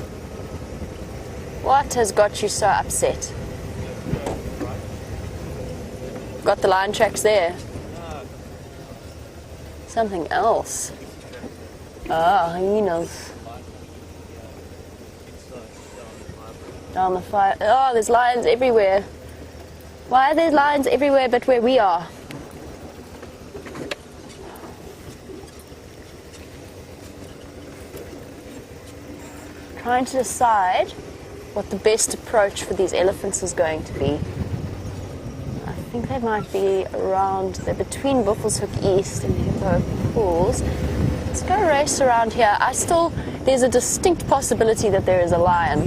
has got you so upset? Got the lion tracks there. Something else. Ah, hyenas. Down the fire. Oh, there's lions everywhere. Why are there lions everywhere but where we are? Trying to decide what the best approach for these elephants is going to be. I think they might be around, they're between Buffelshoek East and Hippo Falls. Let's go race around here. There's a distinct possibility that there is a lion.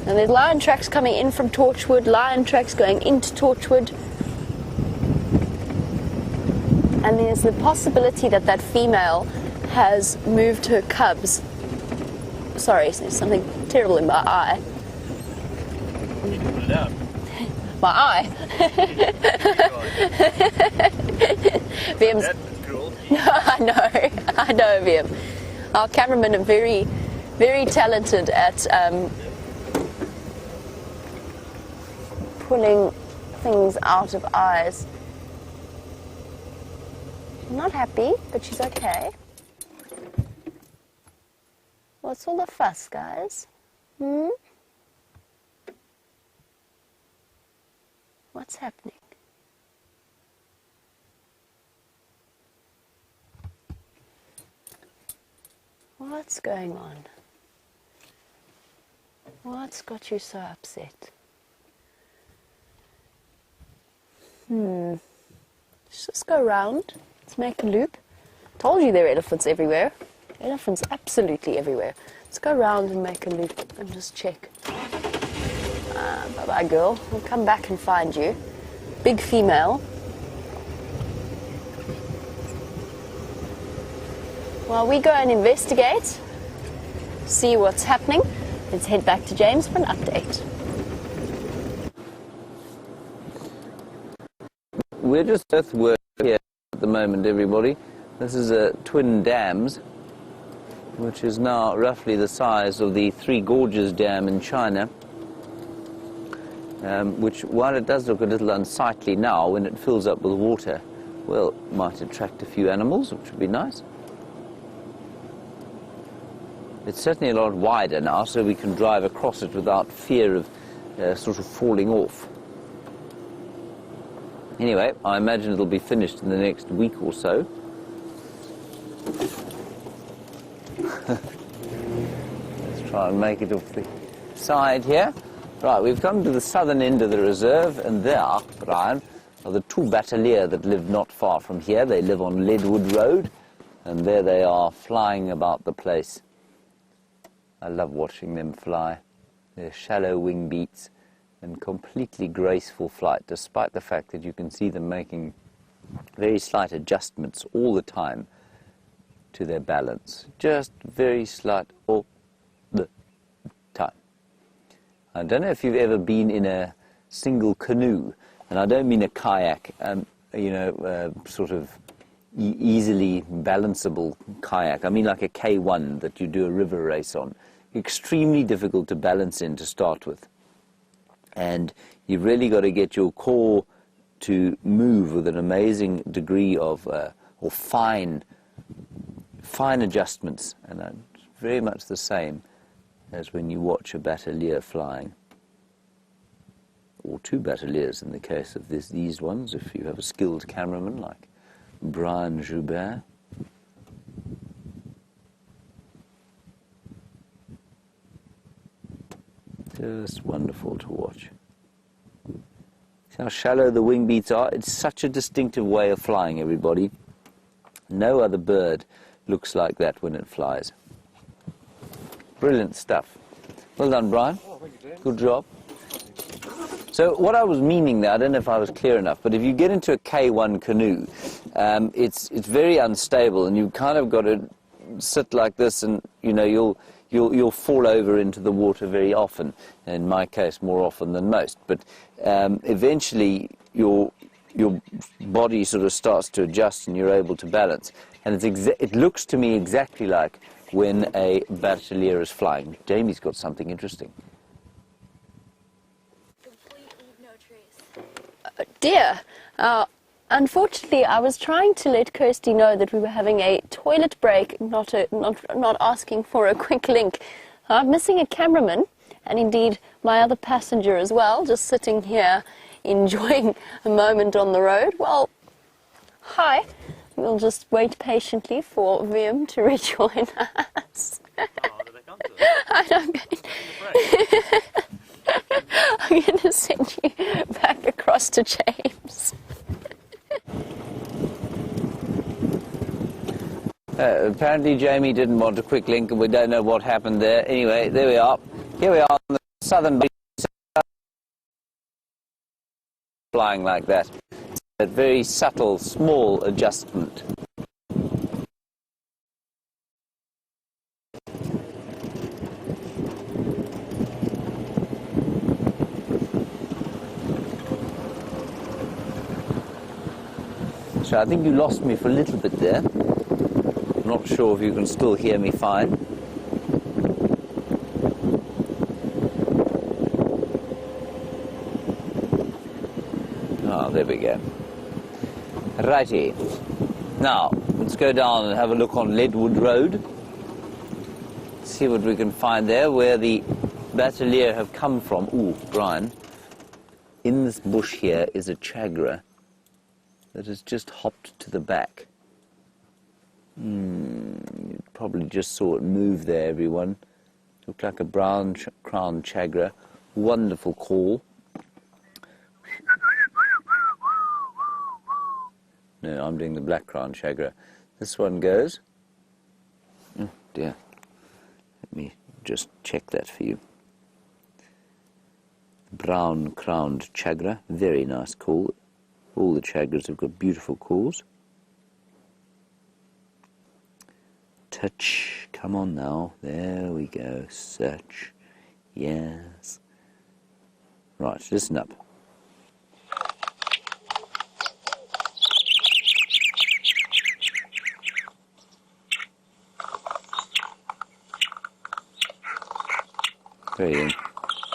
And there's lion tracks coming in from Torchwood, lion tracks going into Torchwood. And there's the possibility that that female has moved her cubs. Sorry, there's something terrible in my eye. You can put it out. My eye? Viam's... That's cruel. I know, Viam. Our cameramen are very, very talented at pulling things out of eyes. She's not happy, but she's okay. What's all the fuss, guys? What's happening? What's going on? What's got you so upset? Let's just go round. Let's make a loop. Told you there are elephants everywhere. Elephants absolutely everywhere. Let's go round and make a loop and just check. Bye-bye, girl. We'll come back and find you. Big female. While we go and investigate, see what's happening, let's head back to James for an update. We're just earthwork here at the moment, everybody. This is Twin Dams, which is now roughly the size of the Three Gorges Dam in China, which, while it does look a little unsightly now when it fills up with water, well, might attract a few animals, which would be nice. It's certainly a lot wider now, so we can drive across it without fear of sort of falling off. Anyway, I imagine it'll be finished in the next week or so. Let's try and make it off the side here. Right, we've come to the southern end of the reserve, and there, Bryan, are the two battaliers that live not far from here. They live on Leadwood Road, and there they are, flying about the place. I love watching them fly. Their shallow wing beats and completely graceful flight, despite the fact that you can see them making very slight adjustments all the time to their balance. Just very slight all the time. I don't know if you've ever been in a single canoe, and I don't mean a kayak, sort of easily balanceable kayak. I mean like a K1 that you do a river race on. Extremely difficult to balance in to start with. And you've really got to get your core to move with an amazing degree of, or fine adjustments. And it's very much the same as when you watch a battalier flying. Or two battaliers in the case of these ones, if you have a skilled cameraman like Bryan Joubert. Just wonderful to watch. See how shallow the wing beats are? It's such a distinctive way of flying, everybody. No other bird looks like that when it flies. Brilliant stuff. Well done, Brian. Oh, thank you, James. Good job. So what I was meaning there, I don't know if I was clear enough, but if you get into a K1 canoe, it's very unstable, and you kind of got to sit like this, and you know you'll fall over into the water very often. In my case, more often than most. But eventually, your body sort of starts to adjust, and you're able to balance. And it looks to me exactly like when a batelier is flying. Jamie's got something interesting. Completely no trace. Dear, unfortunately, I was trying to let Kirsty know that we were having a toilet break, not asking for a quick link. I'm missing a cameraman, and indeed my other passenger as well, just sitting here enjoying a moment on the road. Well, hi. We'll just wait patiently for Wium to rejoin us. Oh, did they come to us? I'm going to send you back across to James. Apparently Jamie didn't want a quick link, and we don't know what happened there. Anyway, there we are. Here we are on the southern beach, flying like that. A very subtle, small adjustment. So I think you lost me for a little bit there. I'm not sure if you can still hear me fine. Ah, there we go. Righty. Now, let's go down and have a look on Leadwood Road. See what we can find there, where the batelier have come from. Ooh, Brian, in this bush here is a chagra that has just hopped to the back. You probably just saw it move there, everyone. Looked like a brown crown chagra. Wonderful call. No, I'm doing the black crown chagra. This one goes. Oh dear. Let me just check that for you. Brown crowned chagra. Very nice call. All the chagras have got beautiful calls. Touch. Come on now. There we go. Search. Yes. Right, listen up.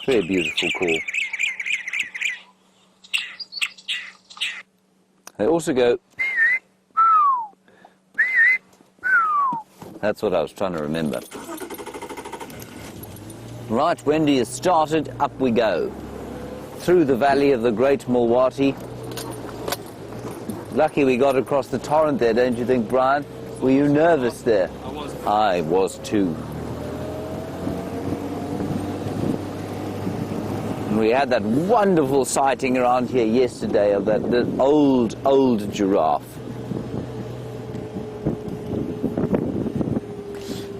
Very beautiful call. They also go. That's what I was trying to remember. Right, Wendy has started. Up we go. Through the valley of the Great Mulwati. Lucky we got across the torrent there, don't you think, Brian? Were you nervous there? I was. I was too. We had that wonderful sighting around here yesterday of that old giraffe.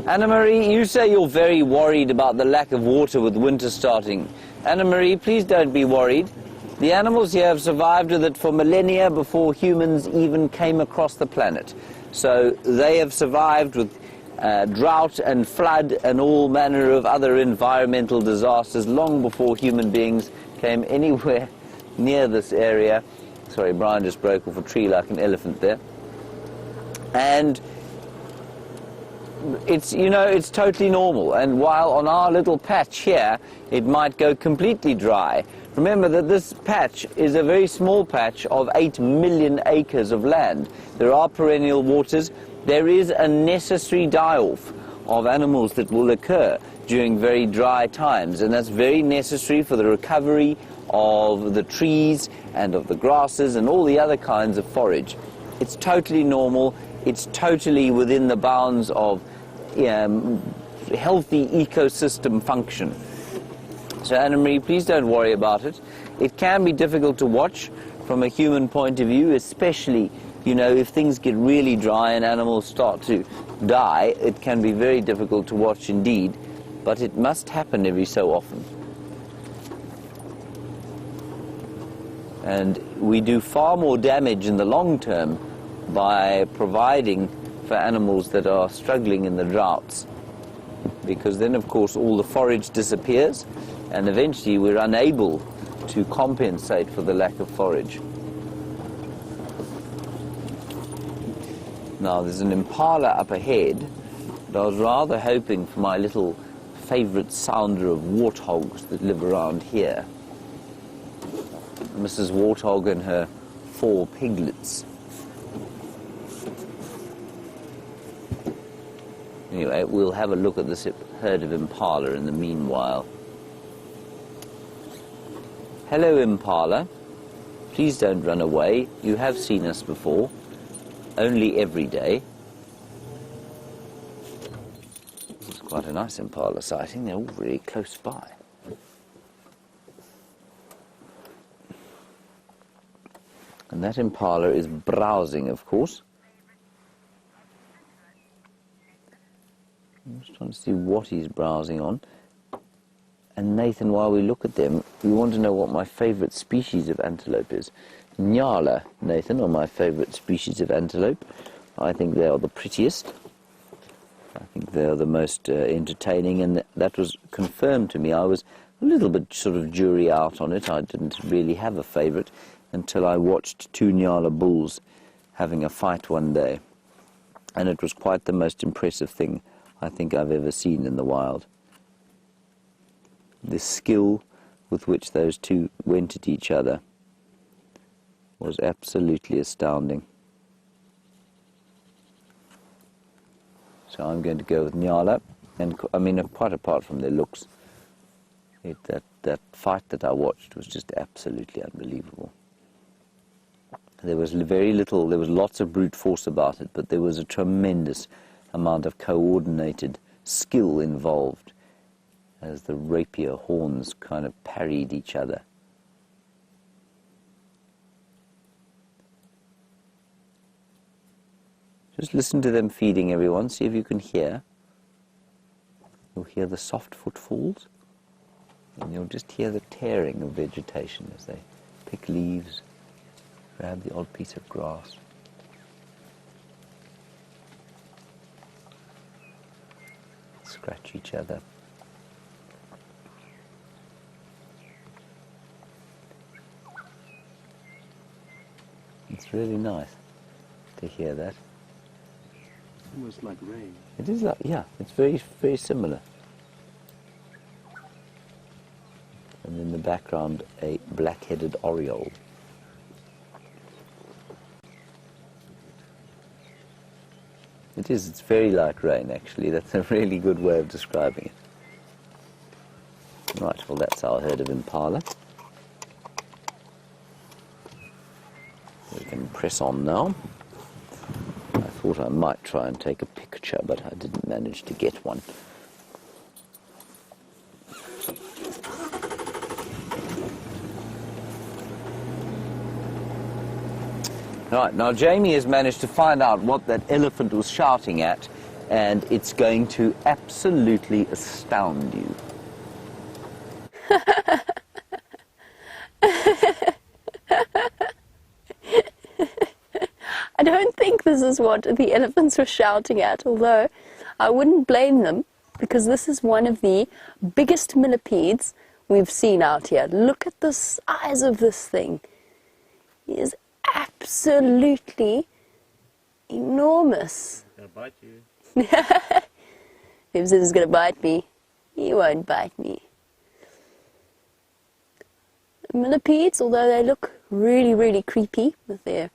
Anna-Marie, you say you're very worried about the lack of water with winter starting. Anna-Marie, please don't be worried. The animals here have survived with it for millennia before humans even came across the planet. So they have survived with drought and flood and all manner of other environmental disasters long before human beings came anywhere near this area. Sorry, Brian just broke off a tree like an elephant there. And it's, you know, it's totally normal. And while on our little patch here, it might go completely dry, remember that this patch is a very small patch of 8 million acres of land. There are perennial waters. There is a necessary die-off of animals that will occur during very dry times, and that's very necessary for the recovery of the trees and of the grasses and all the other kinds of forage. It's totally normal. It's totally within the bounds of healthy ecosystem function. So, Anna-Marie, please don't worry about it. It can be difficult to watch from a human point of view, especially, you know, if things get really dry and animals start to die. It can be very difficult to watch indeed. but it must happen every so often. And we do far more damage in the long term by providing for animals that are struggling in the droughts, because then of course all the forage disappears and eventually we're unable to compensate for the lack of forage. Now there's an impala up ahead, but I was rather hoping for my little favourite sounder of warthogs that live around here. Mrs. Warthog and her 4 piglets. Anyway, we'll have a look at this herd of impala in the meanwhile. Hello, impala. Please don't run away. You have seen us before. Only every day. This is quite a nice impala sighting. They're all very close by. And that impala is browsing, of course. I'm just trying to see what he's browsing on. And Nathan, while we look at them, we want to know what my favourite species of antelope is. Nyala, Nathan, are my favourite species of antelope. I think they are the prettiest. I think they are the most entertaining, and that was confirmed to me. I was a little bit sort of jury out on it. I didn't really have a favourite until I watched 2 Nyala bulls having a fight one day. And it was quite the most impressive thing I think I've ever seen in the wild. The skill with which those two went at each other was absolutely astounding. So I'm going to go with Nyala, and I mean, quite apart from their looks, that fight that I watched was just absolutely unbelievable. There was very little, there was lots of brute force about it, but there was a tremendous amount of coordinated skill involved as the rapier horns kind of parried each other. Just listen to them feeding, everyone. See if you can hear. You'll hear the soft footfalls, and you'll just hear the tearing of vegetation as they pick leaves, grab the odd piece of grass. Scratch each other. It's really nice to hear that. Almost like rain. It is like, yeah, it's very, very similar. And in the background, a black-headed oriole. It is, it's very like rain, actually. That's a really good way of describing it. Right, well, that's our herd of impala. We can press on now. I thought I might try and take a picture, but I didn't manage to get one. Right, now Jamie has managed to find out what that elephant was shouting at, and it's going to absolutely astound you. I don't think this is what the elephants were shouting at, although I wouldn't blame them, because this is one of the biggest millipedes we've seen out here. Look at the size of this thing. He is absolutely enormous. Gonna bite you. If this is going to bite me, he won't bite me. Millipedes, although they look really, really creepy with their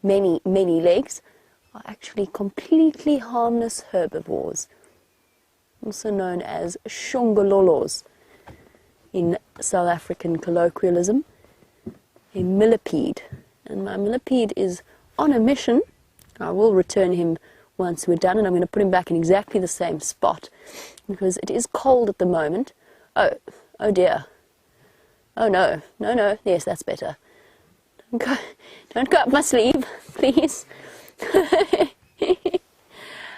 many, many legs, are actually completely harmless herbivores, also known as shongololos in South African colloquialism. A millipede. And my millipede is on a mission. I will return him once we're done, and I'm going to put him back in exactly the same spot because it is cold at the moment. Oh dear. Oh no, no, no. Yes, that's better. Don't go up my sleeve, please.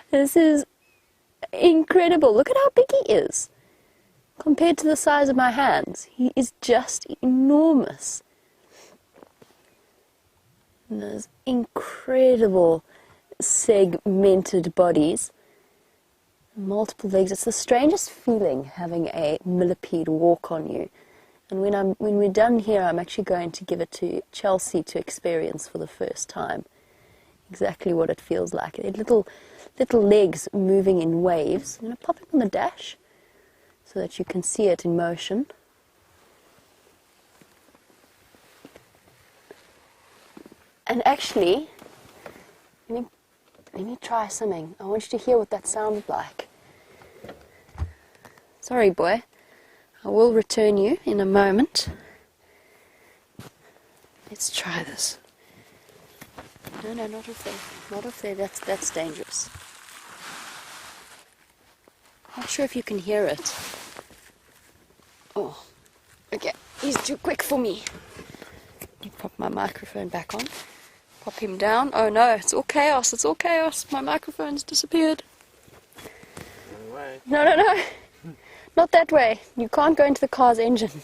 This is incredible. Look at how big he is. compared to the size of my hands. He is just enormous. And those incredible segmented bodies, multiple legs. It's the strangest feeling having a millipede walk on you. And when we're done here, I'm actually going to give it to Chelsea to experience for the first time. Exactly what it feels like. Little legs moving in waves. I'm going to pop it on the dash so that you can see it in motion. And actually, let me try something. I want you to hear what that sounded like. Sorry, boy. I will return you in a moment. Let's try this. No, not off there. Not off there. That's dangerous. Not sure if you can hear it. Oh, okay. He's too quick for me. Let me pop my microphone back on. Pop him down. Oh no, it's all chaos. It's all chaos. My microphone's disappeared. No. Not that way. You can't go into the car's engine.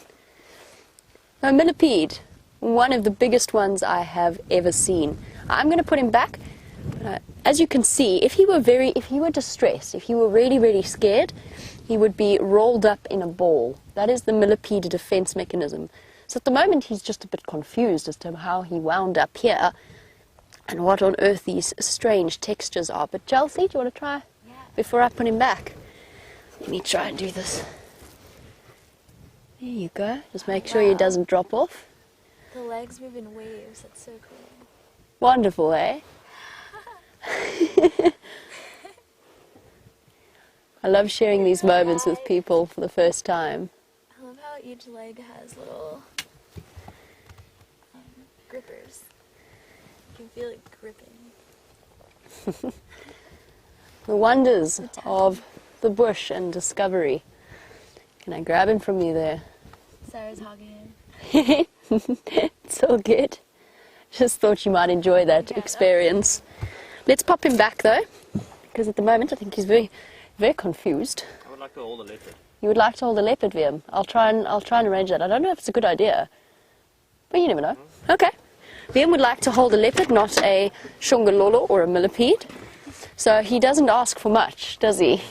A millipede. One of the biggest ones I have ever seen. I'm going to put him back. As you can see, if he were distressed, if he were really, really scared, he would be rolled up in a ball. That is the millipede defense mechanism. So at the moment he's just a bit confused as to how he wound up here and what on earth these strange textures are. But Chelsea, do you want to try before I put him back? Let me try and do this. There you go. Just make sure he doesn't drop off. The legs move in waves. That's so cool. Wonderful, eh? I love sharing these moments with people for the first time. I love how each leg has little grippers. You can feel it gripping. The wonders of the bush and discovery. Can I grab him from you there? Sarah's hogging him. It's all good. Just thought you might enjoy that experience. Let's pop him back though, because at the moment I think he's very, very confused. I would like to hold a leopard. You would like to hold a leopard, Wium? I'll try and arrange that. I don't know if it's a good idea, but you never know. Okay. Wium would like to hold a leopard, not a shongololo or a millipede. So he doesn't ask for much, does he?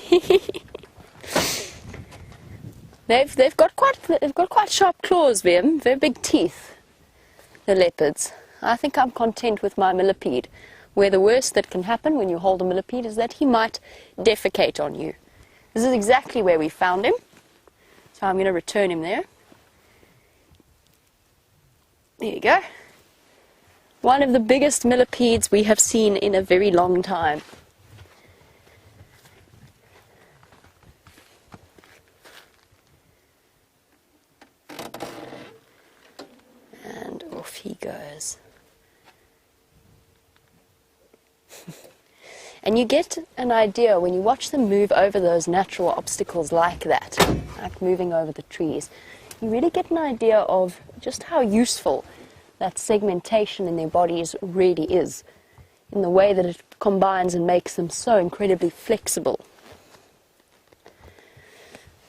They've got quite sharp claws, Wium. Very big teeth. The leopards. I think I'm content with my millipede, where the worst that can happen when you hold a millipede is that he might defecate on you. This is exactly where we found him. So I'm going to return him there. There you go. One of the biggest millipedes we have seen in a very long time. And off he goes. And you get an idea when you watch them move over those natural obstacles like that, like moving over the trees. You really get an idea of just how useful that segmentation in their bodies really is, in the way that it combines and makes them so incredibly flexible.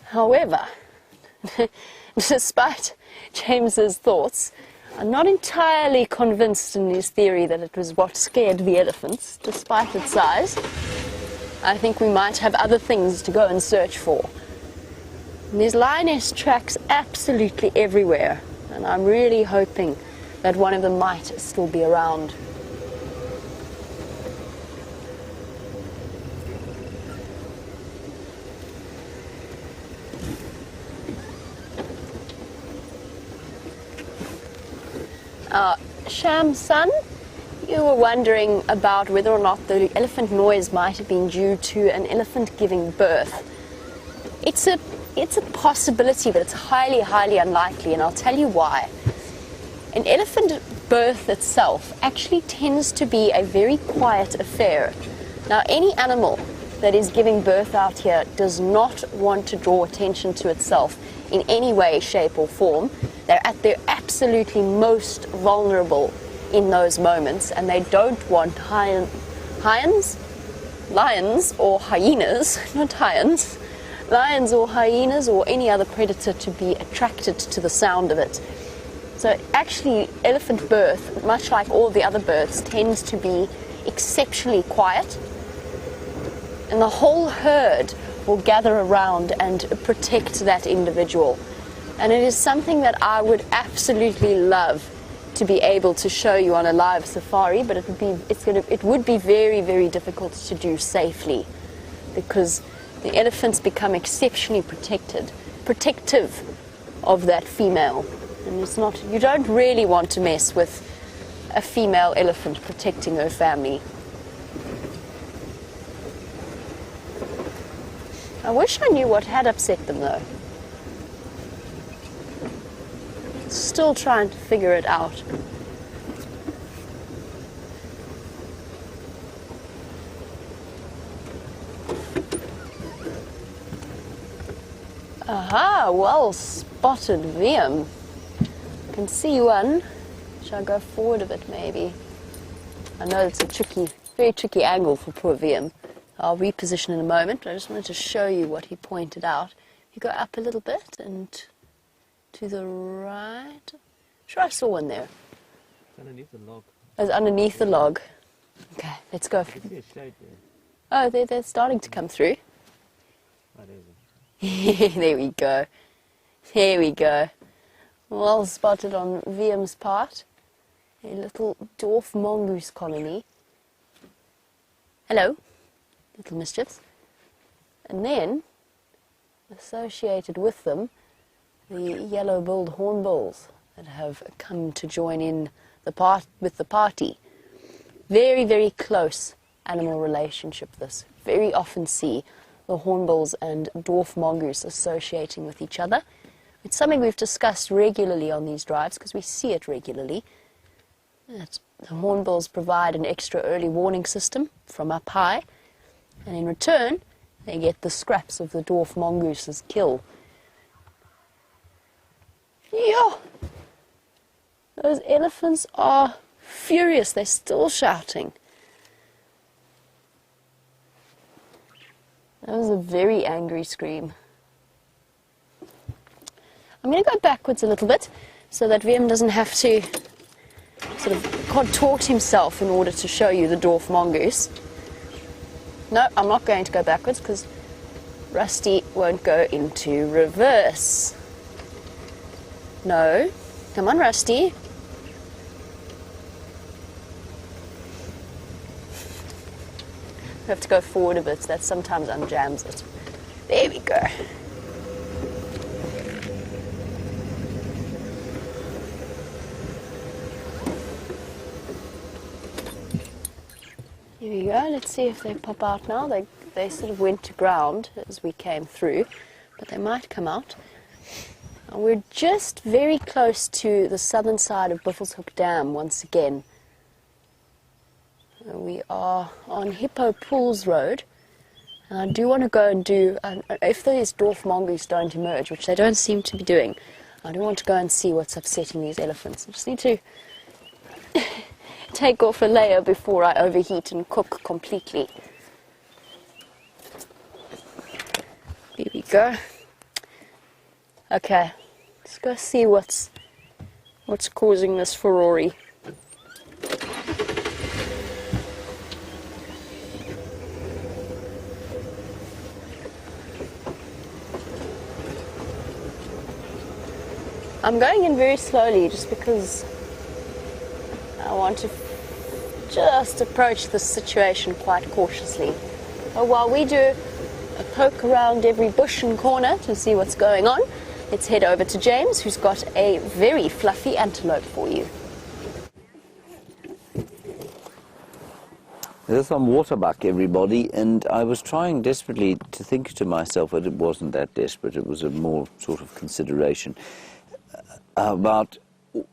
However, despite James's thoughts, I'm not entirely convinced in his theory that it was what scared the elephants, despite its size. I think we might have other things to go and search for. And there's lioness tracks absolutely everywhere, and I'm really hoping that one of them might still be around. Sham son, you were wondering about whether or not the elephant noise might have been due to an elephant giving birth. It's a possibility, but it's highly, highly unlikely, and I'll tell you why. An elephant birth itself actually tends to be a very quiet affair. Now, any animal that is giving birth out here does not want to draw attention to itself in any way, shape, or form. They're at their absolutely most vulnerable in those moments, and they don't want lions or hyenas, not hyens, lions or hyenas or any other predator to be attracted to the sound of it. So actually, elephant birth, much like all the other births, tends to be exceptionally quiet, and the whole herd will gather around and protect that individual. And it is something that I would absolutely love to be able to show you on a live safari, but it would be very, very difficult to do safely, because the elephants become exceptionally protective of that female. And it's not, you don't really want to mess with a female elephant protecting her family. I wish I knew what had upset them though. Still trying to figure it out. Aha, well spotted, Wium. Can see one. Shall I go forward a bit maybe? I know it's a very tricky angle for poor Wium. I'll reposition in a moment, but I just wanted to show you what he pointed out. You go up a little bit and to the right. Sure, I saw one there. It's underneath the log. Oh, it's underneath the log. Okay, let's go. I can see a shade there. Oh, they're starting to come through. Oh, there's it. There we go. There we go. Well spotted on Wium's part. A little dwarf mongoose colony. Hello, little mischiefs. And then, associated with them, the yellow-billed hornbills that have come to join in with the party. Very, very close animal relationship this. Very often see the hornbills and dwarf mongoose associating with each other. It's something we've discussed regularly on these drives because we see it regularly. The hornbills provide an extra early warning system from up high, and in return they get the scraps of the dwarf mongoose's kill. Yeah, those elephants are furious. They're still shouting. That was a very angry scream. I'm going to go backwards a little bit so that Wium doesn't have to sort of contort himself in order to show you the dwarf mongoose. No, I'm not going to go backwards because Rusty won't go into reverse. No. Come on, Rusty. I have to go forward a bit. That sometimes unjams it. There we go. Here we go. Let's see if they pop out now. They sort of went to ground as we came through, but they might come out. We're just very close to the southern side of Buffelshoek Dam once again. We are on Hippo Pools Road, and I do want to go and do, if these dwarf mongoose don't emerge, which they don't seem to be doing, I do want to go and see what's upsetting these elephants. I just need to take off a layer before I overheat and cook completely. Here we go. Okay, let's go see what's causing this furore. I'm going in very slowly just because I want to just approach this situation quite cautiously. So while we do a poke around every bush and corner to see what's going on, let's head over to James, who's got a very fluffy antelope for you. This is on Waterbuck, everybody, and I was trying desperately to think to myself, but it wasn't that desperate, it was a more sort of consideration about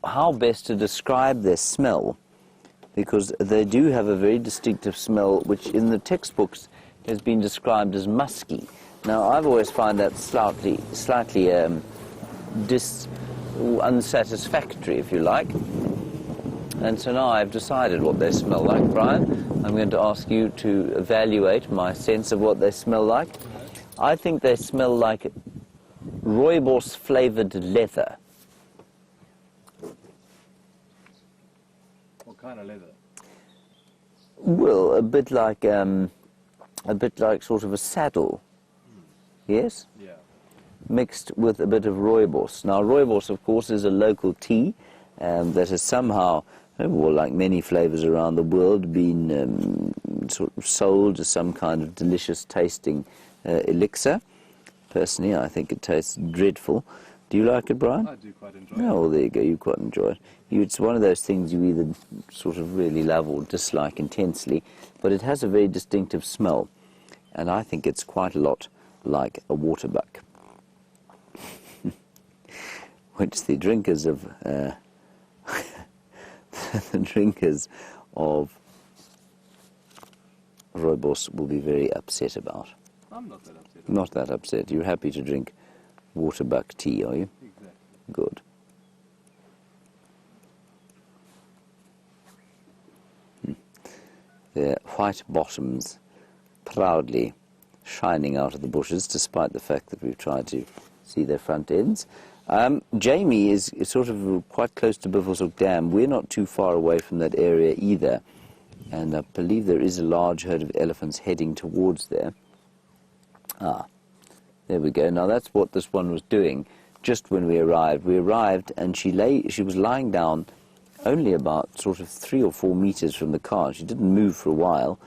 how best to describe their smell, because they do have a very distinctive smell, which in the textbooks has been described as musky. Now, I've always found that slightly unsatisfactory, if you like. And so now I've decided what they smell like. Bryan, I'm going to ask you to evaluate my sense of what they smell like. I think they smell like rooibos-flavoured leather. What kind of leather? Well, a bit like sort of a saddle. Yes? Yeah. Mixed with a bit of rooibos. Now, rooibos, of course, is a local tea that has somehow, well, like many flavours around the world, been sort of sold as some kind of delicious tasting elixir. Personally, I think it tastes dreadful. Do you like it, Brian? I do quite enjoy No, well, there you go. You quite enjoy it. It's one of those things you either sort of really love or dislike intensely, but it has a very distinctive smell, and I think it's quite a lot like a waterbuck, which the drinkers of rooibos will be very upset about. I'm not that upset. Not that upset. You're happy to drink waterbuck tea, are you? Exactly. Good. Their white bottoms proudly shining out of the bushes, despite the fact that we've tried to see their front ends. Jamie is sort of quite close to Buffelshoek Dam. We're not too far away from that area either, and I believe there is a large herd of elephants heading towards there. Ah, there we go. Now that's what this one was doing just when we arrived. We arrived and she was lying down only about sort of 3 or 4 meters from the car. She didn't move for a while,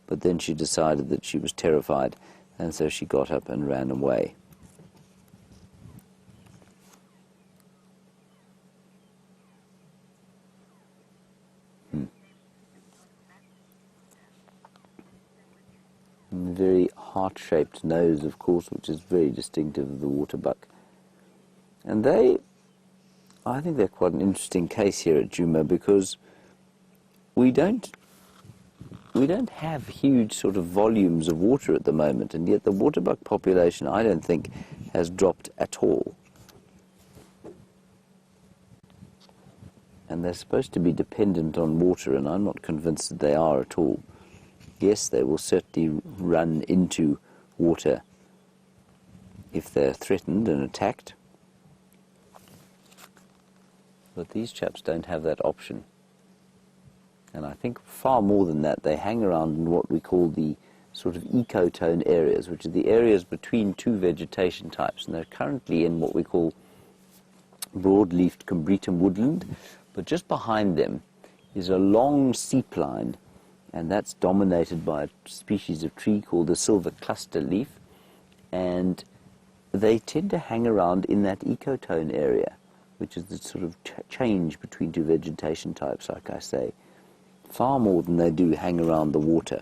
but then she decided that she was terrified, and so she got up and ran away. Very heart-shaped nose, of course, which is very distinctive of the waterbuck. And I think they're quite an interesting case here at Djuma, because we don't have huge sort of volumes of water at the moment, and yet the waterbuck population, I don't think, has dropped at all. And they're supposed to be dependent on water, and I'm not convinced that they are at all. Yes, they will certainly run into water if they're threatened and attacked. But these chaps don't have that option. And I think far more than that, they hang around in what we call the sort of ecotone areas, which are the areas between two vegetation types. And they're currently in what we call broad-leafed combretum woodland. But just behind them is a long seepline, and that's dominated by a species of tree called the silver cluster leaf, and they tend to hang around in that ecotone area, which is the sort of change between two vegetation types, like I say, far more than they do hang around the water.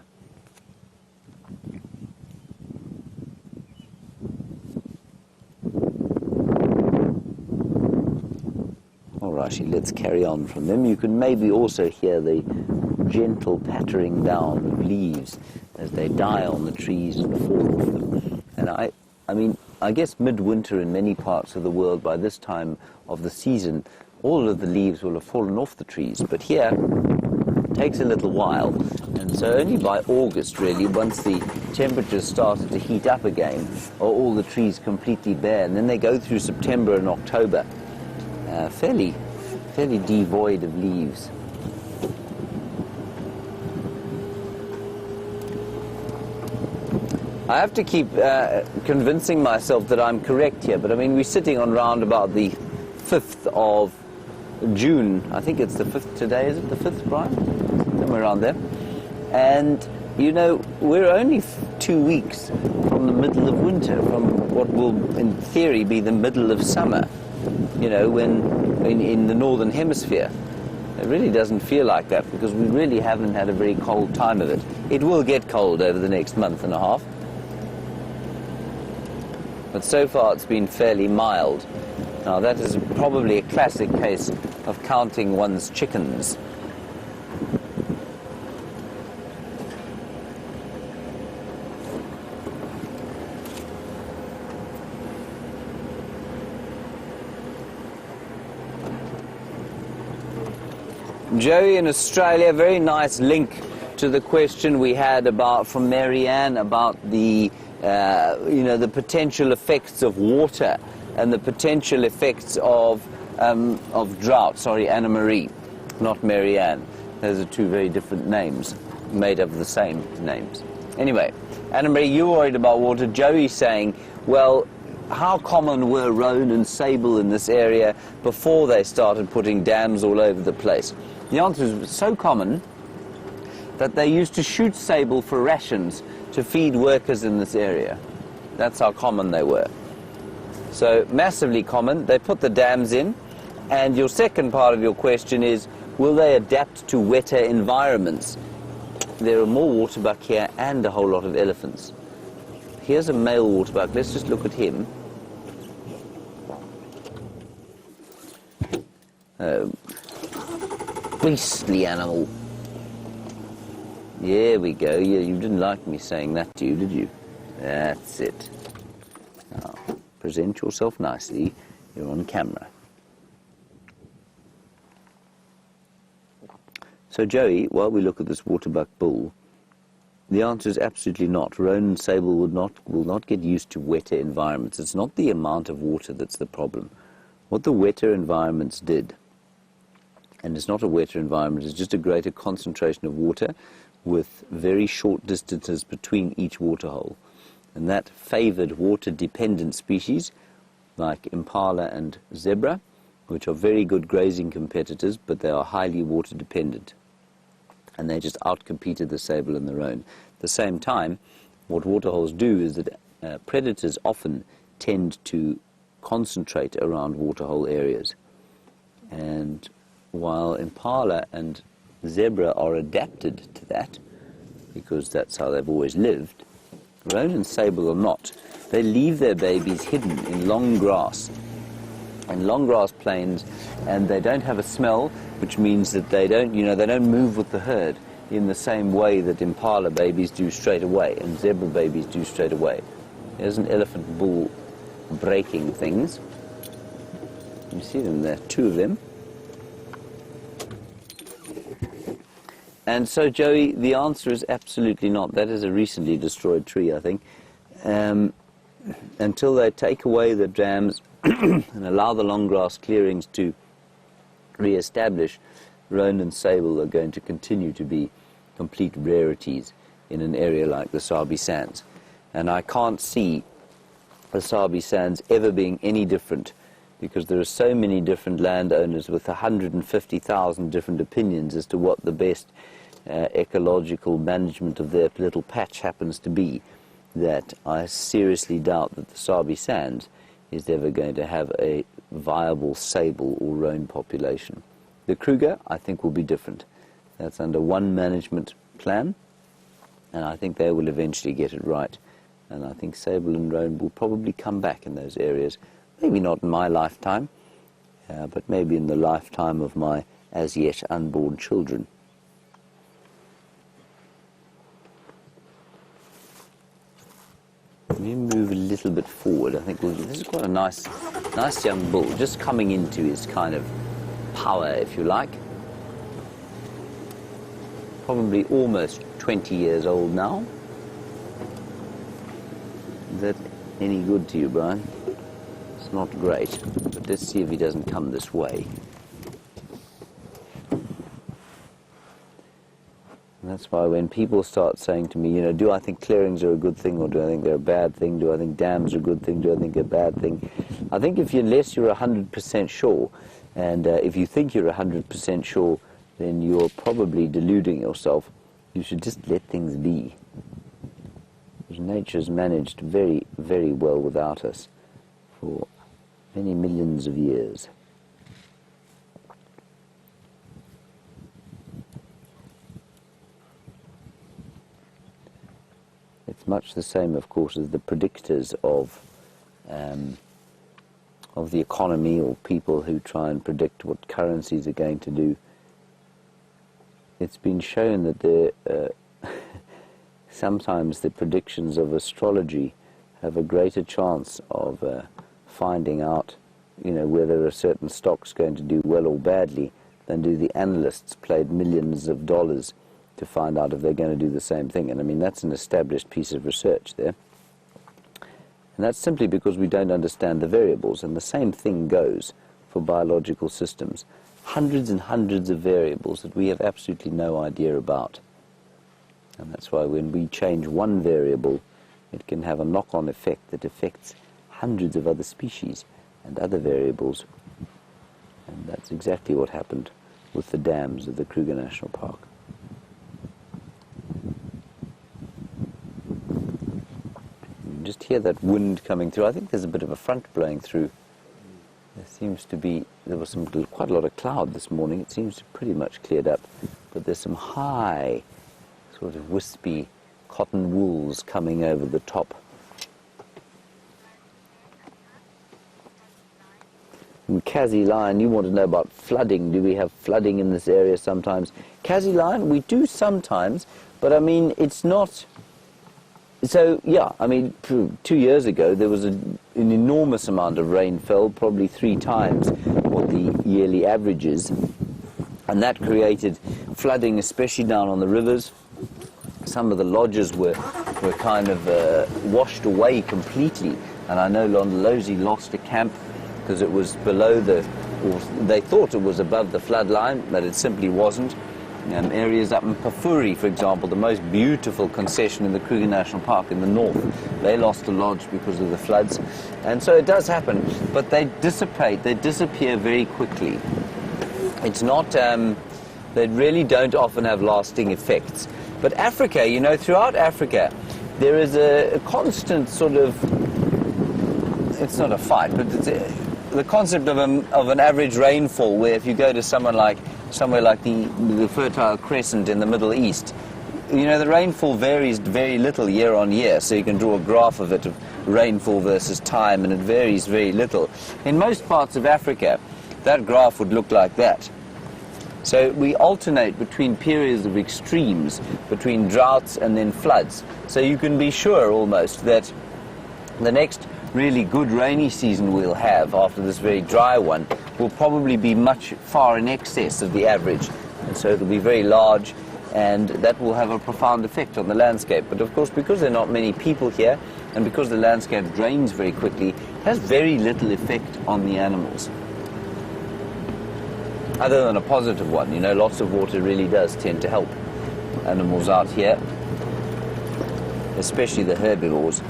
Alrighty, let's carry on from them. You can maybe also hear the gentle pattering down of leaves as they die on the trees and fall off them. And I mean, I guess midwinter in many parts of the world, by this time of the season, all of the leaves will have fallen off the trees. But here, it takes a little while. And so only by August, really, once the temperatures started to heat up again, are all the trees completely bare. And then they go through September and October, fairly devoid of leaves. I have to keep convincing myself that I'm correct here, but I mean, we're sitting on round about the 5th of June. I think it's the 5th today, is it the 5th, Brian? Somewhere around there. And, you know, we're only 2 weeks from the middle of winter, from what will, in theory, be the middle of summer, you know, when in the northern hemisphere. It really doesn't feel like that, because we really haven't had a very cold time of it. It will get cold over the next month and a half. But so far it's been fairly mild. Now that is probably a classic case of counting one's chickens. Joey in Australia, very nice link to the question we had from Marianne about the the potential effects of water and the potential effects of drought. Sorry, Anna Marie, not Mary Ann. Those are two very different names, made up of the same names. Anyway, Anna Marie, you're worried about water. Joey's saying, well, how common were roan and sable in this area before they started putting dams all over the place? The answer is so common that they used to shoot sable for rations to feed workers in this area. That's how common they were. So massively common. They put the dams in. And your second part of your question is, will they adapt to wetter environments? There are more waterbuck here and a whole lot of elephants. Here's a male waterbuck. Let's just look at him. Oh, beastly animal. There we go. Yeah, you didn't like me saying that to you, did you? That's it. Now, present yourself nicely. You're on camera. So, Joey, while we look at this waterbuck bull, the answer is absolutely not. Roan and sable will not get used to wetter environments. It's not the amount of water that's the problem. What the wetter environments did, and it's not a wetter environment, it's just a greater concentration of water with very short distances between each waterhole. And that favored water-dependent species like Impala and zebra, which are very good grazing competitors, but they are highly water-dependent. And they just outcompeted the sable and the roan. At the same time, what waterholes do is that predators often tend to concentrate around waterhole areas. And while Impala and zebra are adapted to that, because that's how they've always lived, roan and sable are not. They leave their babies hidden in long grass, in long grass plains, and they don't have a smell, which means that they don't move with the herd in the same way that Impala babies do straight away and zebra babies do straight away. There's an elephant bull breaking things. You see them there, two of them. And so, Joey, the answer is absolutely not. That is a recently destroyed tree, I think. Until they take away the dams and allow the long grass clearings to re-establish, roan and sable are going to continue to be complete rarities in an area like the Sabi Sands. And I can't see the Sabi Sands ever being any different, because there are so many different landowners with 150,000 different opinions as to what the best ecological management of their little patch happens to be, that I seriously doubt that the Sabi Sands is ever going to have a viable sable or roan population. The Kruger, I think, will be different. That's under one management plan, and I think they will eventually get it right. And I think sable and roan will probably come back in those areas. Maybe not in my lifetime, but maybe in the lifetime of my as yet unborn children. Let me move a little bit forward. I think this is quite a nice young bull, just coming into his kind of power, if you like. Probably almost 20 years old now. Is that any good to you, Brian? It's not great, but let's see if he doesn't come this way. And that's why when people start saying to me, do I think clearings are a good thing, or do I think they're a bad thing? Do I think dams are a good thing? Do I think they're a bad thing? I think unless you're 100% sure, and if you think you're 100% sure, then you're probably deluding yourself. You should just let things be. Because nature's managed very, very well without us for many millions of years. It's much the same, of course, as the predictors of the economy, or people who try and predict what currencies are going to do. It's been shown that sometimes the predictions of astrology have a greater chance of finding out, whether a certain stock's going to do well or badly, than do the analysts paid millions of dollars to find out if they're going to do the same thing. And I mean, that's an established piece of research there. And that's simply because we don't understand the variables, and the same thing goes for biological systems. Hundreds and hundreds of variables that we have absolutely no idea about. And that's why when we change one variable, it can have a knock-on effect that affects hundreds of other species and other variables. And that's exactly what happened with the dams of the Kruger National Park. You can just hear that wind coming through. I think there's a bit of a front blowing through. There seems to be, there was quite a lot of cloud this morning. It seems to pretty much cleared up. But there's some high, sort of wispy cotton wools coming over the top. And Kazi Lion, you want to know about flooding. Do we have flooding in this area sometimes? Kazi Lion, we do sometimes, but I mean, it's not... So, yeah, I mean, 2 years ago, there was an enormous amount of rainfall, probably 3 times what the yearly average is. And that created flooding, especially down on the rivers. Some of the lodges were kind of washed away completely. And I know Londolozi lost a camp because it was below the, or they thought it was above the flood line, but it simply wasn't. Areas up in Pafuri, for example, the most beautiful concession in the Kruger National Park in the north, they lost a lodge because of the floods. And so it does happen, but they dissipate, they disappear very quickly. It's not, they really don't often have lasting effects. But Africa, you know, throughout Africa, there is a constant sort of, it's not a fight, but it's the concept of an average rainfall, where if you go to somewhere like the Fertile Crescent in the Middle East, you know, the rainfall varies very little year on year, so you can draw a graph of it, of rainfall versus time, and it varies very little. In most parts of Africa, that graph would look like that. So we alternate between periods of extremes, between droughts and then floods. So you can be sure almost that the next really good rainy season we'll have after this very dry one will probably be much far in excess of the average, and so it'll be very large, and that will have a profound effect on the landscape. But of course, because there are not many people here, and because the landscape drains very quickly, it has very little effect on the animals, other than a positive one. You know, lots of water really does tend to help animals out here, especially the herbivores.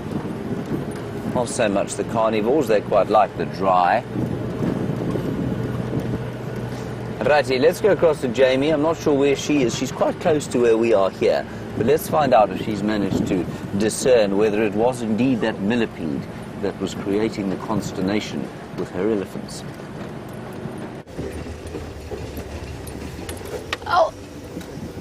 Not so much the carnivores, they quite like the dry. Righty, let's go across to Jamie. I'm not sure where she is. She's quite close to where we are here. But let's find out if she's managed to discern whether it was indeed that millipede that was creating the consternation with her elephants. Oh,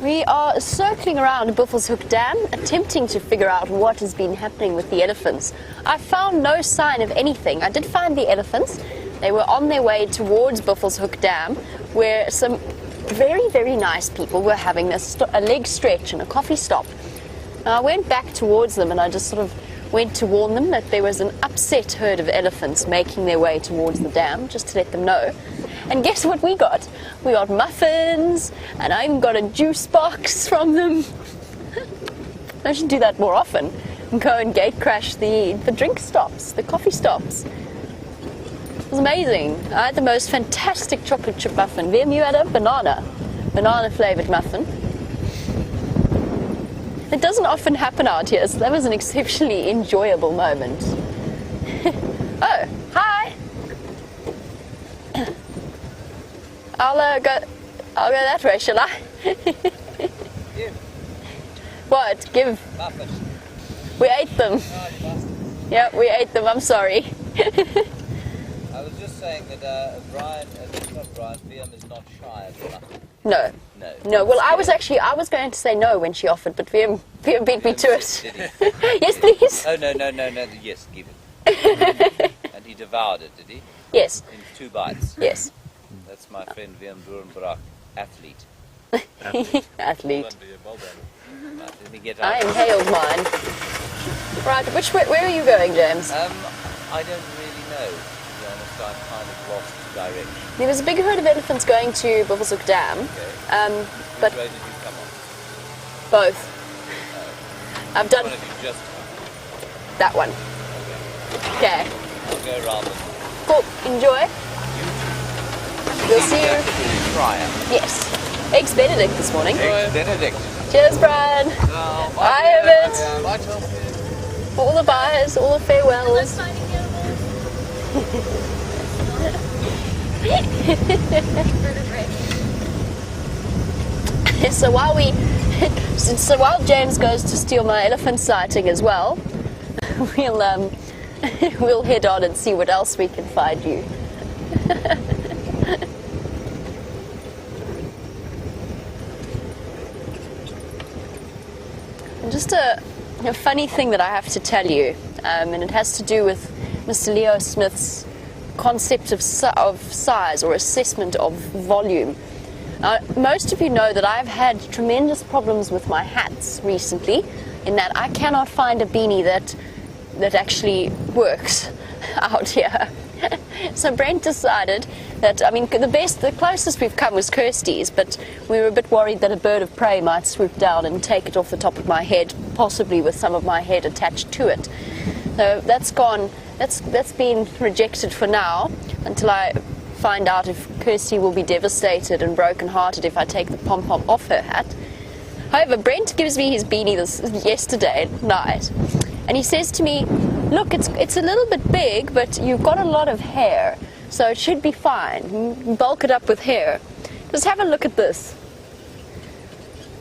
we are circling around Buffelshoek Dam, attempting to figure out what has been happening with the elephants. I found no sign of anything. I did find the elephants. They were on their way towards Buffelshoek Dam, where some very, very nice people were having a leg stretch and a coffee stop. Now, I went back towards them and I just sort of went to warn them that there was an upset herd of elephants making their way towards the dam, just to let them know. And guess what we got? We got muffins, and I even got a juice box from them. I should do that more often, and go and gate crash the drink stops, the coffee stops. It was amazing. I had the most fantastic chocolate chip muffin. Wium, you had a banana flavoured muffin. It doesn't often happen out here, so that was an exceptionally enjoyable moment. Oh, hi! I'll go that way, shall I? Give. What? Give? Muffin. We ate them. Oh, you bastard. Yeah, we ate them. I'm sorry. I was just saying that Bryan, not Bryan, Wium is not shy of the muffin. No. No. Well, I was going to say no when she offered, but Wium beat me to it. Did he? Yes, please. Oh, no. Yes, give it. And he devoured it, did he? Yes. In 2 bites. Yes. That's my friend Wium Durenbrock, athlete. Athlete. Right, let me get I out. inhaled mine. Right, where are you going, James? I don't really know, to be honest. I'm kind of lost direction. There was a big herd of elephants going to Buffelshoek Dam. Okay. But Which way did you come on? both. I've done One of you just come. that one. Okay. Okay. I'll go around them. Cool. Enjoy. We'll see you. Bryan. Yes. Eggs Benedict this morning. Eggs Benedict. Cheers, Brian. Bye, Herbert. Bye, Chelsea. All the byes, all the farewells. So while James goes to steal my elephant sighting as well, we'll head on and see what else we can find you. And just a funny thing that I have to tell you, and it has to do with Mr. Leo Smith's concept of size or assessment of volume. Most of you know that I've had tremendous problems with my hats recently, in that I cannot find a beanie that actually works out here. So Brent decided that, I mean, the closest we've come was Kirsty's, but we were a bit worried that a bird of prey might swoop down and take it off the top of my head, possibly with some of my head attached to it. So that's been rejected for now, until I find out if Kirsty will be devastated and broken-hearted if I take the pom-pom off her hat. However, Brent gives me his beanie yesterday night, and he says to me, look, it's a little bit big, but you've got a lot of hair, so it should be fine. Bulk it up with hair. Just have a look at this.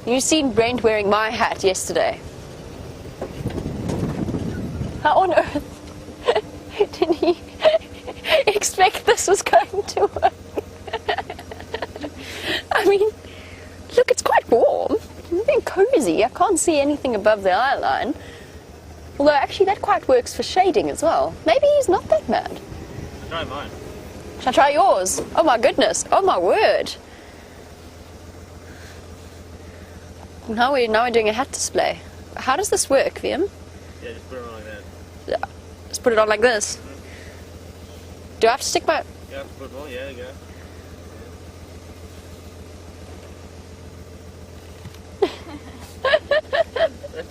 You've seen Brent wearing my hat yesterday. How on earth did he expect this was going to work? I mean, look, it's quite warm. It's very cozy. I can't see anything above the eye line. Although, actually, that quite works for shading as well. Maybe he's not that mad. Try mine. Shall I try yours? Oh, my goodness. Oh, my word. Now we're doing a hat display. How does this work, Wium? Yeah, just put it on like that. Just put it on like this. Do I have to stick my... Yeah, put it on. Yeah, there you go.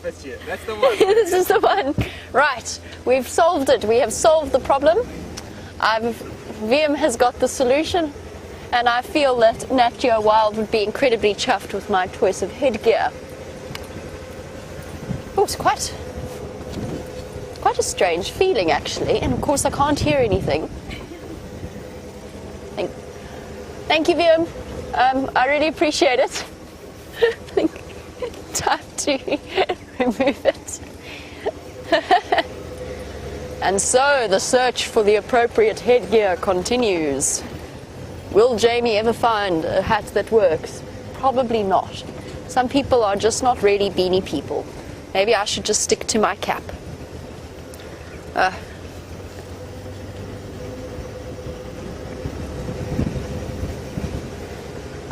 That's it. That's the one. This is the one. Right, we've solved it. We have solved the problem. Wium has got the solution, and I feel that Nat Geo Wild would be incredibly chuffed with my choice of headgear. Oh, it's quite a strange feeling, actually, and of course I can't hear anything. Thank you, Wium. I really appreciate it. Time to remove it. And so the search for the appropriate headgear continues. Will Jamie ever find a hat that works? Probably not. Some people are just not really beanie people. Maybe I should just stick to my cap.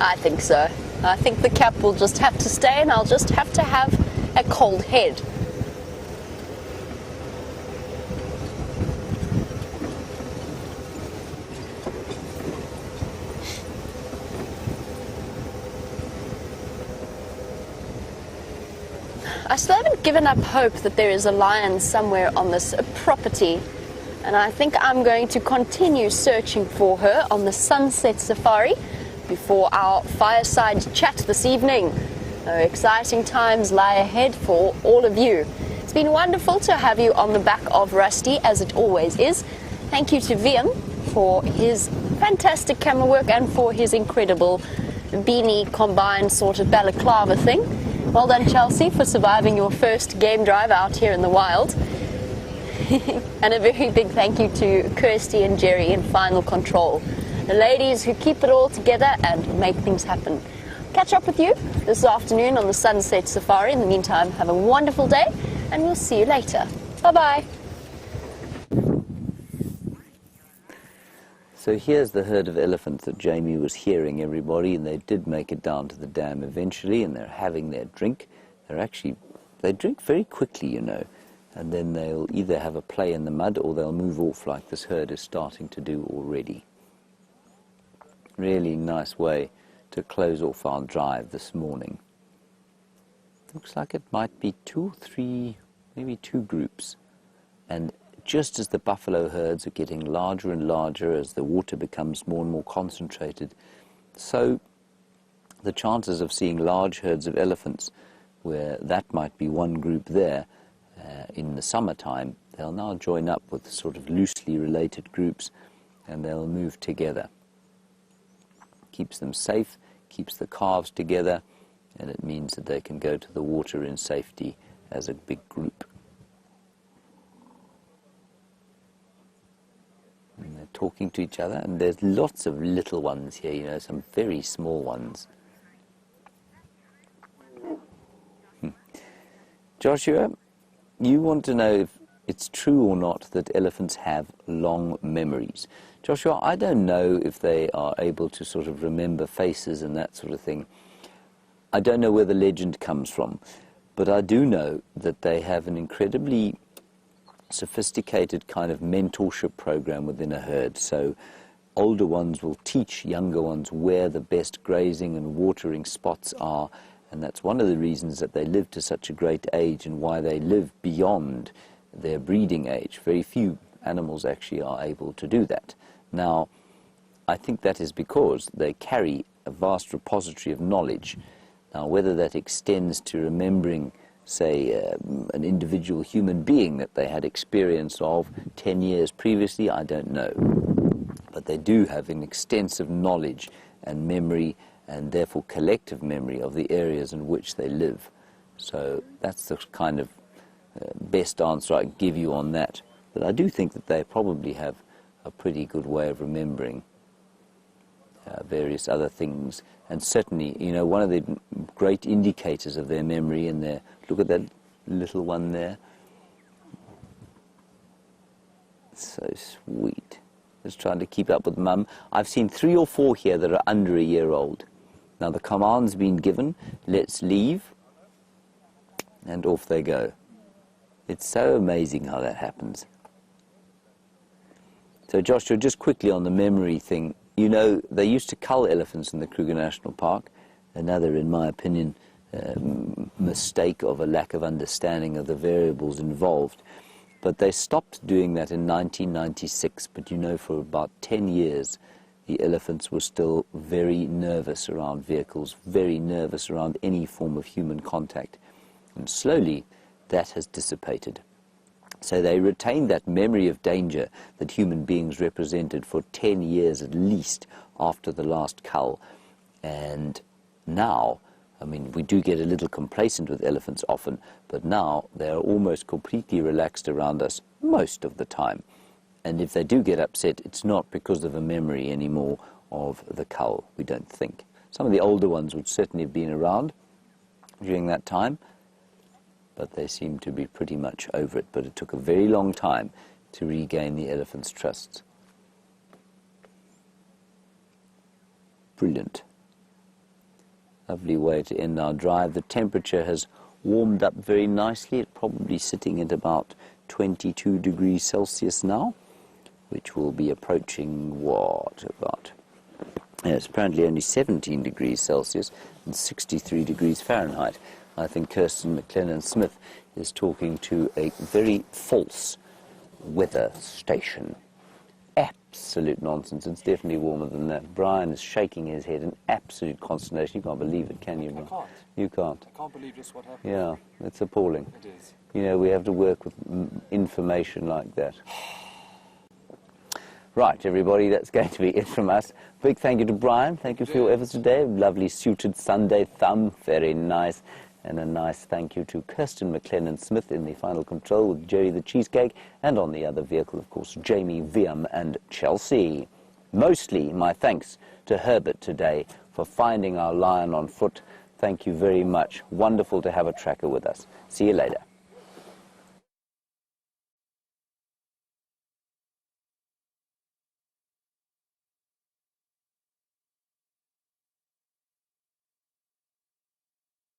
I think so. I think the cap will just have to stay, and I'll just have to have a cold head. I still haven't given up hope that there is a lion somewhere on this property, and I think I'm going to continue searching for her on the sunset safari before our fireside chat this evening. Exciting times lie ahead for all of you. It's been wonderful to have you on the back of Rusty, as it always is. Thank you to Wium for his fantastic camera work and for his incredible beanie combined sort of balaclava thing. Well done, Chelsea, for surviving your first game drive out here in the wild. And a very big thank you to Kirsty and Jerry in Final Control, the ladies who keep it all together and make things happen. Catch up with you this afternoon on the Sunset Safari. In the meantime, have a wonderful day, and we'll see you later. Bye-bye. So here's the herd of elephants that Jamie was hearing, everybody, and they did make it down to the dam eventually, and they're having their drink. They drink very quickly, you know, and then they'll either have a play in the mud or they'll move off like this herd is starting to do already. Really nice way to close off our drive this morning. Looks like it might be 2 or 3, maybe 2 groups. And just as the buffalo herds are getting larger and larger as the water becomes more and more concentrated, so the chances of seeing large herds of elephants, where that might be one group there in the summertime, they'll now join up with sort of loosely related groups and they'll move together. Keeps them safe, keeps the calves together, and it means that they can go to the water in safety as a big group. And they're talking to each other, and there's lots of little ones here, you know, some very small ones. Joshua, you want to know if it's true or not that elephants have long memories. Joshua, I don't know if they are able to sort of remember faces and that sort of thing. I don't know where the legend comes from, but I do know that they have an incredibly sophisticated kind of mentorship program within a herd. So older ones will teach younger ones where the best grazing and watering spots are, and that's one of the reasons that they live to such a great age and why they live beyond their breeding age. Very few animals actually are able to do that. Now, I think that is because they carry a vast repository of knowledge. Now, whether that extends to remembering, say, an individual human being that they had experience of 10 years previously, I don't know. But they do have an extensive knowledge and memory, and therefore collective memory of the areas in which they live. So that's the kind of best answer I can give you on that. But I do think that they probably have a pretty good way of remembering various other things. And certainly, you know, one of the great indicators of their memory in their, look at that little one there. So sweet. Just trying to keep up with Mum. I've seen 3 or 4 here that are under a year old. Now the command's been given, let's leave, and off they go. It's so amazing how that happens. So Joshua, just quickly on the memory thing, you know, they used to cull elephants in the Kruger National Park, another, in my opinion, mistake of a lack of understanding of the variables involved. But they stopped doing that in 1996, but you know, for about 10 years, the elephants were still very nervous around vehicles, very nervous around any form of human contact. And slowly, that has dissipated. So they retained that memory of danger that human beings represented for 10 years at least after the last cull. And now, I mean, we do get a little complacent with elephants often, but now they are almost completely relaxed around us most of the time. And if they do get upset, it's not because of a memory anymore of the cull, we don't think. Some of the older ones would certainly have been around during that time, but they seem to be pretty much over it. But it took a very long time to regain the elephant's trust. Brilliant. Lovely way to end our drive. The temperature has warmed up very nicely. It's probably sitting at about 22 degrees Celsius now, which will be approaching what, about, it's apparently only 17 degrees Celsius and 63 degrees Fahrenheit. I think Kirsten McLennan-Smith is talking to a very false weather station. Absolute nonsense. It's definitely warmer than that. Bryan is shaking his head in absolute consternation. You can't believe it, can you, Bryan? I can't. You can't. I can't believe just what happened. Yeah, it's appalling. It is. You know, we have to work with information like that. Right, everybody, that's going to be it from us. Big thank you to Bryan. Thank you for your efforts today. Lovely suited Sunday thumb. Very nice. And a nice thank you to Kirsten McLennan-Smith in the final control with Jerry the Cheesecake, and on the other vehicle, of course, Jamie, Wium and Chelsea. Mostly my thanks to Herbert today for finding our lion on foot. Thank you very much. Wonderful to have a tracker with us. See you later.